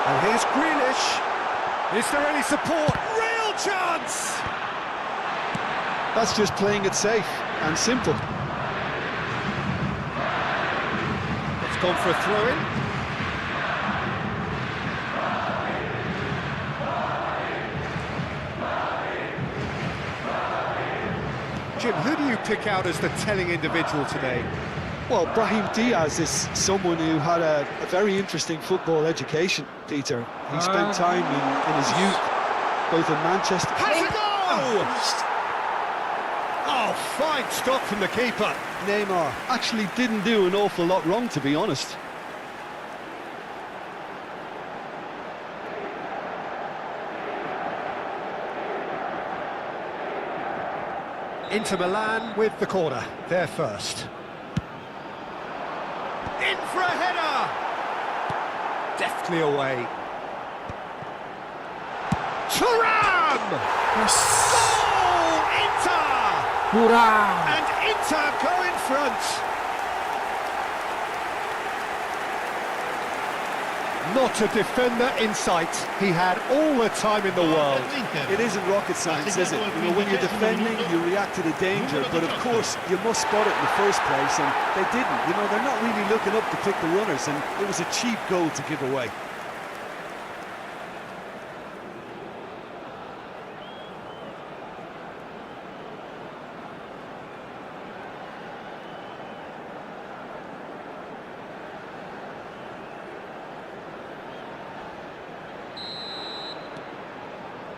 And here's Grealish. Is there any support? Real chance! That's just playing it safe and simple. It's gone for a throw-in. Jim, who do you pick out as the telling individual today? Well, Brahim Diaz is someone who had a very interesting football education, Peter. He spent time in his youth, both in Manchester... Has a goal! Oh, fine stop from the keeper. Neymar actually didn't do an awful lot wrong, to be honest. Inter Milan with the corner, they're first. In for a header! Deftly away. Thuram! Yes. Goal! Inter! Hurrah! And Inter go in front. Not a defender in sight. He had all the time in the world. It isn't rocket science, is it? You know, when you're defending, you react to the danger, but of course, you must spot it in the first place, and they didn't. You know, they're not really looking up to pick the runners, and it was a cheap goal to give away.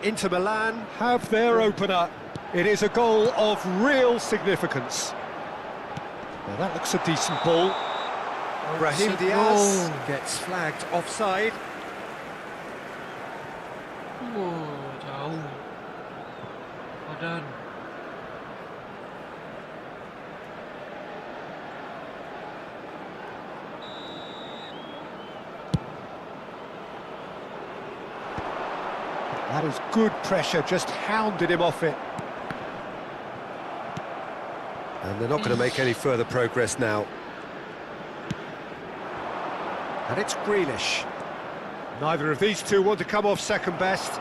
Inter Milan have their opener. It is a goal of real significance. Well, that looks a decent ball. Brahim Diaz gets flagged offside. Oh, jauh. Badan. That is good pressure, just hounded him off it. And they're not going to make any further progress now. And it's Grealish. Neither of these two want to come off second best.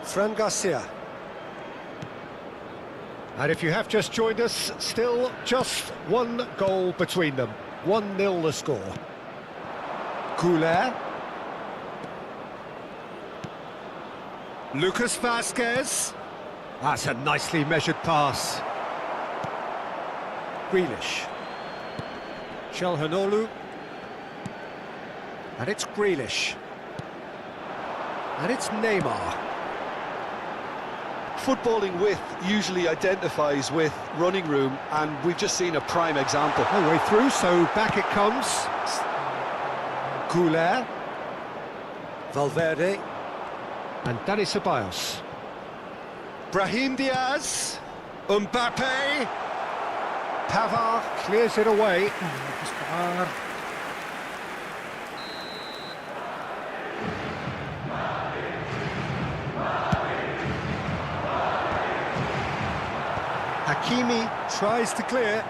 Fran Garcia. And if you have just joined us, still just one goal between them. 1-0 the score. Couler. Lucas Vazquez. That's a nicely measured pass. Grealish. Çalhanoğlu. And it's Grealish. And it's Neymar. Footballing width usually identifies with running room, and we've just seen a prime example. No way through, so back it comes. Couler. Valverde. And Dani Ceballos. Brahim Diaz. Mbappe. Pavard clears it away. Hakimi tries to clear.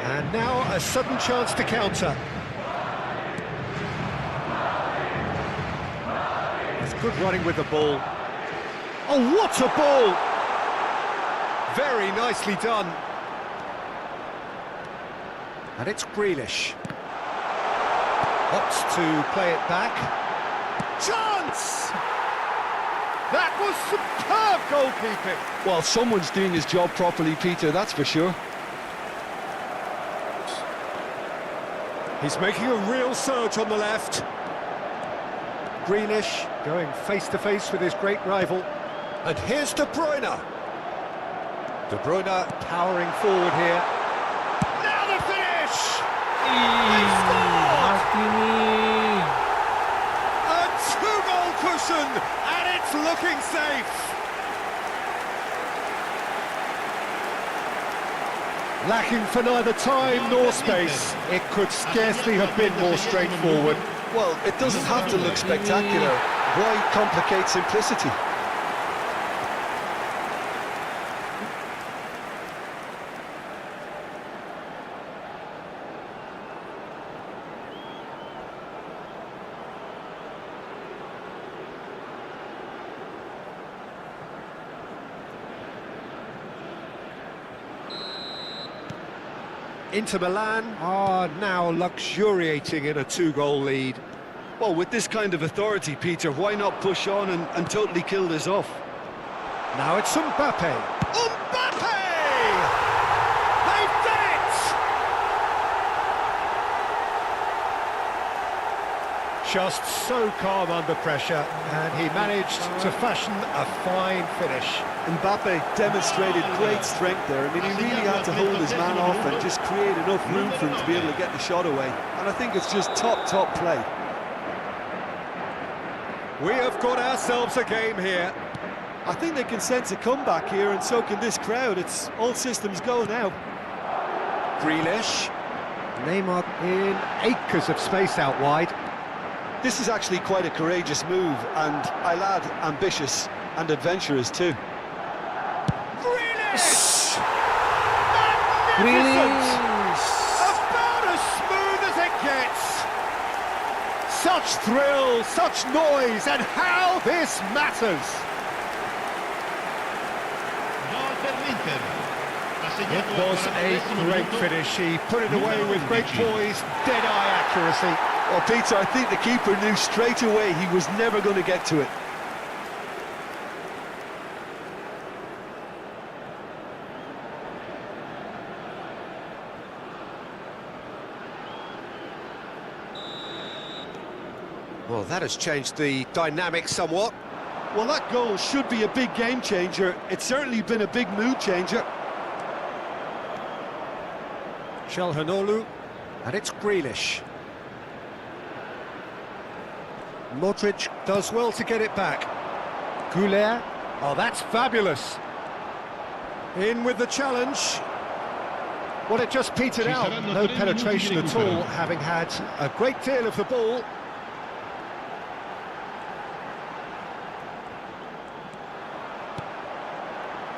And now a sudden chance to counter. It's good running with the ball. Oh, what a ball! Very nicely done. And it's Grealish. Opts to play it back. Chance! That was superb goalkeeping. Well, someone's doing his job properly, Peter, that's for sure. He's making a real surge on the left. Grealish going face-to-face with his great rival. And here's De Bruyne. De Bruyne powering forward here. Now the finish! They scored! Martini. A two-goal cushion, and it's looking safe. Lacking for neither time nor space, it could scarcely have been more straightforward. Well, it doesn't have to look spectacular. Why complicate simplicity? Inter Milan are now luxuriating in a two-goal lead. Well, with this kind of authority, Peter, why not push on and totally kill this off? Now it's Mbappe. Mbappe! They've done it! Just so calm under pressure, and he managed to fashion a fine finish. Mbappe demonstrated great strength there. I mean, he really had to hold his man off and just create enough room for him to be able to get the shot away. And I think it's just top play. We have got ourselves a game here. I think they can sense a comeback here, and so can this crowd. It's all systems go now. Grealish. Neymar in acres of space out wide. This is actually quite a courageous move, and I'll add ambitious and adventurous too. Grealish! Grealish. About as smooth as it gets. Such thrill, such noise, and how this matters. Gol per l'Inter. Ha It segnato was al a 43esimo great minuto. finish. He put it away with great poise, dead-eye accuracy. Well, Peter, I think the keeper knew straight away he was never going to get to it. Well, that has changed the dynamic somewhat. Well, that goal should be a big game changer. It's certainly been a big mood changer. Çalhanoğlu, and it's Grealish. Modric does well to get it back. Goulet, oh, that's fabulous. In with the challenge. Well, it just petered out. No penetration at all, having had a great deal of the ball.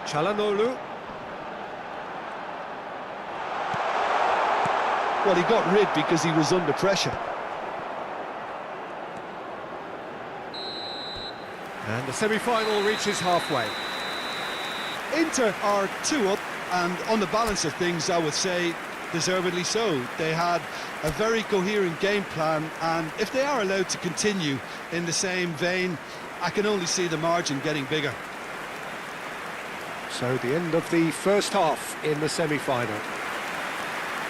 Çalhanoğlu. Well, he got rid because he was under pressure. And the semi-final reaches halfway. Inter are 2 up, and on the balance of things, I would say deservedly so. They had a very coherent game plan, and if they are allowed to continue in the same vein, I can only see the margin getting bigger. So the end of the first half in the semi-final.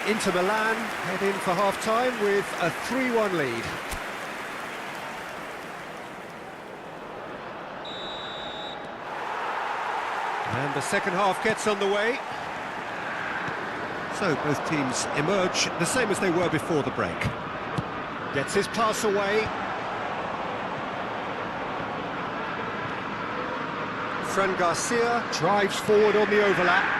Inter Milan head in for half-time with a 3-1 lead. And the second half gets underway. So both teams emerge the same as they were before the break. Gets his pass away. Fran Garcia drives forward on the overlap.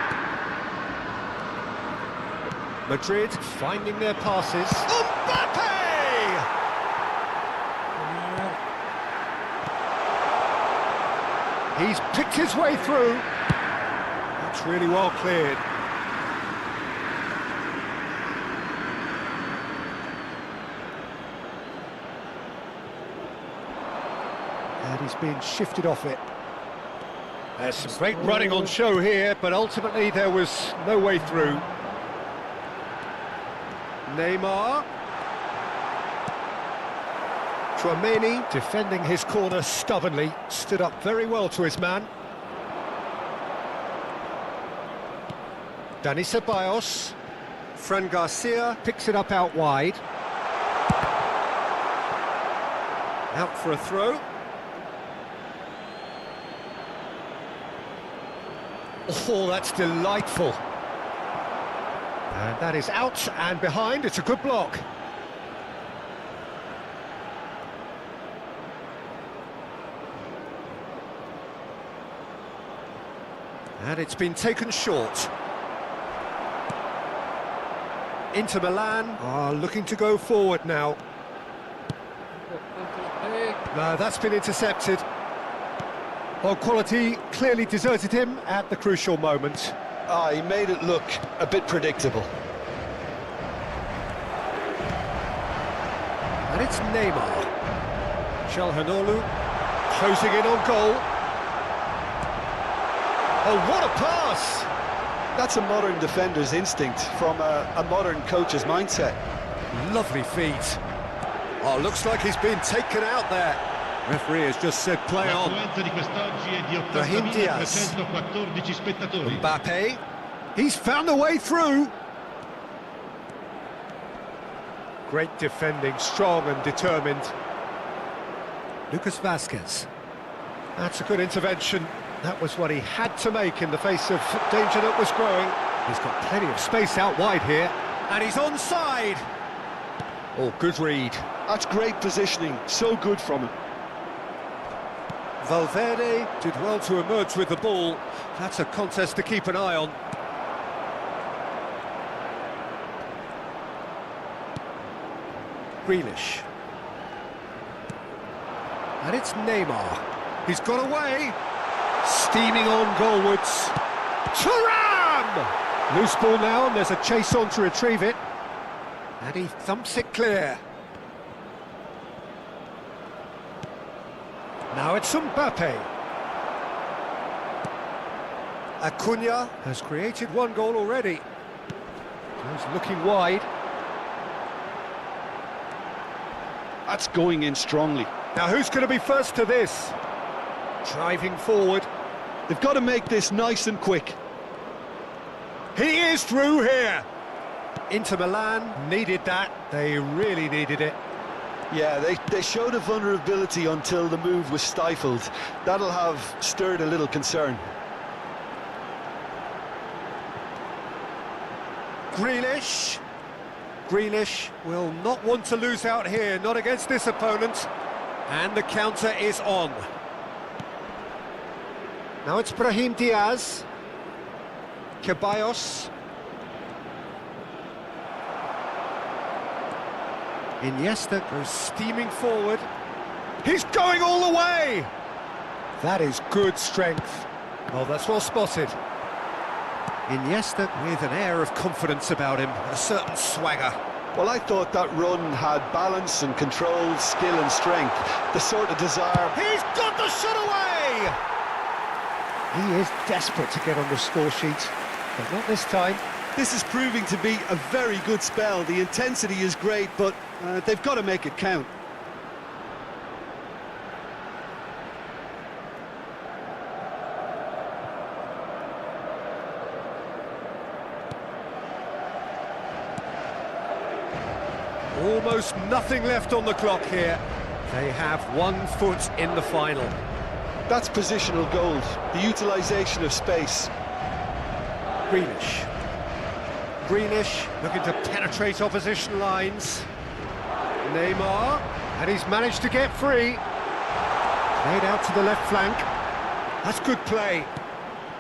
Madrid finding their passes. Mbappe! He's picked his way through. That's really well cleared. And he's been shifted off it. There's some great running on show here, but ultimately there was no way through. Neymar. Tchouaméni defending his corner stubbornly, stood up very well to his man. Dani Ceballos. Fran Garcia picks it up out wide. Out for a throw. Oh, that's delightful. And that is out and behind. It's a good block. And it's been taken short. Inter Milan are looking to go forward now. No, that's been intercepted. Well, quality clearly deserted him at the crucial moment. He made it look a bit predictable. And it's Neymar. Çalhanoğlu closing in on goal. Oh, what a pass! That's a modern defender's instinct from a modern coach's mindset. Lovely feet. Oh, looks like he's been taken out there. Referee has just said play on. L'affluenza di quest'oggi è di Brahim Diaz. 80.314 spettatori. Mbappe. He's found a way through. Great defending, strong and determined. Lucas Vazquez. That's a good intervention. That was what he had to make in the face of danger that was growing. He's got plenty of space out wide here. And he's onside. Oh, good read. That's great positioning, so good from him. Valverde did well to emerge with the ball. That's a contest to keep an eye on. Grealish. And it's Neymar. He's got away. Steaming on goalwards. Thuram! Loose ball now, and there's a chase on to retrieve it. And he thumps it clear. Now it's Mbappe. Acuna has created one goal already. He's looking wide. That's going in strongly. Now who's going to be first to this? Driving forward. They've got to make this nice and quick. He is through here. Inter Milan needed that. They really needed it. Yeah, they showed a vulnerability until the move was stifled. That'll have stirred a little concern. Grealish. Grealish will not want to lose out here, not against this opponent. And the counter is on. Now it's Brahim Diaz. Ceballos. Iniesta goes steaming forward. He's going all the way! That is good strength. Well, that's well spotted. Iniesta with an air of confidence about him, a certain swagger. Well, I thought that run had balance and control, skill and strength. The sort of desire... He's got the shot away! He is desperate to get on the score sheet, but not this time. This is proving to be a very good spell. The intensity is great, but they've got to make it count. Almost nothing left on the clock here. They have 1 foot in the final. That's positional gold, the utilisation of space. Grealish. Grealish looking to penetrate opposition lines. Neymar, and he's managed to get free. Played out to the left flank. That's good play.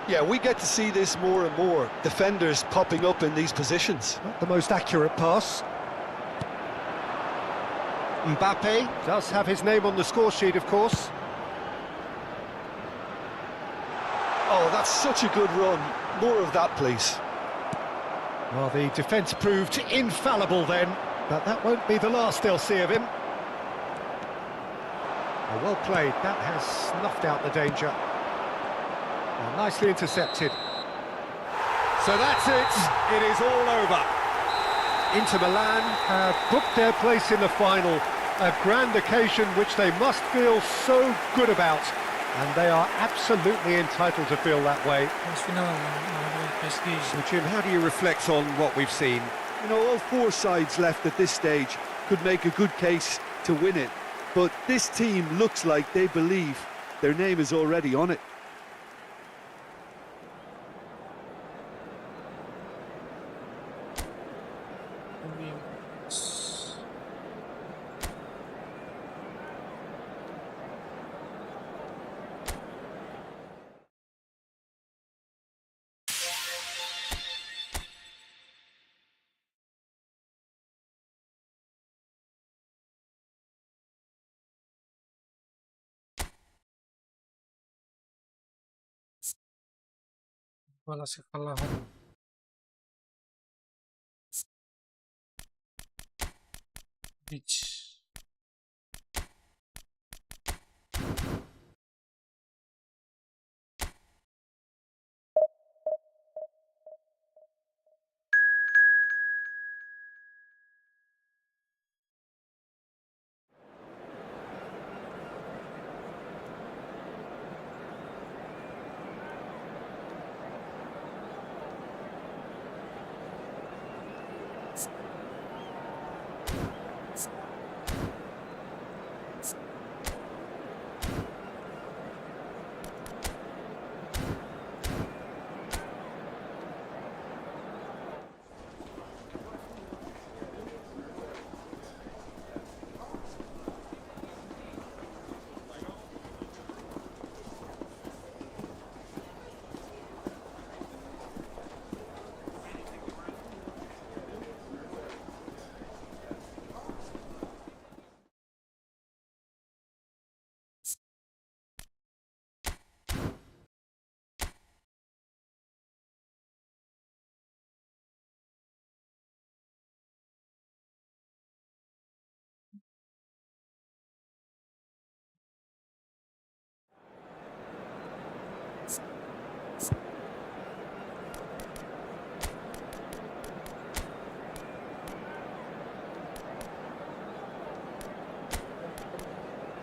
Yeah, we get to see this more and more. Defenders popping up in these positions. Not the most accurate pass. Mbappe does have his name on the score sheet, of course. Oh, that's such a good run. More of that, please. Well, the defence proved infallible then, but that won't be the last they'll see of him. Oh, well played. That has snuffed out the danger. Well, nicely intercepted. So that's it. It is all over. Inter Milan have booked their place in the final. A grand occasion which they must feel so good about. And they are absolutely entitled to feel that way. Final menghadapi PSG. So Jim, how do you reflect on what we've seen? You know, all four sides left at this stage could make a good case to win it. But this team looks like they believe their name is already on it. Balas kekalahan. Beach.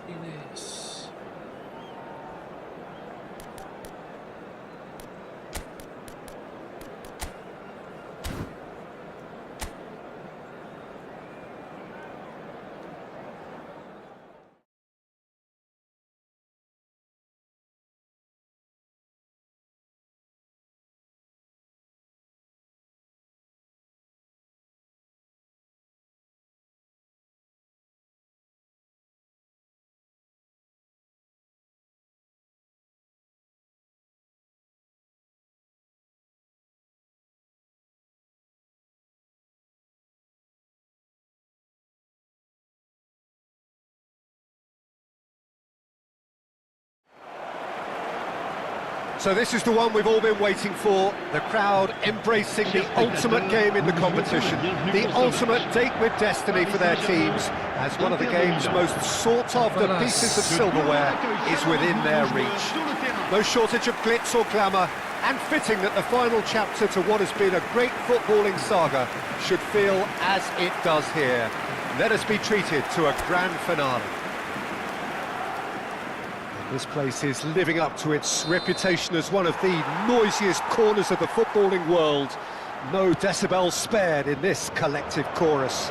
Ines. So this is the one we've all been waiting for. The crowd embracing the ultimate game in the competition. The ultimate date with destiny for their teams, as one of the game's most sought-after pieces of silverware is within their reach. No shortage of glitz or glamour, and fitting that the final chapter to what has been a great footballing saga should feel as it does here. Let us be treated to a grand finale. This place is living up to its reputation as one of the noisiest corners of the footballing world. No decibels spared in this collective chorus.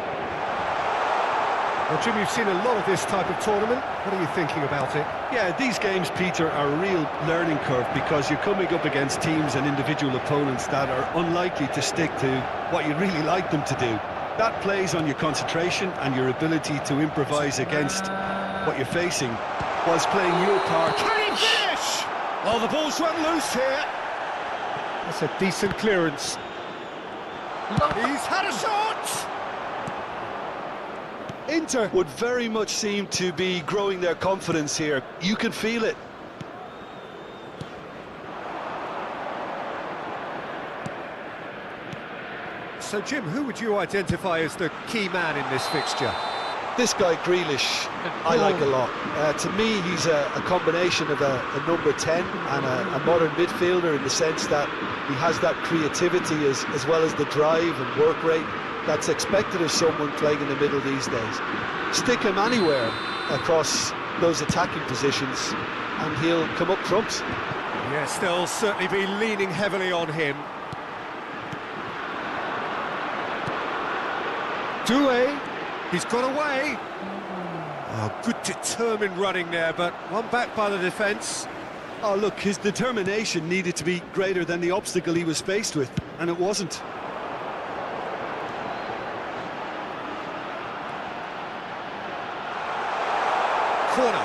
Well, Jim, you've seen a lot of this type of tournament. What are you thinking about it? Yeah, these games, Peter, are a real learning curve because you're coming up against teams and individual opponents that are unlikely to stick to what you really like them to do. That plays on your concentration and your ability to improvise against what you're facing whilst playing your part. Can he finish? Oh, the ball's run loose here. That's a decent clearance. He's had a shot. Inter would very much seem to be growing their confidence here. You can feel it. So, Jim, who would you identify as the key man in this fixture? This guy, Grealish, I like a lot. To me, he's a combination of a number 10 and a modern midfielder, in the sense that he has that creativity as well as the drive and work rate that's expected of someone playing in the middle these days. Stick him anywhere across those attacking positions and he'll come up trumps. Yes, they'll certainly be leaning heavily on him. Duel, he's got away. Oh, good determined running there, but one back by the defence. Oh, look, his determination needed to be greater than the obstacle he was faced with, and it wasn't. Corner.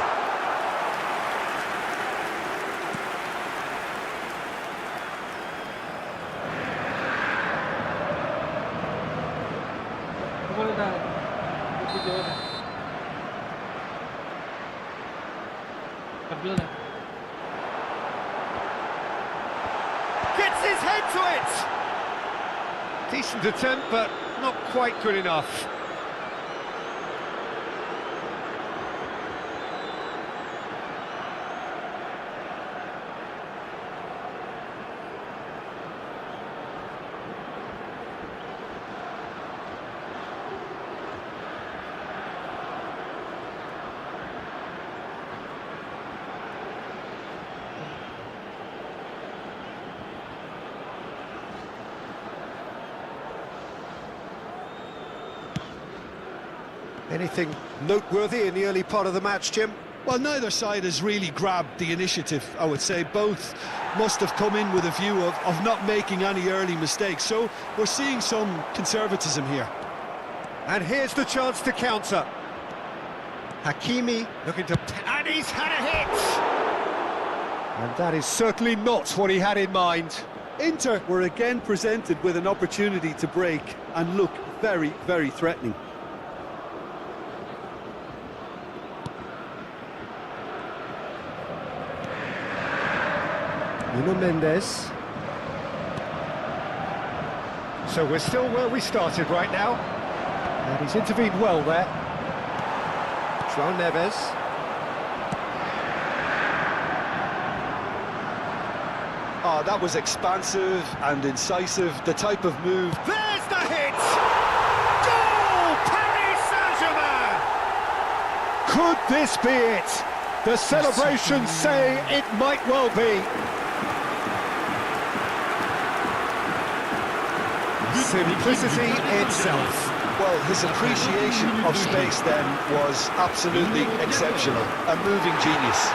Gets his head to it! Decent attempt, but not quite good enough. Anything noteworthy in the early part of the match, Jim? Well, neither side has really grabbed the initiative, I would say. Both must have come in with a view of not making any early mistakes. So we're seeing some conservatism here. And here's the chance to counter. Hakimi looking to... and he's had a hit! And that is certainly not what he had in mind. Inter were again presented with an opportunity to break and look very, very threatening. Mendes. So we're still where we started right now. And he's intervened well there. João Neves. Oh, that was expansive and incisive, the type of move. There's the hit! Goal! Paris Saint-Germain! Could this be it? The celebrations say it might well be. Simplicity itself. Well, his appreciation of space then was absolutely exceptional. A moving genius.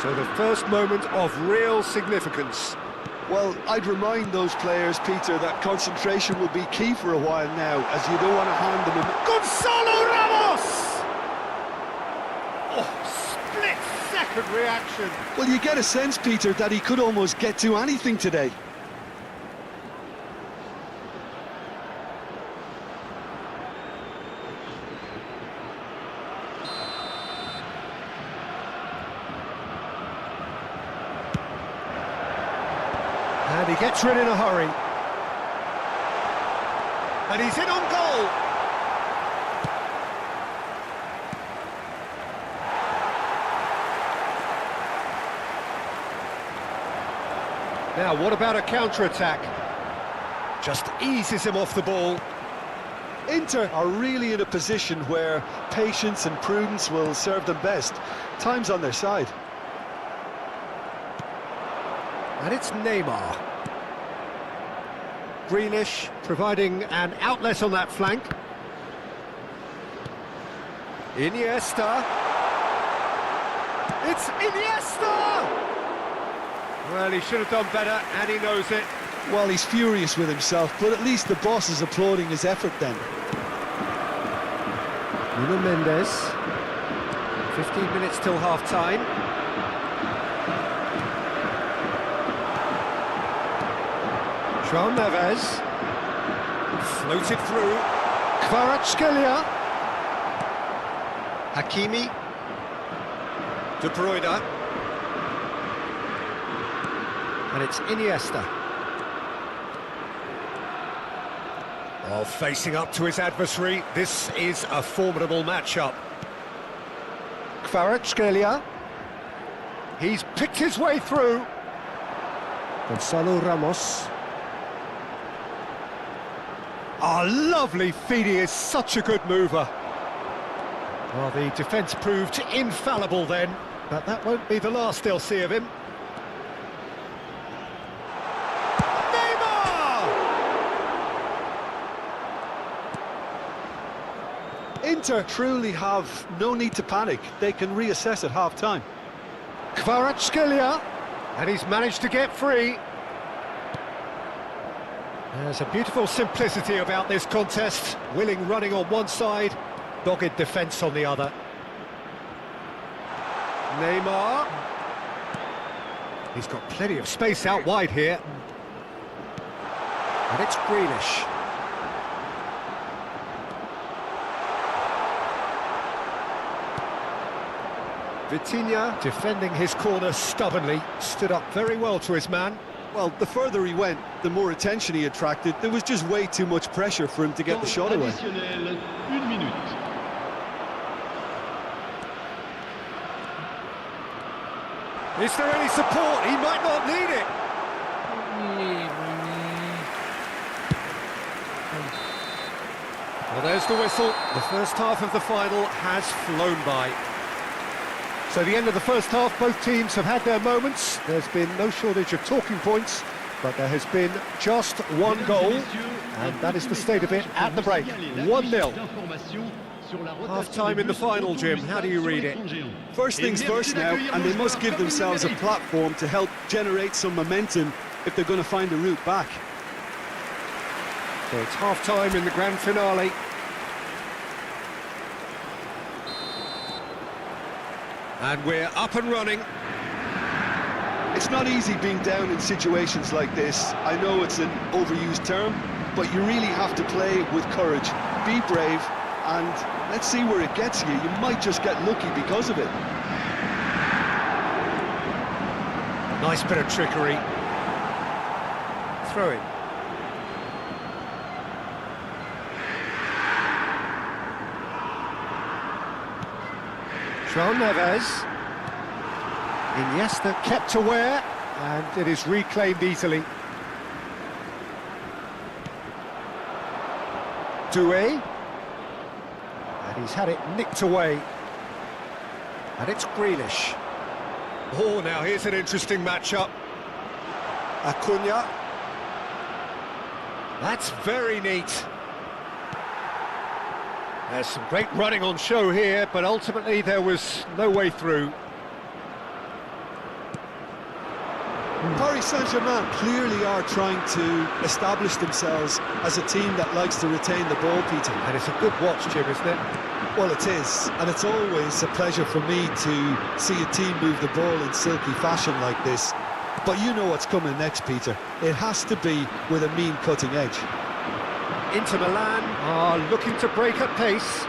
So the first moment of real significance. Well, I'd remind those players, Peter, that concentration will be key for a while now, as you don't want to hand them a... Gonzalo Ramos! Oh, split-second reaction. Well, you get a sense, Peter, that he could almost get to anything today. And he gets rid in a hurry. And he's in on goal. Now, what about a counter-attack? Just eases him off the ball. Inter are really in a position where patience and prudence will serve them best. Time's on their side. And it's Neymar. Grealish providing an outlet on that flank. Iniesta. It's Iniesta! Well, he should have done better, and he knows it. Well, he's furious with himself, but at least the boss is applauding his effort then. Mendes. 15 minutes till half-time. João Neves. Floated through. Kvaratskhelia. Hakimi. De Bruyne. And it's Iniesta. Oh, facing up to his adversary, this is a formidable matchup. Kvaratskhelia. He's picked his way through. Gonzalo Ramos. Oh, lovely feed, he is such a good mover. Well, the defence proved infallible then, but that won't be the last they'll see of him. Inter truly have no need to panic. They can reassess at half-time. Kvaratskhelia. And he's managed to get free. There's a beautiful simplicity about this contest. Willing running on one side, dogged defence on the other. Neymar. He's got plenty of space out wide here. And it's Grealish. Vitinha, Defending his corner stubbornly, stood up very well to his man. Well, the further he went, the more attention he attracted. There was just way too much pressure for him to get the shot away. Additionnel, 1 minute. Is there any support? He might not need it. Well, there's the whistle. The first half of the final has flown by. So the end of the first half, both teams have had their moments. There's been no shortage of talking points, but there has been just one goal, and that is the state of it at the break. 1-0. Half-time in the final, Jim. How do you read it? First things first now, and they must give themselves a platform to help generate some momentum if they're going to find a route back. So it's half-time in the grand finale. And we're up and running. It's not easy being down in situations like this. I know it's an overused term, but you really have to play with courage. Be brave, and let's see where it gets you. You might just get lucky because of it. Nice bit of trickery. Throw in. João Neves. Iniesta kept aware, And it is reclaimed easily. Duel. And he's had it nicked away. And it's Grealish. Oh, now here's an interesting matchup. Acuna. That's very neat. There's some great running on show here, but ultimately there was no way through. Paris Saint-Germain clearly are trying to establish themselves as a team that likes to retain the ball, Peter. And it's a good watch, Jim, isn't it? Well, it is, and it's always a pleasure for me to see a team move the ball in silky fashion like this. But you know what's coming next, Peter. It has to be with a mean cutting edge. Inter Milan are looking to break at pace.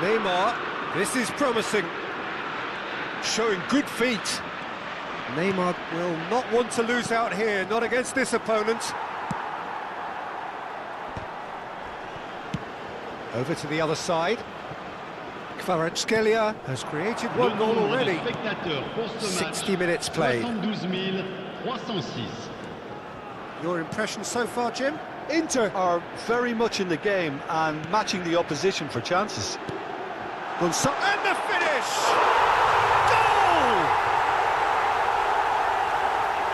Neymar, this is promising. Showing good feet. Neymar will not want to lose out here, not against this opponent. Over to the other side. Kvaratskhelia has created one goal already. 60 minutes played. 72,306. Your impression so far, Jim? Inter are very much in the game and matching the opposition for chances. And the finish! Goal!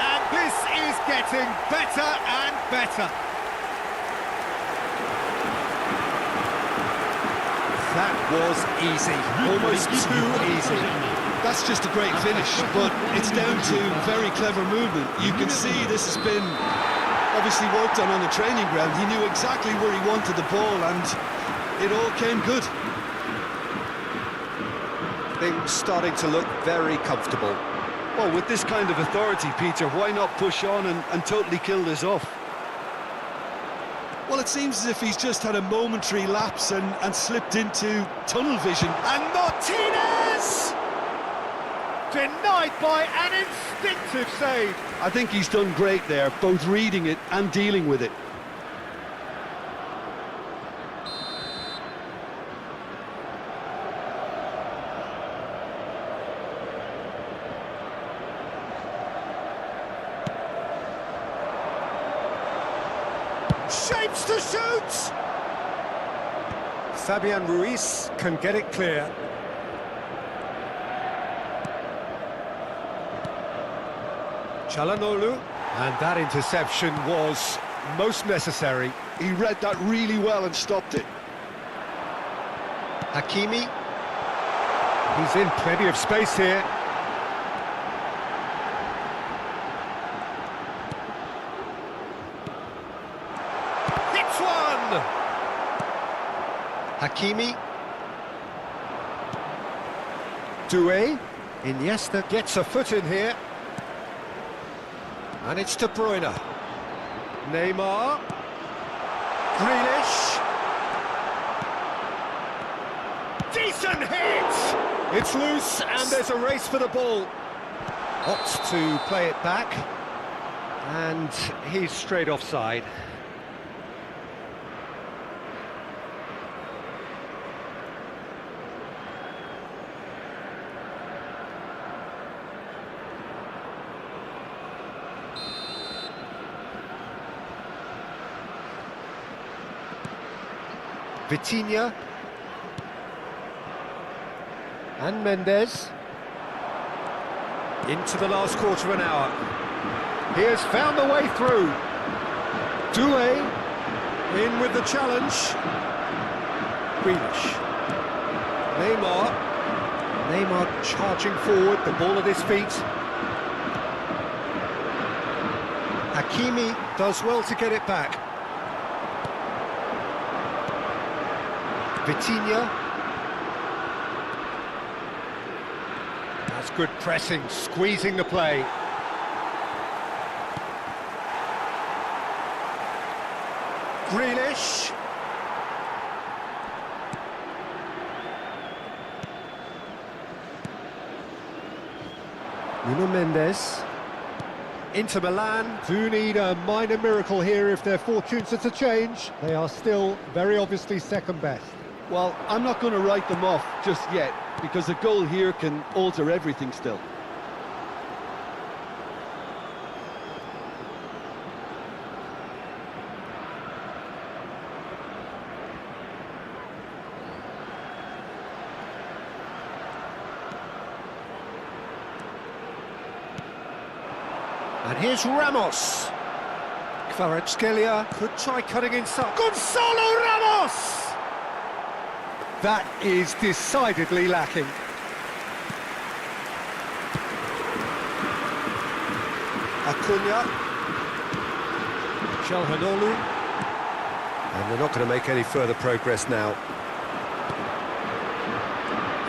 And this is getting better and better. That was easy, almost too easy. That's just a great finish, but it's down to very clever movement. You can see this has been obviously worked on the training ground. He knew exactly where he wanted the ball and it all came good. Things starting to look very comfortable. Well, with this kind of authority, Peter, why not push on and totally kill this off? Well, it seems as if he's just had a momentary lapse and slipped into tunnel vision. And Martinez! Denied by an instinctive save. I think he's done great there, both reading it and dealing with it. Shapes to shoot! Fabian Ruiz can get it clear. Çalhanoğlu, and that interception was most necessary. He read that really well and stopped it. Hakimi, he's in plenty of space here. Hits one! Hakimi. Duel. Iniesta gets a foot in here. And it's De Bruyne. Neymar. Grealish. Decent hit! It's loose and there's a race for the ball. Opts to play it back. And he's straight offside. Vitinha and Mendes into the last quarter of an hour. He has found the way through. Duel in with the challenge. Grealish. Neymar charging forward, the ball at his feet. Hakimi does well to get it back. Vitinha. That's good pressing, squeezing the play. Grealish. Nuno Mendes. Inter Milan do need a minor miracle here if their fortunes are to change. They are still very obviously second best. Well, I'm not going to write them off just yet, because a goal here can alter everything still. And here's Ramos. Kvaratskhelia could try cutting inside. Gonzalo Ramos! That is decidedly lacking. Acuna. Çalhanoğlu. And they're not going to make any further progress now.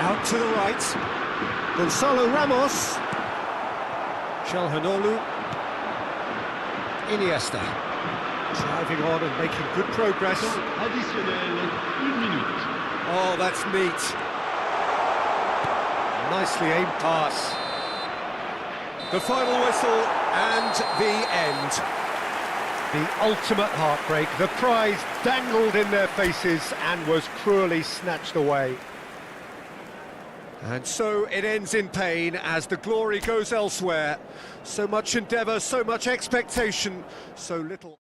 Out to the right. Gonzalo Ramos. Çalhanoğlu. Iniesta. Driving on and making good progress. Additionnel, 1 minute. Oh, that's neat. Nicely aimed pass. The final whistle and the end. The ultimate heartbreak. The prize dangled in their faces and was cruelly snatched away. And so it ends in pain as the glory goes elsewhere. So much endeavour, so much expectation, so little...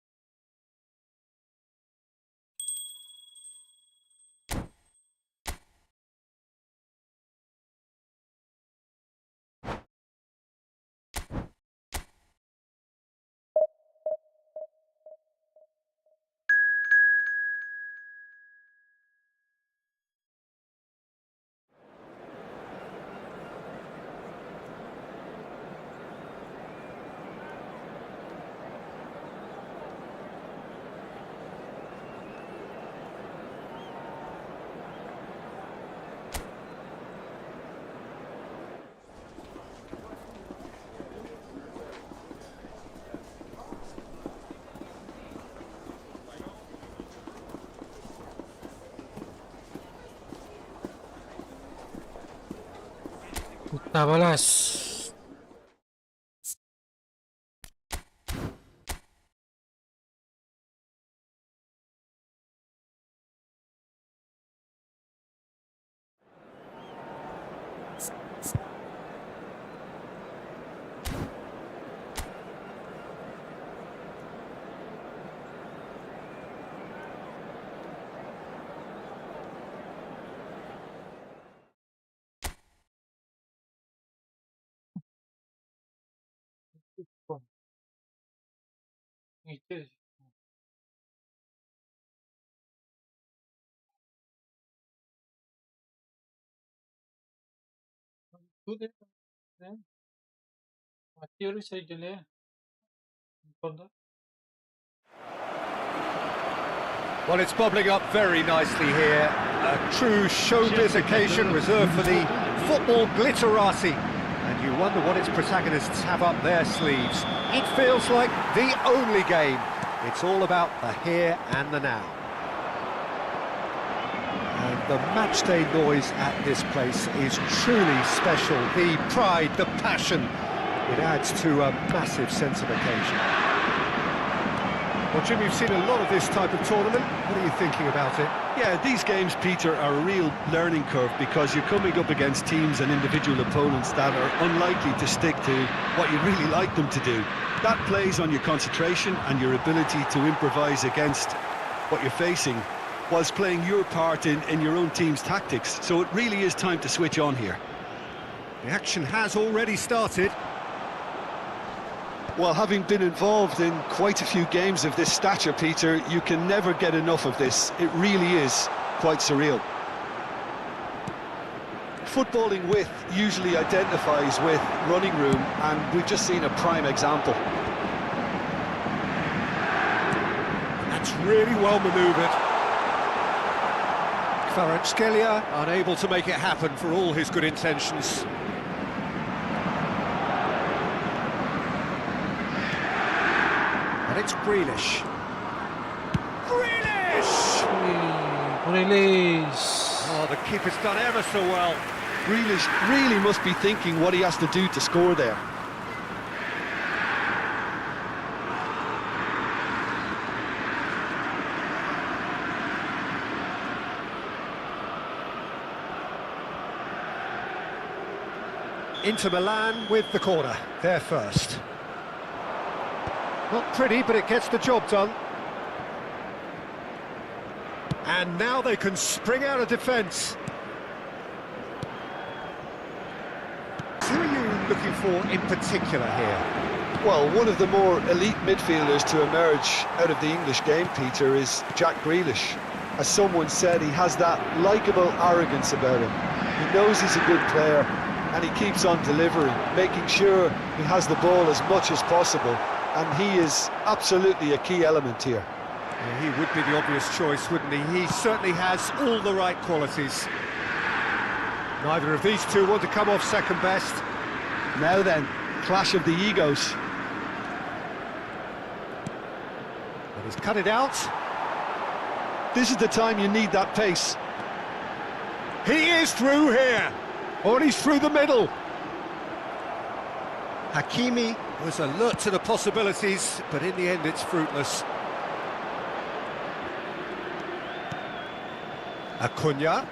Kita balas. Itu. Good. Material side delay. Well, it's bubbling up very nicely here. A true showbiz occasion reserved for the football glitterati. And you wonder what its protagonists have up their sleeves. It feels like the only game. It's all about the here and the now. And the matchday noise at this place is truly special. The pride, the passion, it adds to a massive sense of occasion. Well, Jim, you've seen a lot of this type of tournament. What are you thinking about it? Yeah, these games, Peter, are a real learning curve because you're coming up against teams and individual opponents that are unlikely to stick to what you really like them to do. That plays on your concentration and your ability to improvise against what you're facing whilst playing your part in your own team's tactics. So it really is time to switch on here. The action has already started. Well, having been involved in quite a few games of this stature, Peter, you can never get enough of this. It really is quite surreal. Footballing width usually identifies with running room, and we've just seen a prime example. That's really well manoeuvred. Kvaratskhelia unable to make it happen for all his good intentions. And it's Grealish. Grealish! Release. Oh, the keeper's done ever so well. Grealish really must be thinking what he has to do to score there. Inter Milan with the corner, they're first. Not pretty, but it gets the job done. And now they can spring out of defence. Who are you looking for in particular here? Well, one of the more elite midfielders to emerge out of the English game, Peter, is Jack Grealish. As someone said, he has that likeable arrogance about him. He knows he's a good player, and he keeps on delivering, making sure he has the ball as much as possible, and he is absolutely a key element here. Yeah, he would be the obvious choice, wouldn't he? He certainly has all the right qualities. Neither of these two want to come off second best. Now then, clash of the egos. And he's cut it out. This is the time you need that pace. He is through here. Or he's through the middle. Hakimi was alert to the possibilities, but in the end it's fruitless. Acuna.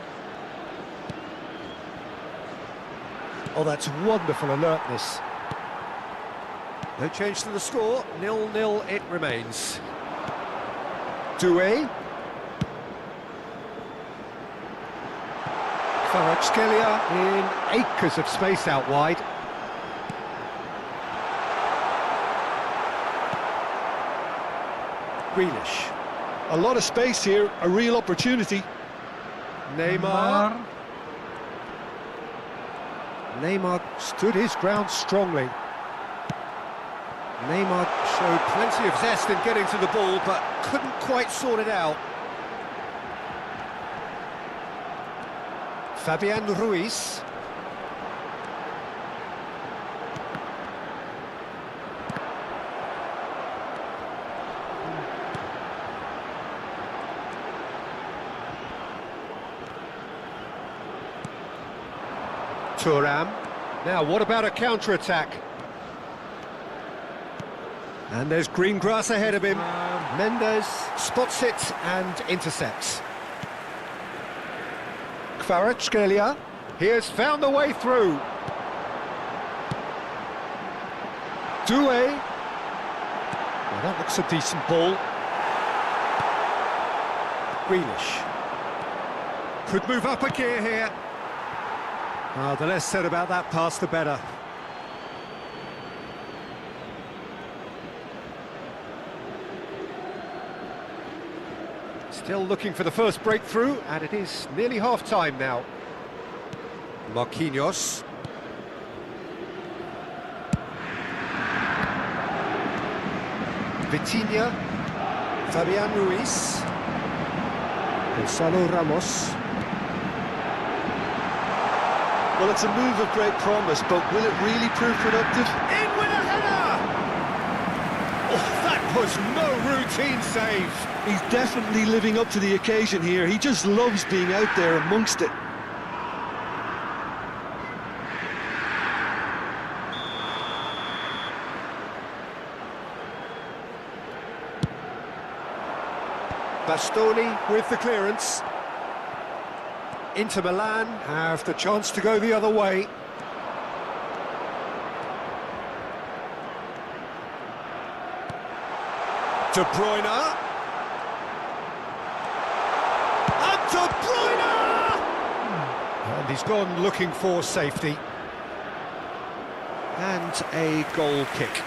Oh, that's wonderful alertness. No change to the score, 0-0 it remains. Duel. Kvaratskhelia in acres of space out wide. Grealish. A lot of space here, a real opportunity. Neymar. Neymar stood his ground strongly. Neymar showed plenty of zest in getting to the ball, but couldn't quite sort it out. Fabian Ruiz. Thuram. Now, what about a counter-attack? And there's green grass ahead of him. Mendes spots it and intercepts. Kvaratskhelia, he has found the way through. Duel. Well, that looks a decent ball. Grealish. Could move up a gear here. The less said about that pass, the better. Still looking for the first breakthrough, and it is nearly half-time now. Marquinhos. Vitinha. Fabian Ruiz. Gonzalo Ramos. Well, it's a move of great promise, but will it really prove productive? In with a header! Oh, that was no routine save. He's definitely living up to the occasion here. He just loves being out there amongst it. Bastoni with the clearance. Inter Milan have the chance to go the other way. De Bruyne. And De Bruyne! And he's gone looking for safety. And a goal kick.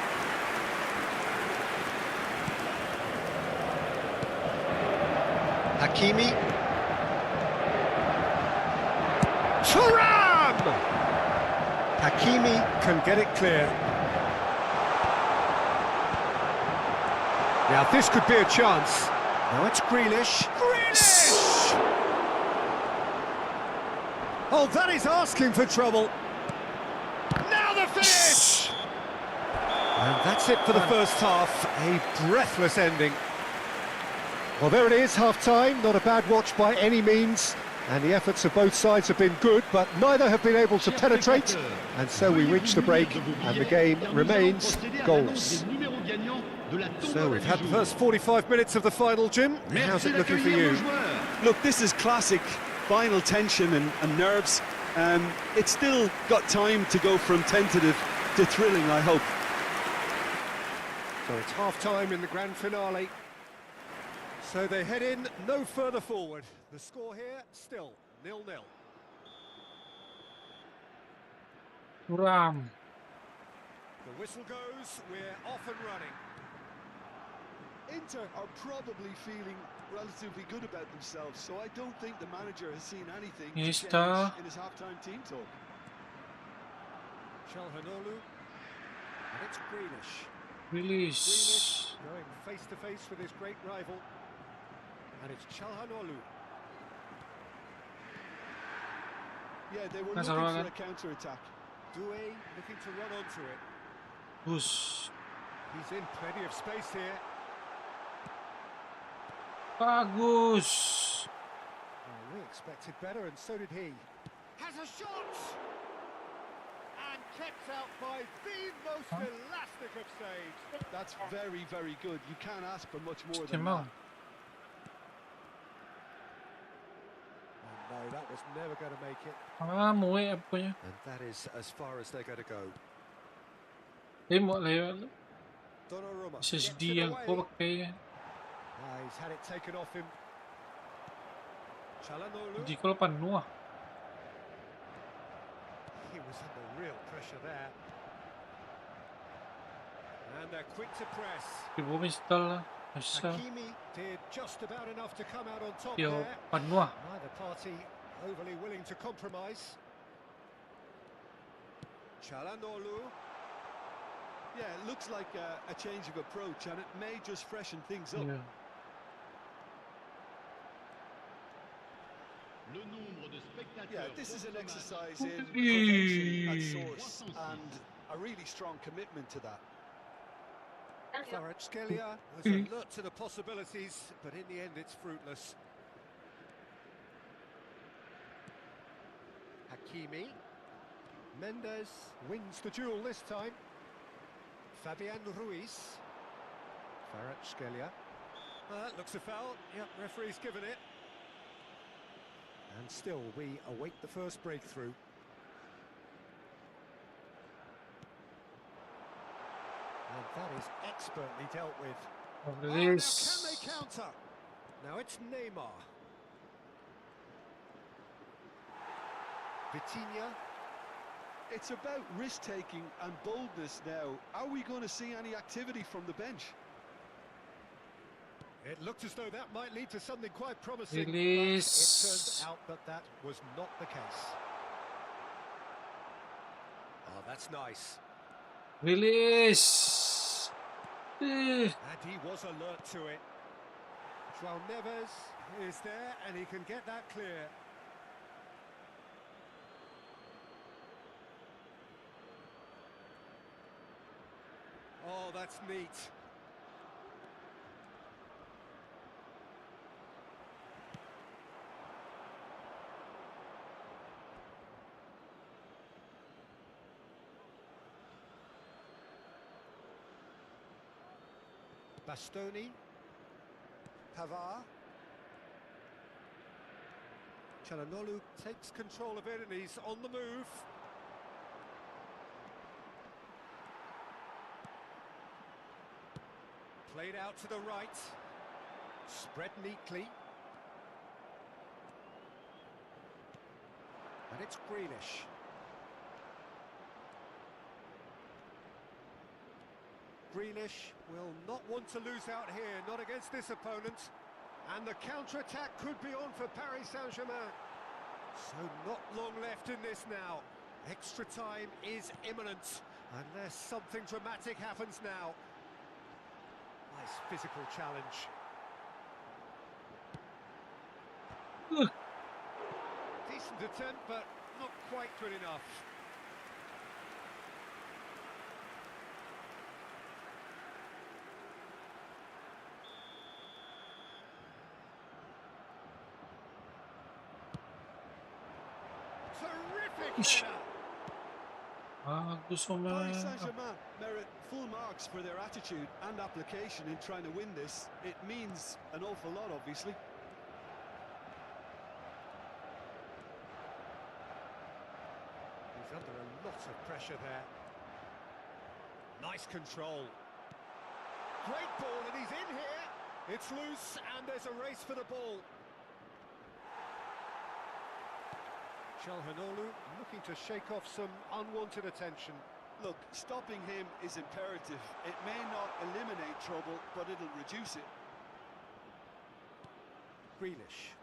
Hakimi. Thuram! Hakimi can get it clear. Now this could be a chance. Now it's Grealish. Grealish! Oh, that is asking for trouble. Now the finish! And that's it for the first half. A breathless ending. Well, there it is, half-time. Not a bad watch by any means. And the efforts of both sides have been good, but neither have been able to penetrate. And so we reach the break, and the game remains goalless. So we've had the first 45 minutes of the final, Jim. How's it looking for you? Look, this is classic final tension and nerves. It's still got time to go from tentative to thrilling, I hope. So it's half-time in the grand finale. So they head in no further forward. The score here, still 0-0. Thuram. The whistle goes, we're off and running. Inter are probably feeling relatively good about themselves, so I don't think the manager has seen anything to change in his half-time team talk. Calhanoglu, and it's Grealish. Release. Going face-to-face with his great rival. And it's Calhanoglu. Yeah, they were That's looking all right, for a counter-attack. Duel looking to run onto it. Bus. He's in plenty of space here. Bagus. Well, we expected better, and so did he. Has a shot! And kept out by the most elastic of saves. That's very, very good. You can't ask for much more than Timão. that. No, that was never going to make it. Muwi apa punya? And that is as far as they're going to go. Mau lewat. Donnarumma SSD yang kau pakai. He's had it taken off him. Calhanoglu. Di kalau penuh. He was under real pressure there. And they're quick to press. Ibu install lah. Bisa. Hakimi did just about enough to come out on top Yo there. penuh. Neither party overly willing to compromise. Calhanoglu. Yeah, it looks like a change of approach, and it may just freshen things up. Yeah. Yeah, this is an exercise in prevention at source, and a really strong commitment to that. Kvaratskhelia was alert to the possibilities, but in the end it's fruitless. Hakimi. Mendes wins the duel this time. Fabian Ruiz. Kvaratskhelia. That looks a foul. Yep, referee's given it. And still, we await the first breakthrough. And that is expertly dealt with. Of Oh, now release. can they counter? Now it's Neymar. Vitinha. It's about risk-taking and boldness now. Are we going to see any activity from the bench? It looked as though that might lead to something quite promising. Release. But it turned out that that was not the case. Oh, that's nice. Release. And he was alert to it. João Neves is there and he can get that clear. Oh, that's neat. Bastoni. Pavard. Çalhanoğlu takes control of it and he's on the move. Played out to the right. Spread neatly. And it's Grealish. Grealish will not want to lose out here, not against this opponent. And the counter-attack could be on for Paris Saint-Germain. So not long left in this now. Extra time is imminent, unless something dramatic happens now. Nice physical challenge. Decent attempt, but not quite good enough. Terrific header. Gusto mo Paris na. Saint-Germain merit full marks for their attitude and application in trying to win this. It means an awful lot, obviously. He's under a lot of pressure there. Nice control. Great ball, and he's in here. It's loose, and there's a race for the ball. Çalhanoğlu looking to shake off some unwanted attention. Look, stopping him is imperative. It may not eliminate trouble, but it'll reduce it. Grealish.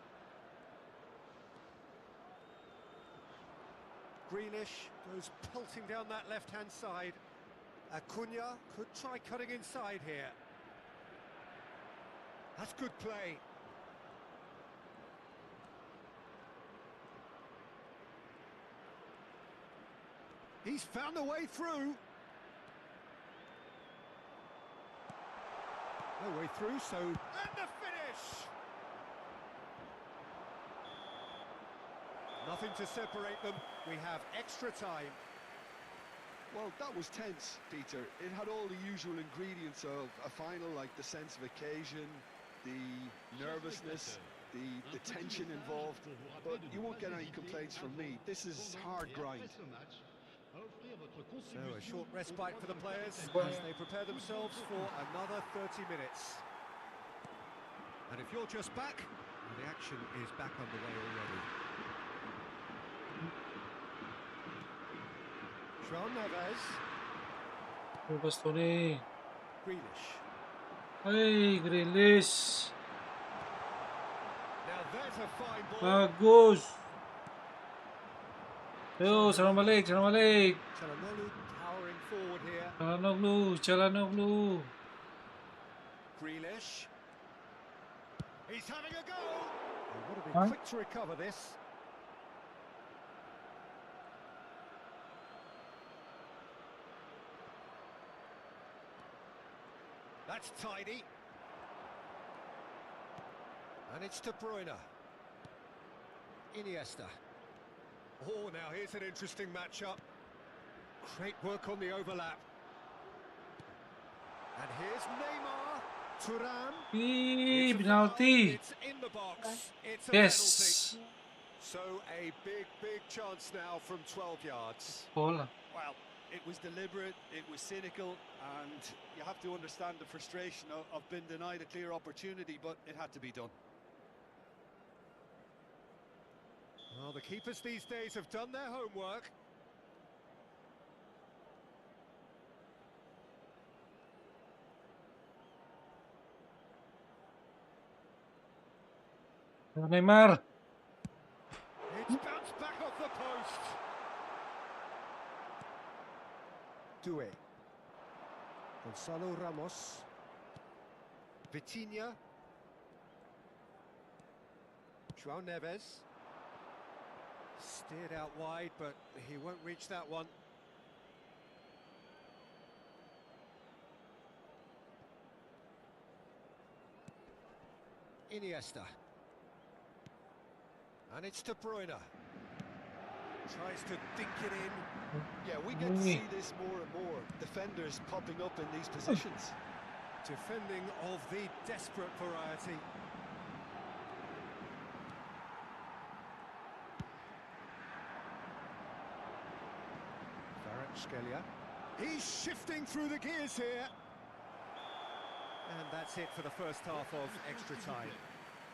Grealish goes pelting down that left-hand side. Acuna could try cutting inside here. That's good play. He's found a way through. No way through, so... And the finish! Nothing to separate them. We have extra time. Well, that was tense, Peter. It had all the usual ingredients of a final, like the sense of occasion, the nervousness, the tension involved. But you won't get any complaints from me. This is hard grind. So a short respite for the players as they prepare themselves for another 30 minutes. And if you're just back, well, the action is back underway already. João Neves. Bastoni. Grealish. Ay, Grealish. Now there's a fine ball. Bagus. Yo, sarang balik, sarang balik. Çalhanoğlu towering forward here. Çalhanoğlu. Grealish. He's having a go. They want to be Huh? quick to recover this. That's tidy. And it's De Bruyne. Iniesta. Oh, now here's an interesting matchup. Great work on the overlap. And here's Neymar. Thuram. Ih, It's a penalti. foul. It's in the box. It's a Yes. penalty. So a big chance now from 12 yards. Bola. Well, it was deliberate, it was cynical, and you have to understand the frustration of being denied a clear opportunity, but it had to be done. Well, the keepers these days have done their homework. Neymar. It's bounced back off the post. Duel. Gonzalo Ramos. Vitinha. João Neves. Steered out wide, but he won't reach that one. Iniesta. And it's De Bruyne. Tries to dink it in. Yeah, we get to see this more and more. Defenders popping up in these positions. Defending of the desperate variety. Scalia. He's shifting through the gears here. And that's it for the first half of extra time.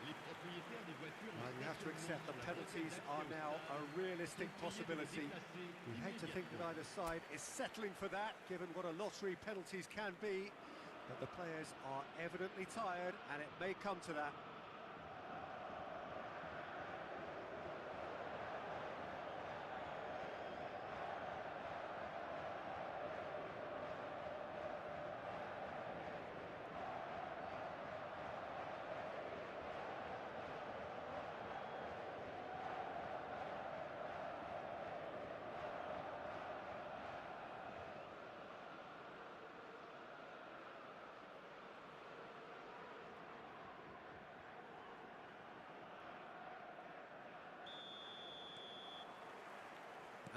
And you have to accept the penalties are now a realistic possibility. We hate to think that either side is settling for that, given what a lottery penalties can be. But the players are evidently tired, and it may come to that.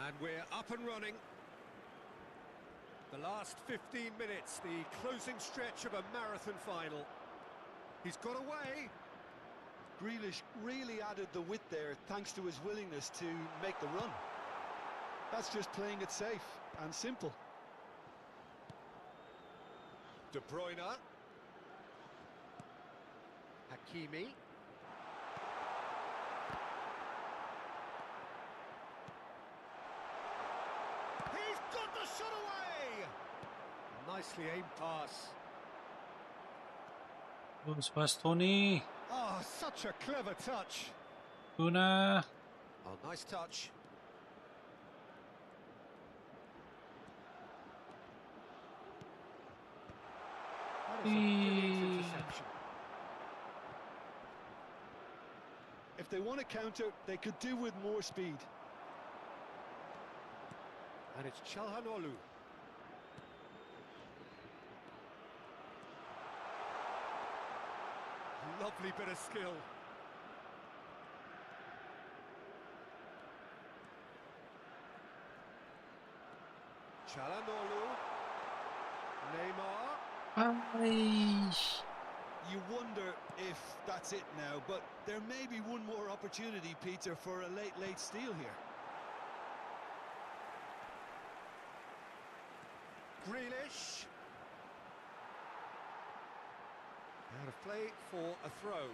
And we're up and running. The last 15 minutes, the closing stretch of a marathon final. He's got away. Grealish really added the width there thanks to his willingness to make the run. That's just playing it safe and simple. De Bruyne. Hakimi. He's got the shot away! Nicely aimed pass. Bagus pas Tony. Oh, such a clever touch. Tuna. Oh, nice touch. That is a brilliant interception. If they want to counter, they could do with more speed. And it's Çalhanoğlu. Lovely bit of skill. Çalhanoğlu. Neymar. Ay. You wonder if that's it now, but there may be one more opportunity, Peter, for a late steal here. Grealish. Out of play for a throw.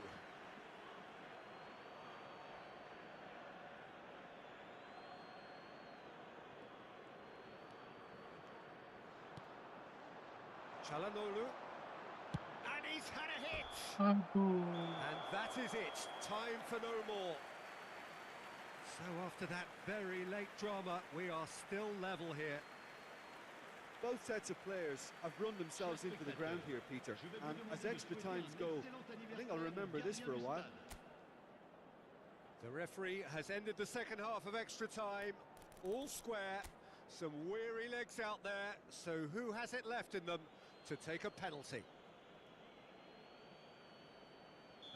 Çalhanoğlu. And he's had a hit! Aduh. And that is it. Time for no more. So after that very late drama, we are still level here. Both sets of players have run themselves into the ground here, Peter. And as extra times go, I think I'll remember this for a while. The referee has ended the second half of extra time. All square. Some weary legs out there. So who has it left in them to take a penalty?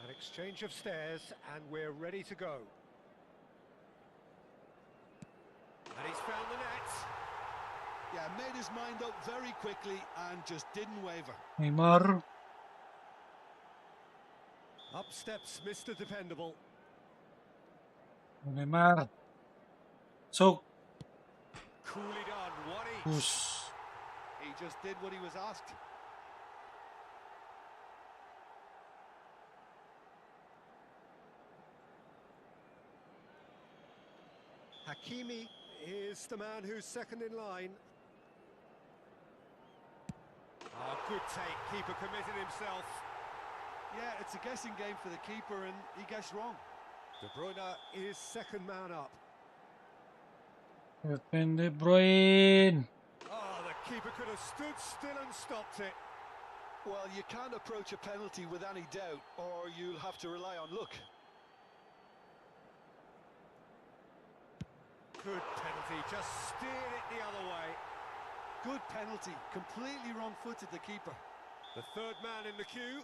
An exchange of stares, and we're ready to go. And he's found the net. Yeah, made his mind up very quickly and just didn't waver. Neymar. Up steps Mr. Dependable. Neymar. So, Coolly done, one each. push. He just did what he was asked. Hakimi is the man who's second in line. Oh, good take. Keeper committed himself. Yeah, it's a guessing game for the keeper and he guessed wrong. De Bruyne is second man up. De Bruyne. Oh, the keeper could have stood still and stopped it. Well, you can't approach a penalty with any doubt, or you'll have to rely on luck. Good penalty, just steered it the other way. Good penalty, completely wrong-footed the keeper. The third man in the queue.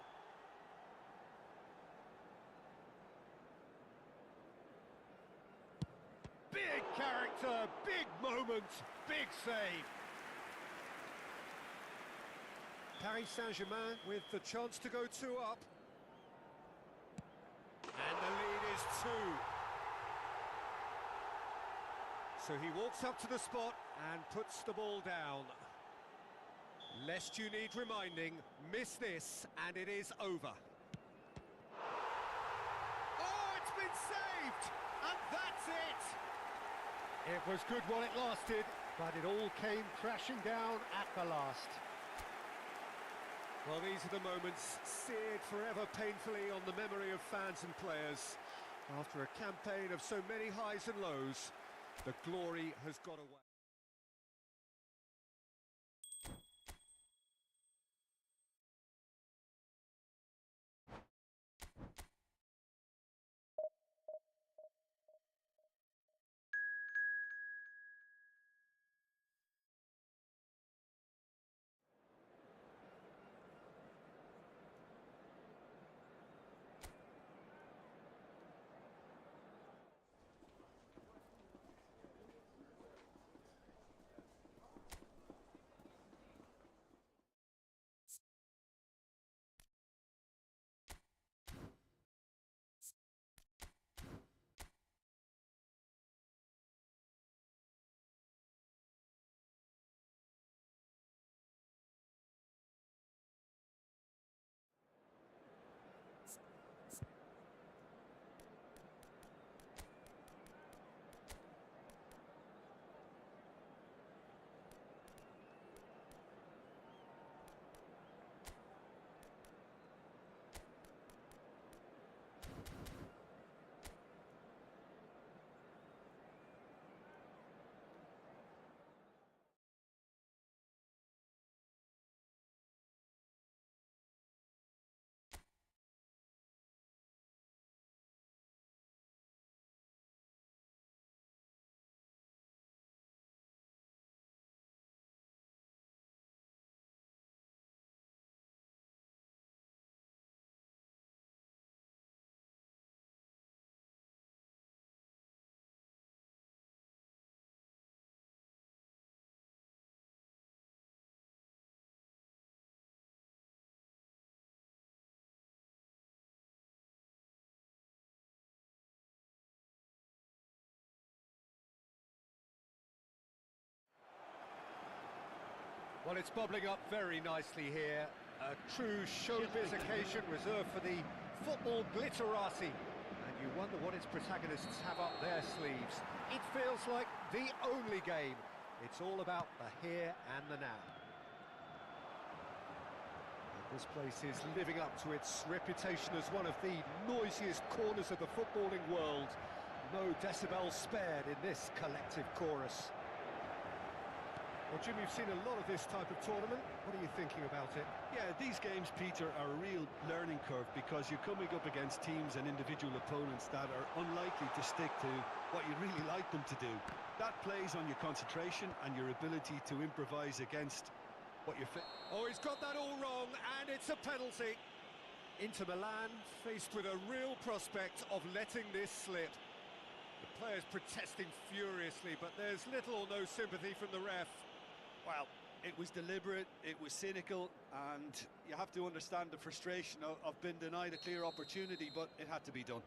Big character, big moment, big save. Paris Saint-Germain with the chance to go 2 up. And the lead is 2. So he walks up to the spot and puts the ball down. Lest you need reminding, miss this and it is over. Oh, it's been saved! And that's it! It was good while it lasted, but it all came crashing down at the last. Well, these are the moments seared forever painfully on the memory of fans and players. After a campaign of so many highs and lows, the glory has got away. Well, it's bubbling up very nicely here. A true showbiz occasion reserved for the football glitterati. And you wonder what its protagonists have up their sleeves. It feels like the only game. It's all about the here and the now. And this place is living up to its reputation as one of the noisiest corners of the footballing world. No decibels spared in this collective chorus. Well, Jim, you've seen a lot of this type of tournament. What are you thinking about it? Yeah, these games, Peter, are a real learning curve because you're coming up against teams and individual opponents that are unlikely to stick to what you really like them to do. That plays on your concentration and your ability to improvise against what you're... Oh, he's got that all wrong, and it's a penalty. Inter Milan faced with a real prospect of letting this slip. The players protesting furiously, but there's little or no sympathy from the ref. Well, it was deliberate, it was cynical, and you have to understand the frustration of being denied a clear opportunity, but it had to be done.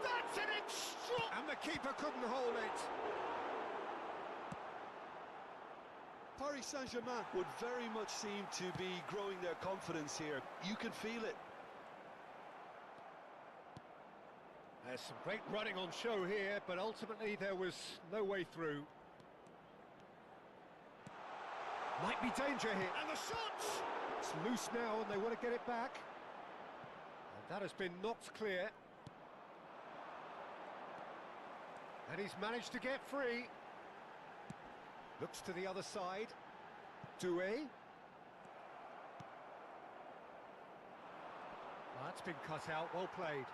That's an extra... And the keeper couldn't hold it. Paris Saint-Germain would very much seem to be growing their confidence here. You can feel it. There's some great running on show here, but ultimately there was no way through. Might be danger here. And the shot! It's loose now and they want to get it back. And that has been knocked clear. And he's managed to get free. Looks to the other side. Duel. That's been cut out, well played.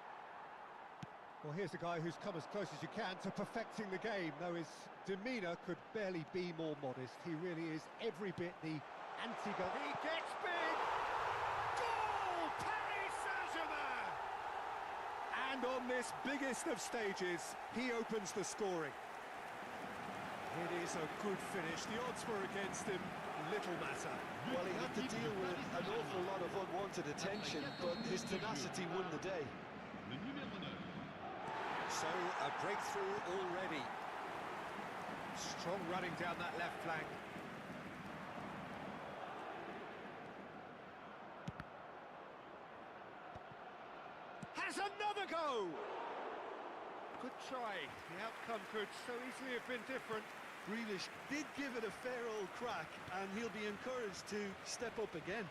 Well, here's a guy who's come as close as you can to perfecting the game, though his demeanour could barely be more modest. He really is every bit the anti-goal. He gets big! Goal! Paris Saint-Germain! And on this biggest of stages, he opens the scoring. It is a good finish. The odds were against him, little matter. Well, he had to deal with an awful lot of unwanted attention, but his tenacity won the day. So, a breakthrough already. Strong running down that left flank. Has another go! Good try. The outcome could so easily have been different. Grealish did give it a fair old crack, and he'll be encouraged to step up again.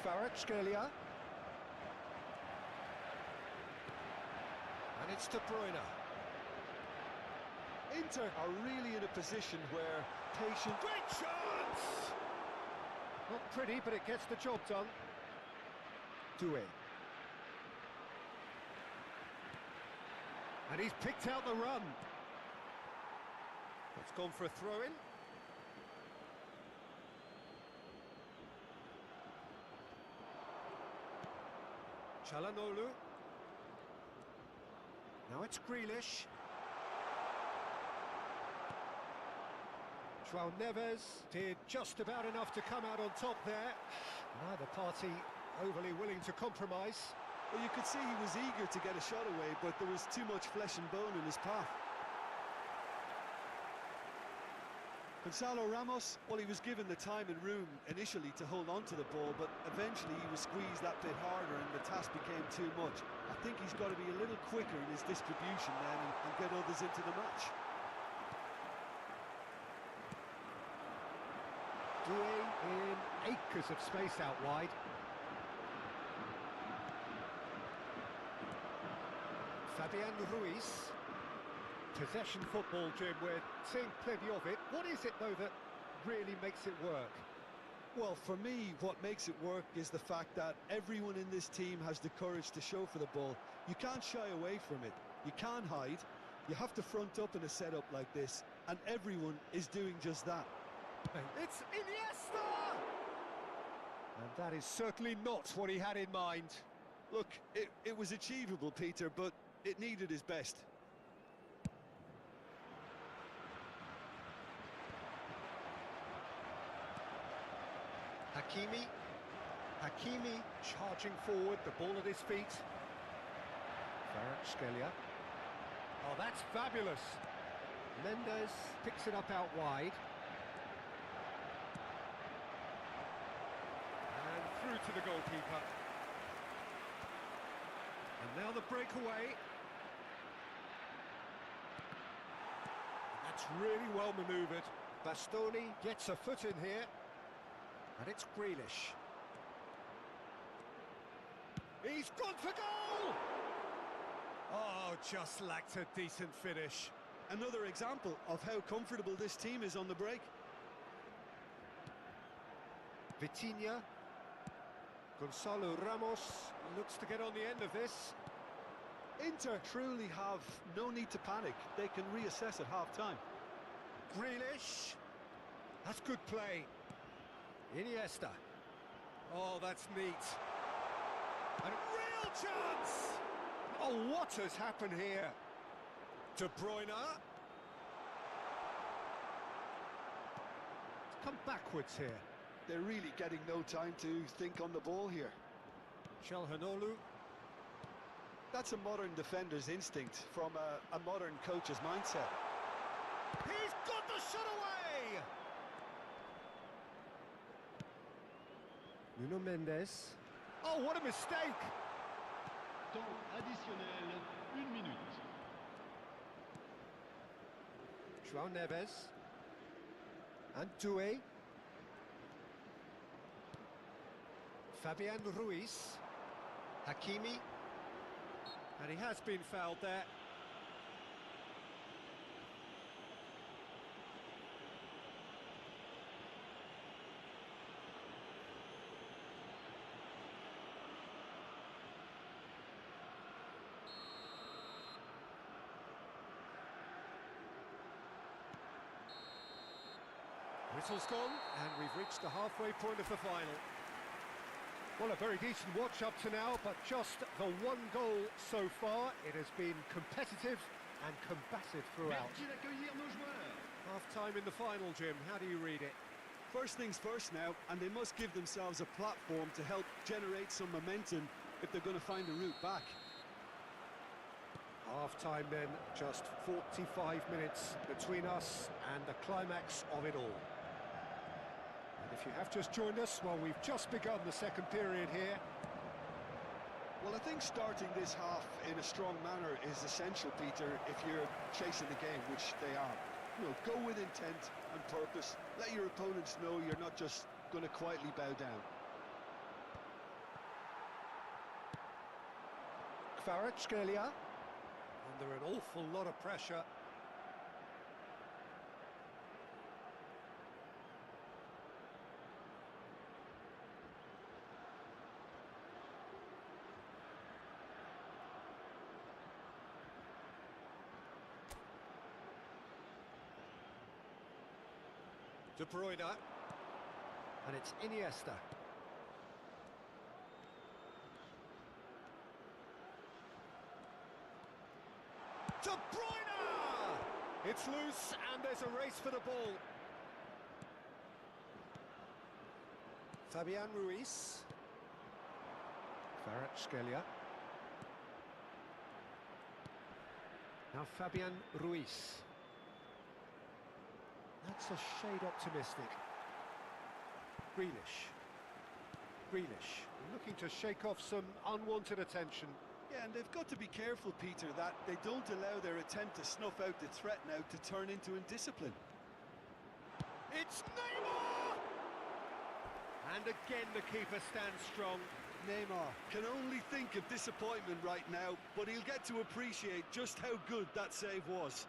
Kvaratskhelia. And it's De Bruyne. Inter are really in a position where patient... Great chance! Not pretty, but it gets the job done. Duel. And he's picked out the run. It's gone for a throw-in. Çalhanoğlu. Now it's Grealish. João Neves did just about enough to come out on top there. Neither party overly willing to compromise. Well, you could see he was eager to get a shot away, but there was too much flesh and bone in his path. Gonzalo Ramos, well, he was given the time and room initially to hold on to the ball, but eventually he was squeezed that bit harder and the task became too much. I think he's got to be a little quicker in his distribution then and get others into the match. Duel in acres of space out wide. Fabian Ruiz. Possession football, Jim, we're seeing plenty of it. What is it, though, that really makes it work? Well, for me, what makes it work is the fact that everyone in this team has the courage to show for the ball. You can't shy away from it. You can't hide. You have to front up in a setup like this, and everyone is doing just that. It's Iniesta! And that is certainly not what he had in mind. Look, it was achievable, Peter, but it needed his best. Hakimi charging forward, the ball at his feet. Kvaratskhelia. Oh, that's fabulous. Mendes picks it up out wide. And through to the goalkeeper. And now the breakaway. And that's really well manoeuvred. Bastoni gets a foot in here. And it's Grealish. He's gone for goal! Oh, just lacked a decent finish. Another example of how comfortable this team is on the break. Vitinha. Gonzalo Ramos looks to get on the end of this. Inter truly have no need to panic. They can reassess at half-time. Grealish. That's good play. Iniesta. Oh, that's neat. And a real chance! Oh, what has happened here? De Bruyne. It's come backwards here. They're really getting no time to think on the ball here. Çalhanoğlu. That's a modern defender's instinct from a modern coach's mindset. He's got the shot away! Nuno Mendes. Oh, what a mistake! Temps additionnel, 1 minute. João Neves. And Duel. Fabian Ruiz. Hakimi. And he has been fouled there. Whistle's gone, and we've reached the halfway point of the final. Well, a very decent watch up to now, but just the one goal so far. It has been competitive and combative throughout. Merci d'accueillir nos joueurs. Half-time in the final, Jim. How do you read it? First things first now, and they must give themselves a platform to help generate some momentum if they're going to find a route back. Half-time then, just 45 minutes between us and the climax of it all. And if you have just joined us, well, we've just begun the second period here. Well, I think starting this half in a strong manner is essential, Peter, if you're chasing the game, which they are. You know, go with intent and purpose. Let your opponents know you're not just going to quietly bow down. Kvaratskhelia. Under an awful lot of pressure. De Bruyne. And it's Iniesta. De Bruyne! It's loose and there's a race for the ball. Fabian Ruiz. Kvaratskhelia. Now Fabian Ruiz. That's a shade optimistic. Grealish, looking to shake off some unwanted attention. Yeah, and they've got to be careful, Peter, that they don't allow their attempt to snuff out the threat now to turn into indiscipline. It's Neymar! And again the keeper stands strong. Neymar can only think of disappointment right now, but he'll get to appreciate just how good that save was.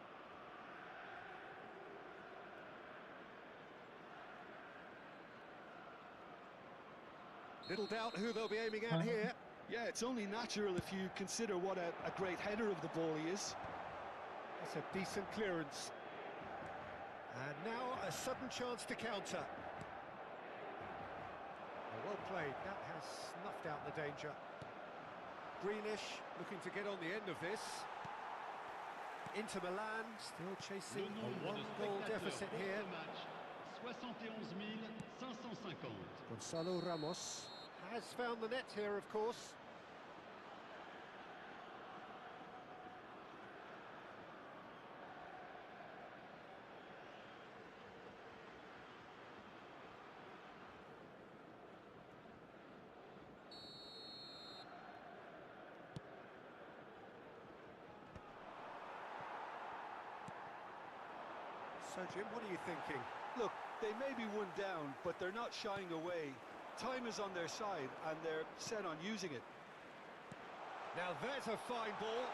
Little doubt who they'll be aiming at here. Yeah, it's only natural if you consider what a great header of the ball he is. That's a decent clearance. And now a sudden chance to counter. Well played, that has snuffed out the danger. Grealish looking to get on the end of this. Inter Milan still chasing a one-goal deficit here. 71,550. Gonzalo Ramos has found the net here, of course. So, Jim, what are you thinking? Look, they may be one down, but they're not shying away. Time is on their side, and they're set on using it. Now there's a fine ball.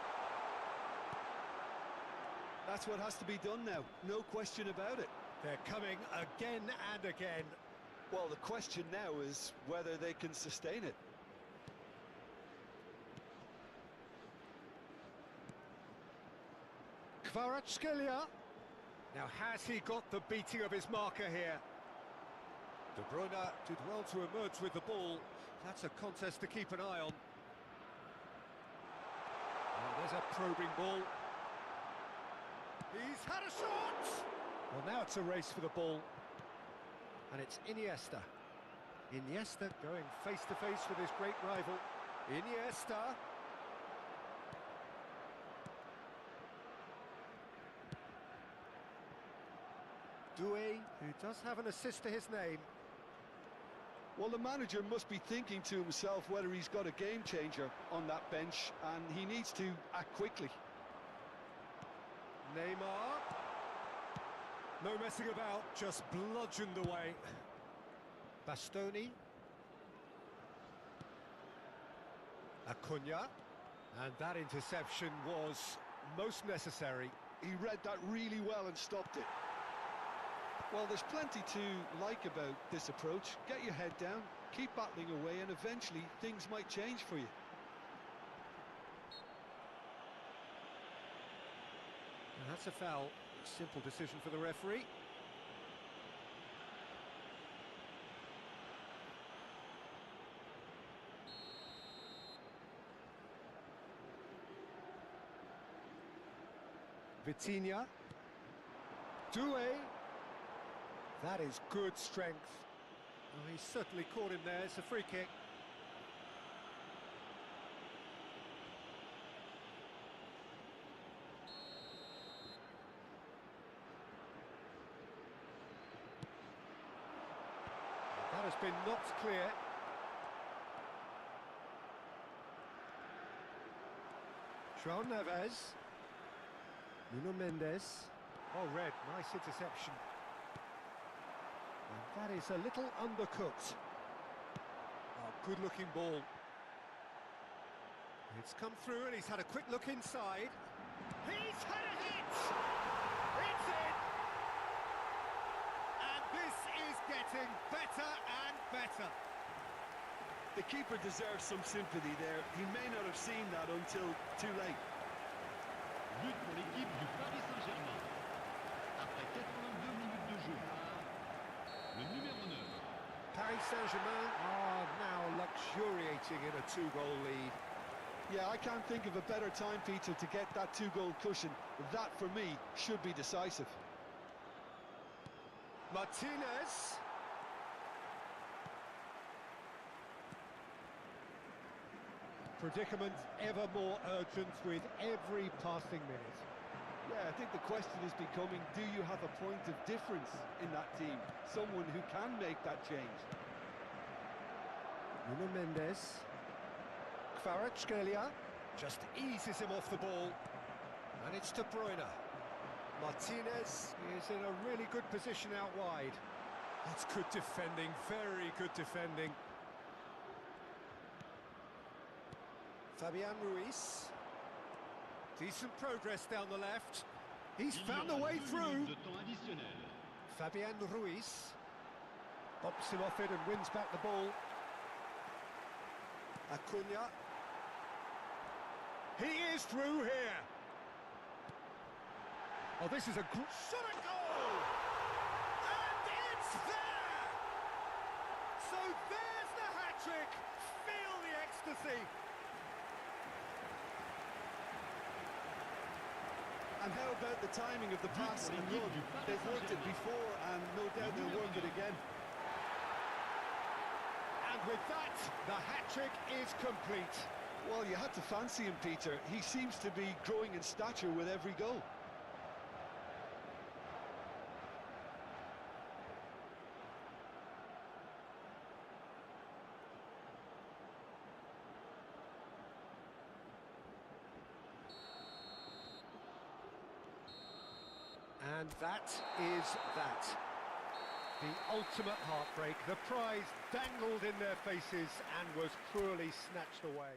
That's what has to be done now, no question about it. They're coming again and again. Well, the question now is whether they can sustain it. Kvaratskhelia. Now, has he got the beating of his marker here? De Bruyne did well to emerge with the ball. That's a contest to keep an eye on. Oh, there's a probing ball. He's had a shot! Well, now it's a race for the ball. And it's Iniesta. Iniesta going face-to-face with his great rival. Iniesta. Duel, who does have an assist to his name. Well, the manager must be thinking to himself whether he's got a game changer on that bench, and he needs to act quickly. Neymar. No messing about, just bludgeoned away. Bastoni. Acuna. And that interception was most necessary. He read that really well and stopped it. Well, there's plenty to like about this approach. Get your head down, keep battling away, and eventually things might change for you. And that's a foul. Simple decision for the referee. Vitinha. Duel. That is good strength. Oh, he's certainly caught him there. It's a free kick. That has been knocked clear. João Neves. Nuno Mendes. Oh, red. Nice interception. And that is a little undercooked. Oh, good-looking ball. It's come through and he's had a quick look inside. He's had a hit! It's in! And this is getting better and better. The keeper deserves some sympathy there. He may not have seen that until too late. But pour l'équipe du Paris Saint-Germain. Après 82 minutes de jeu. Le numéro 9. Paris Saint-Germain are now luxuriating in a two-goal lead. Yeah, I can't think of a better time, Peter, to get that two-goal cushion. That, for me, should be decisive. Martinez. Predicament ever more urgent with every passing minute. Yeah, I think the question is becoming, do you have a point of difference in that team? Someone who can make that change. Nuno Mendes. Kvaratskhelia just eases him off the ball. And it's De Bruyne. Martinez is in a really good position out wide. That's good defending, very good defending. Fabian Ruiz. Decent progress down the left. He's found a way through. Fabian Ruiz bops him off it and wins back the ball. Acuna. He is through here. Oh, this is a shot at goal! And it's there! So there's the hat-trick. Feel the ecstasy. And how about the timing of the pass and run? They've worked it before, and no doubt they'll work it again. And with that, the hat-trick is complete. Well, you had to fancy him, Peter. He seems to be growing in stature with every goal. And that is that. The ultimate heartbreak. The prize dangled in their faces and was cruelly snatched away.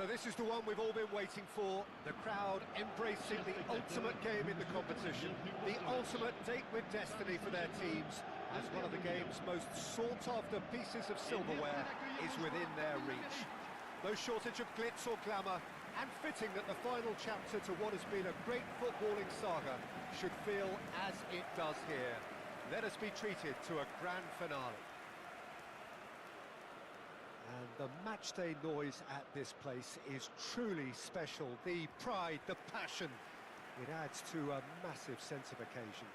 So this is the one we've all been waiting for. The crowd embracing the ultimate game in the competition. The ultimate date with destiny for their teams, as one of the game's most sought-after pieces of silverware is within their reach. No shortage of glitz or glamour, and fitting that the final chapter to what has been a great footballing saga should feel as it does here. Let us be treated to a grand finale. And the matchday noise at this place is truly special. The pride, the passion, it adds to a massive sense of occasion.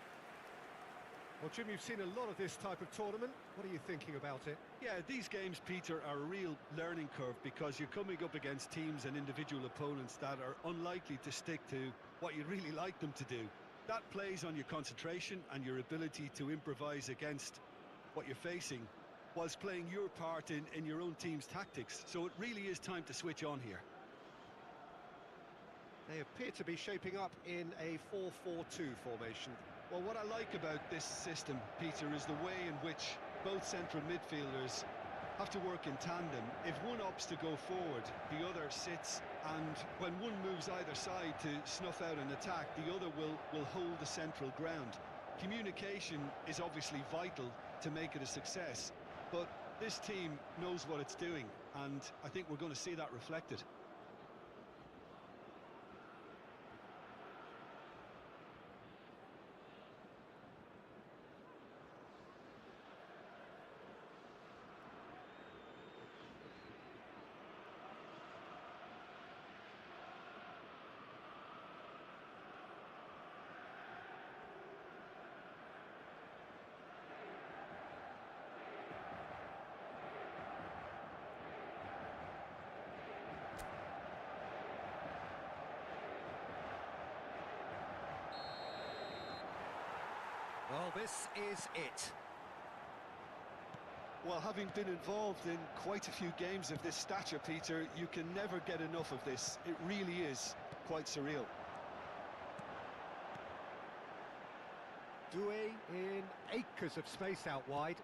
Well, Jim, you've seen a lot of this type of tournament. What are you thinking about it? Yeah, these games, Peter, are a real learning curve because you're coming up against teams and individual opponents that are unlikely to stick to what you'd really like them to do. That plays on your concentration and your ability to improvise against what you're facing, whilst playing your part in your own team's tactics. So it really is time to switch on here. They appear to be shaping up in a 4-4-2 formation. Well, what I like about this system, Peter, is the way in which both central midfielders have to work in tandem. If one opts to go forward, the other sits, and when one moves either side to snuff out an attack, the other will hold the central ground. Communication is obviously vital to make it a success, but this team knows what it's doing, and I think we're going to see that reflected. Well, this is it. Well, having been involved in quite a few games of this stature, Peter, you can never get enough of this. It really is quite surreal. Duel in acres of space out wide.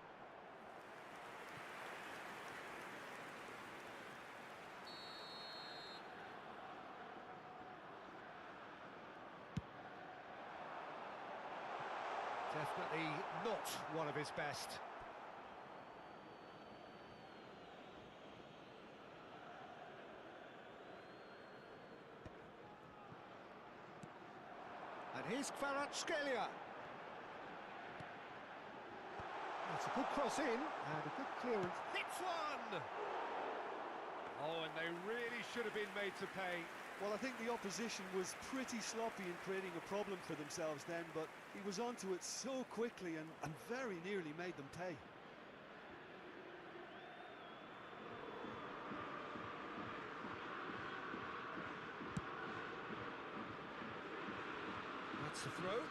Definitely not one of his best. And here's Kvaratskhelia. That's a good cross in, and a good clearance. Hits one! Oh, and they really should have been made to pay. Well, I think the opposition was pretty sloppy in creating a problem for themselves then, but he was onto it so quickly and very nearly made them pay. That's the throw.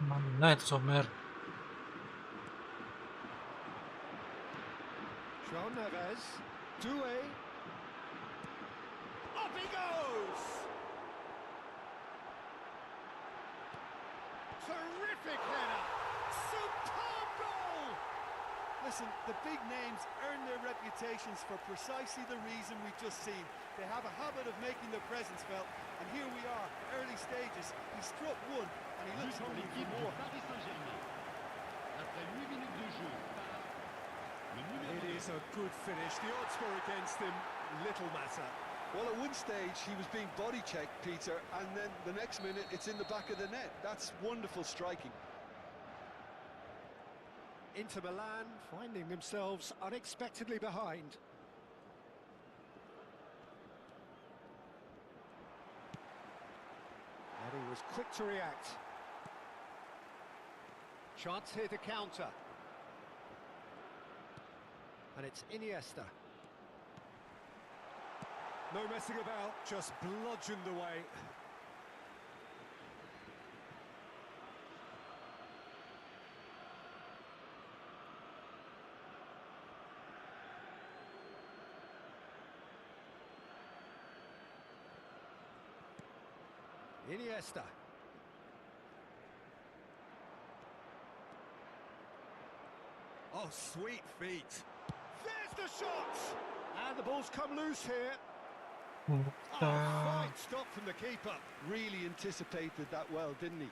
Mana itu Somer? João Neves. Duel. Up he goes! Terrific header! Superb goal! Listen, the big names earn their reputations for precisely the reason we've just seen. They have a habit of making their presence felt, and here we are, early stages. He struck one, and he looks hungry for more. Après 8 minutes de jeu, le numéro It is a good finish. The odds were against him, little matter. Well, at one stage, he was being body-checked, Peter, and then the next minute, it's in the back of the net. That's wonderful striking. Inter Milan finding themselves unexpectedly behind. And he was quick to react. Chance here to counter. And it's Iniesta. No messing about, just bludgeoned away. Iniesta. Oh, sweet feet. There the shot! And the ball's come loose here. Oh, Buktikan. fine stop from the keeper. Really anticipated that well, didn't he?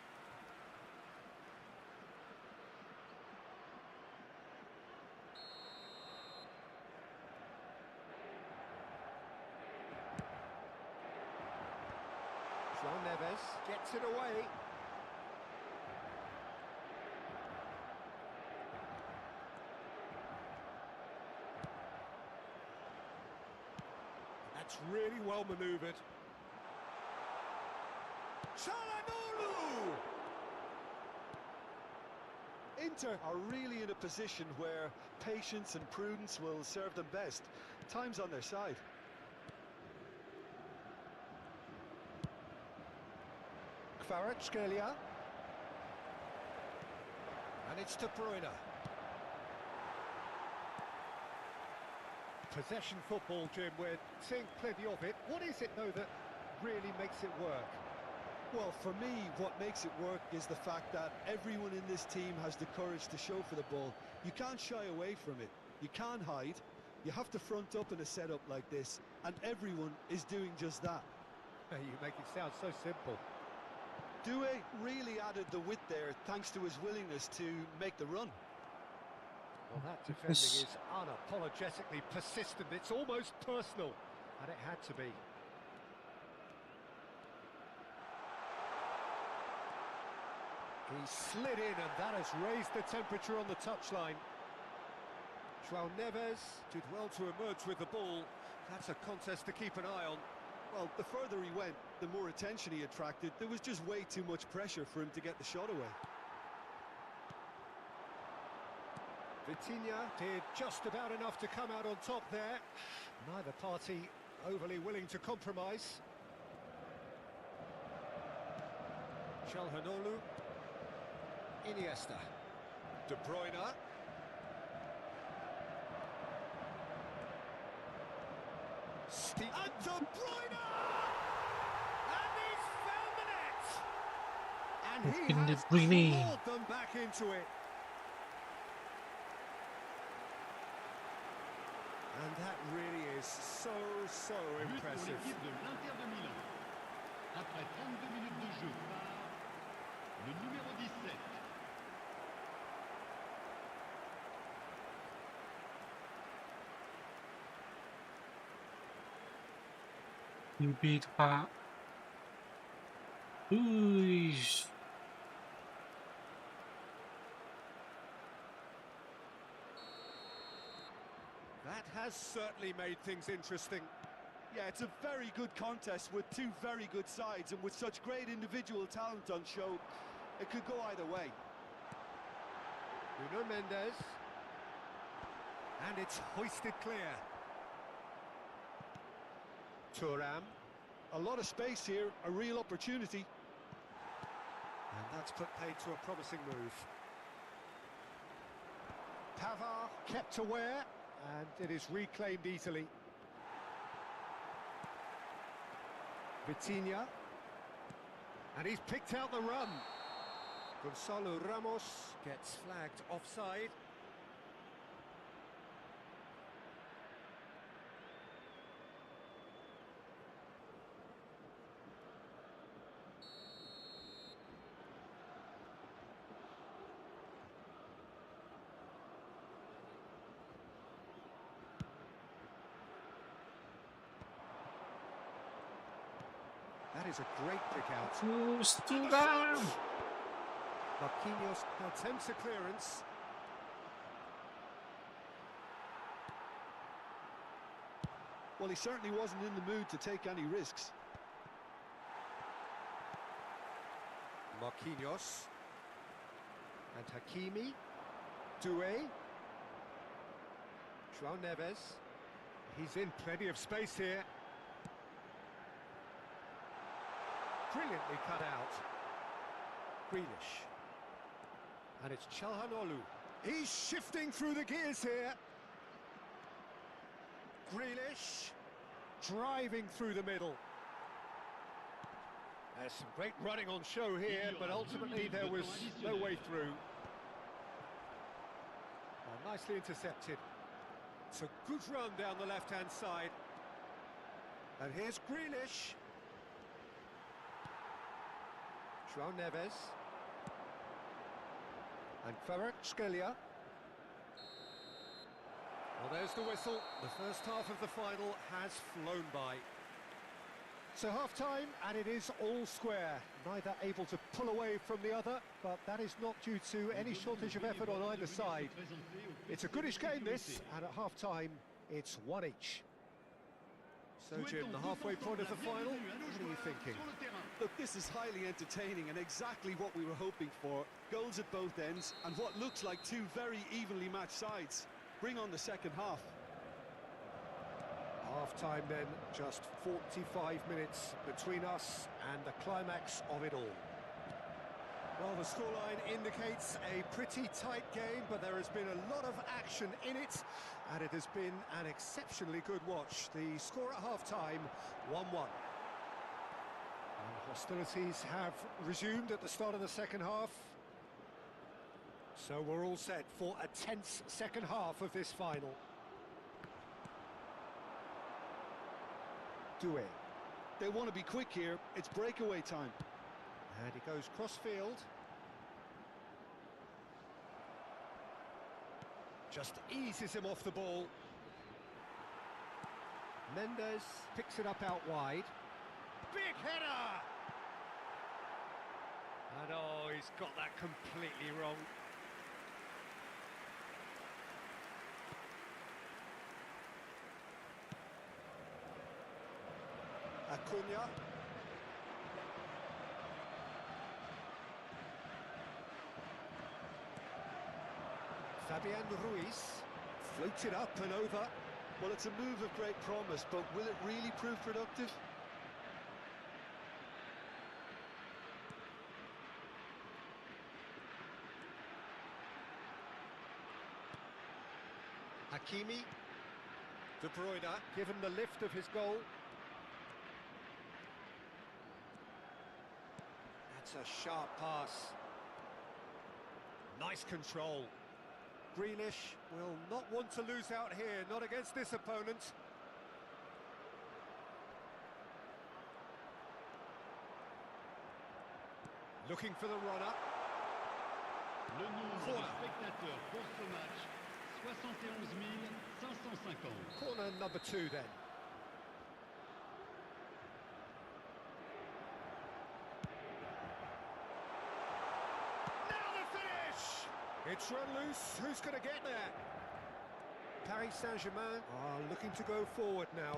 João Neves gets it away. That's really well manoeuvred. Çalhanoğlu! Inter are really in a position where patience and prudence will serve them best. Time's on their side. Kvaratskhelia. And it's De Bruyne. Possession football, Jim, we're seeing plenty of it. What is it, though, that really makes it work? Well, for me, what makes it work is the fact that everyone in this team has the courage to show for the ball. You can't shy away from it. You can't hide. You have to front up in a setup like this, and everyone is doing just that. You make it sound so simple. Duel really added the width there thanks to his willingness to make the run. Well, that defending is unapologetically persistent. It's almost personal, and it had to be. He slid in, and that has raised the temperature on the touchline. João Neves did well to emerge with the ball. That's a contest to keep an eye on. Well, the further he went, the more attention he attracted. There was just way too much pressure for him to get the shot away. Vitinha did just about enough to come out on top there. Neither party overly willing to compromise. Çalhanoğlu. Iniesta. De Bruyne. And De Bruyne! And he's found the net! And he In the has Bruyne. clawed them back into it. And that really is so But pour impressive. l'équipe de l'Inter de Milan. Après 32 minutes de jeu par le numéro 17. You beat Pak. Ui. That has certainly made things interesting. Yeah, it's a very good contest with two very good sides, and with such great individual talent on show, it could go either way. Nuno Mendes. And it's hoisted clear. Thuram. A lot of space here, a real opportunity. And that's put paid to a promising move. Pavard kept aware, and it is reclaimed easily. Vitinha. And he's picked out the run. Gonzalo Ramos gets flagged offside. That is a great pick out. Still down. Marquinhos attempts a clearance. Well, he certainly wasn't in the mood to take any risks. Marquinhos. And Hakimi. Duel. João Neves. He's in plenty of space here. Brilliantly cut out. Grealish. And it's Çalhanoğlu. He's shifting through the gears here. Grealish. Driving through the middle. There's some great running on show here, but ultimately there was no way through. Well, nicely intercepted. It's a good run down the left-hand side. And here's Grealish. João Neves. And Kvaratskhelia. Well, there's the whistle. The first half of the final has flown by. So half-time, and it is all square. Neither able to pull away from the other, but that is not due to any shortage of effort on either side. It's a goodish game, this, and at half-time, it's one each. So, Jim, the halfway point of the final, what are you thinking? Look, this is highly entertaining and exactly what we were hoping for. Goals at both ends, and what looks like two very evenly matched sides. Bring on the second half. Half-time then, just 45 minutes between us and the climax of it all. Well, the scoreline indicates a pretty tight game, but there has been a lot of action in it, and it has been an exceptionally good watch. The score at half-time, 1-1. And hostilities have resumed at the start of the second half. So we're all set for a tense second half of this final. Duel. They want to be quick here. It's breakaway time. And he goes cross-field. Just eases him off the ball. Mendes picks it up out wide. Big header! And oh, he's got that completely wrong. Acuna. Fabian Ruiz floats it up and over. Well, it's a move of great promise, but will it really prove productive? Hakimi. De Bruyne, given the lift of his goal. That's a sharp pass. Nice control. Grealish will not want to lose out here, not against this opponent. Looking for the runner. Le nombre de spectateurs pour ce match, 71 550. Corner number 2 then. It's run loose, who's going to get there? Paris Saint-Germain are looking to go forward now.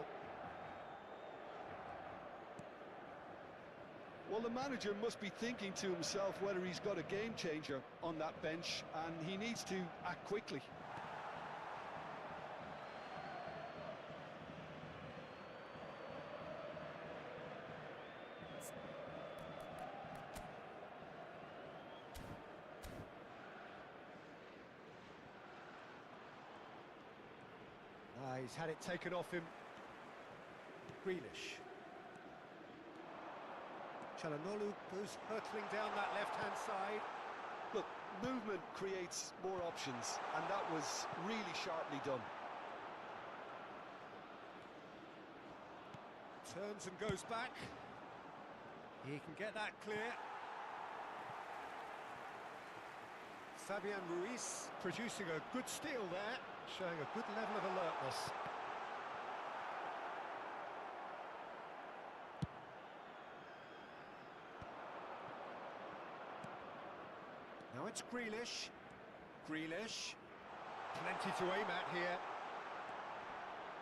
Well, the manager must be thinking to himself whether he's got a game changer on that bench, and he needs to act quickly. He's had it taken off him. Grealish. Çalhanoğlu goes hurtling down that left-hand side. Look, movement creates more options, and that was really sharply done. Turns and goes back. He can get that clear. Fabian Ruiz producing a good steal there, showing a good level of alertness. Now it's Grealish. Grealish. Plenty to aim at here.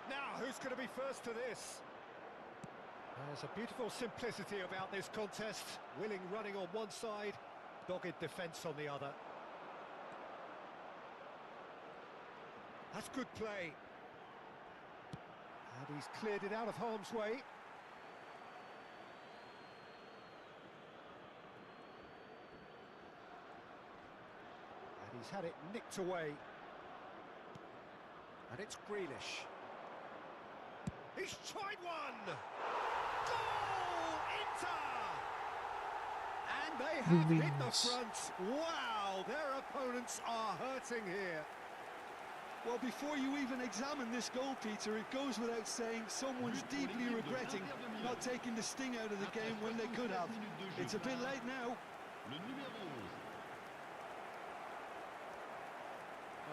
Now, who's going to be first to this? There's a beautiful simplicity about this contest. Willing running on one side, dogged defence on the other. That's good play. And he's cleared it out of harm's way. And he's had it nicked away. And it's Grealish. He's tried one! Goal! Inter! And they have hit the front. Wow, their opponents are hurting here. Well, before you even examine this goal, Peter, it goes without saying someone's deeply regretting not taking the sting out of the game when they could have. It's a bit late now. Le numéro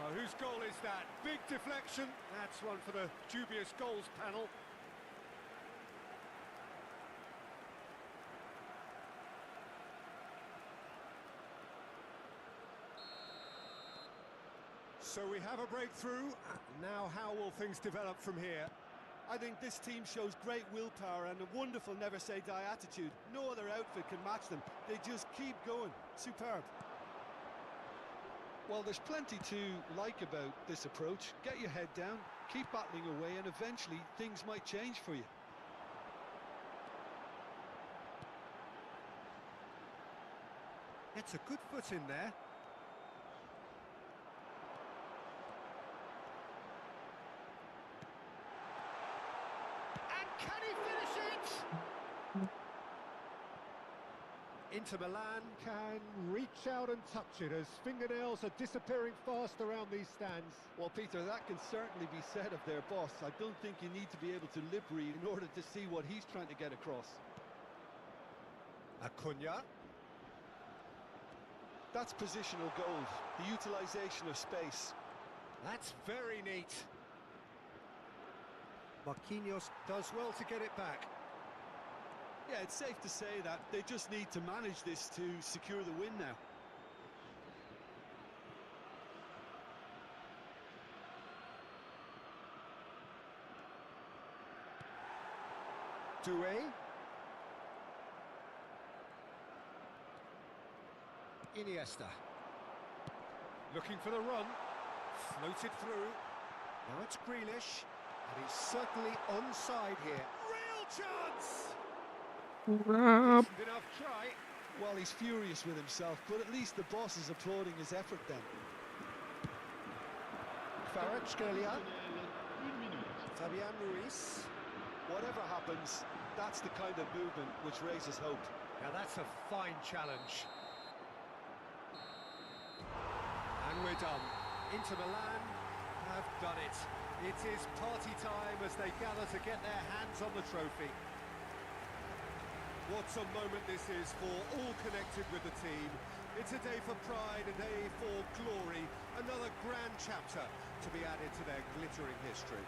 11. Whose goal is that? Big deflection. That's one for the dubious goals panel. So we have a breakthrough. Now how will things develop from here? I think this team shows great willpower and a wonderful never-say-die attitude. No other outfit can match them. They just keep going. Superb. Well, there's plenty to like about this approach. Get your head down, keep battling away, and eventually things might change for you. It's a good foot in there. Can he finish it? Inter Milan can reach out and touch it as fingernails are disappearing fast around these stands. Well, Peter, that can certainly be said of their boss. I don't think you need to be able to lip read in order to see what he's trying to get across. Acuna. That's positional gold, the utilisation of space. That's very neat. Marquinhos does well to get it back. Yeah, it's safe to say that they just need to manage this to secure the win now. Duel. Iniesta. Looking for the run. Floated through. Now it's Grealish. And he's certainly onside here. Real chance! Decent enough try. Well, he's furious with himself, but at least the boss is applauding his effort then. Kvaratskhelia. 1 minute. Fabian Ruiz. Whatever happens, that's the kind of movement which raises hope. Now that's a fine challenge. And we're done. Inter Milan have done it. It is party time as they gather to get their hands on the trophy. What a moment this is for all connected with the team. It's a day for pride, a day for glory, another grand chapter to be added to their glittering history.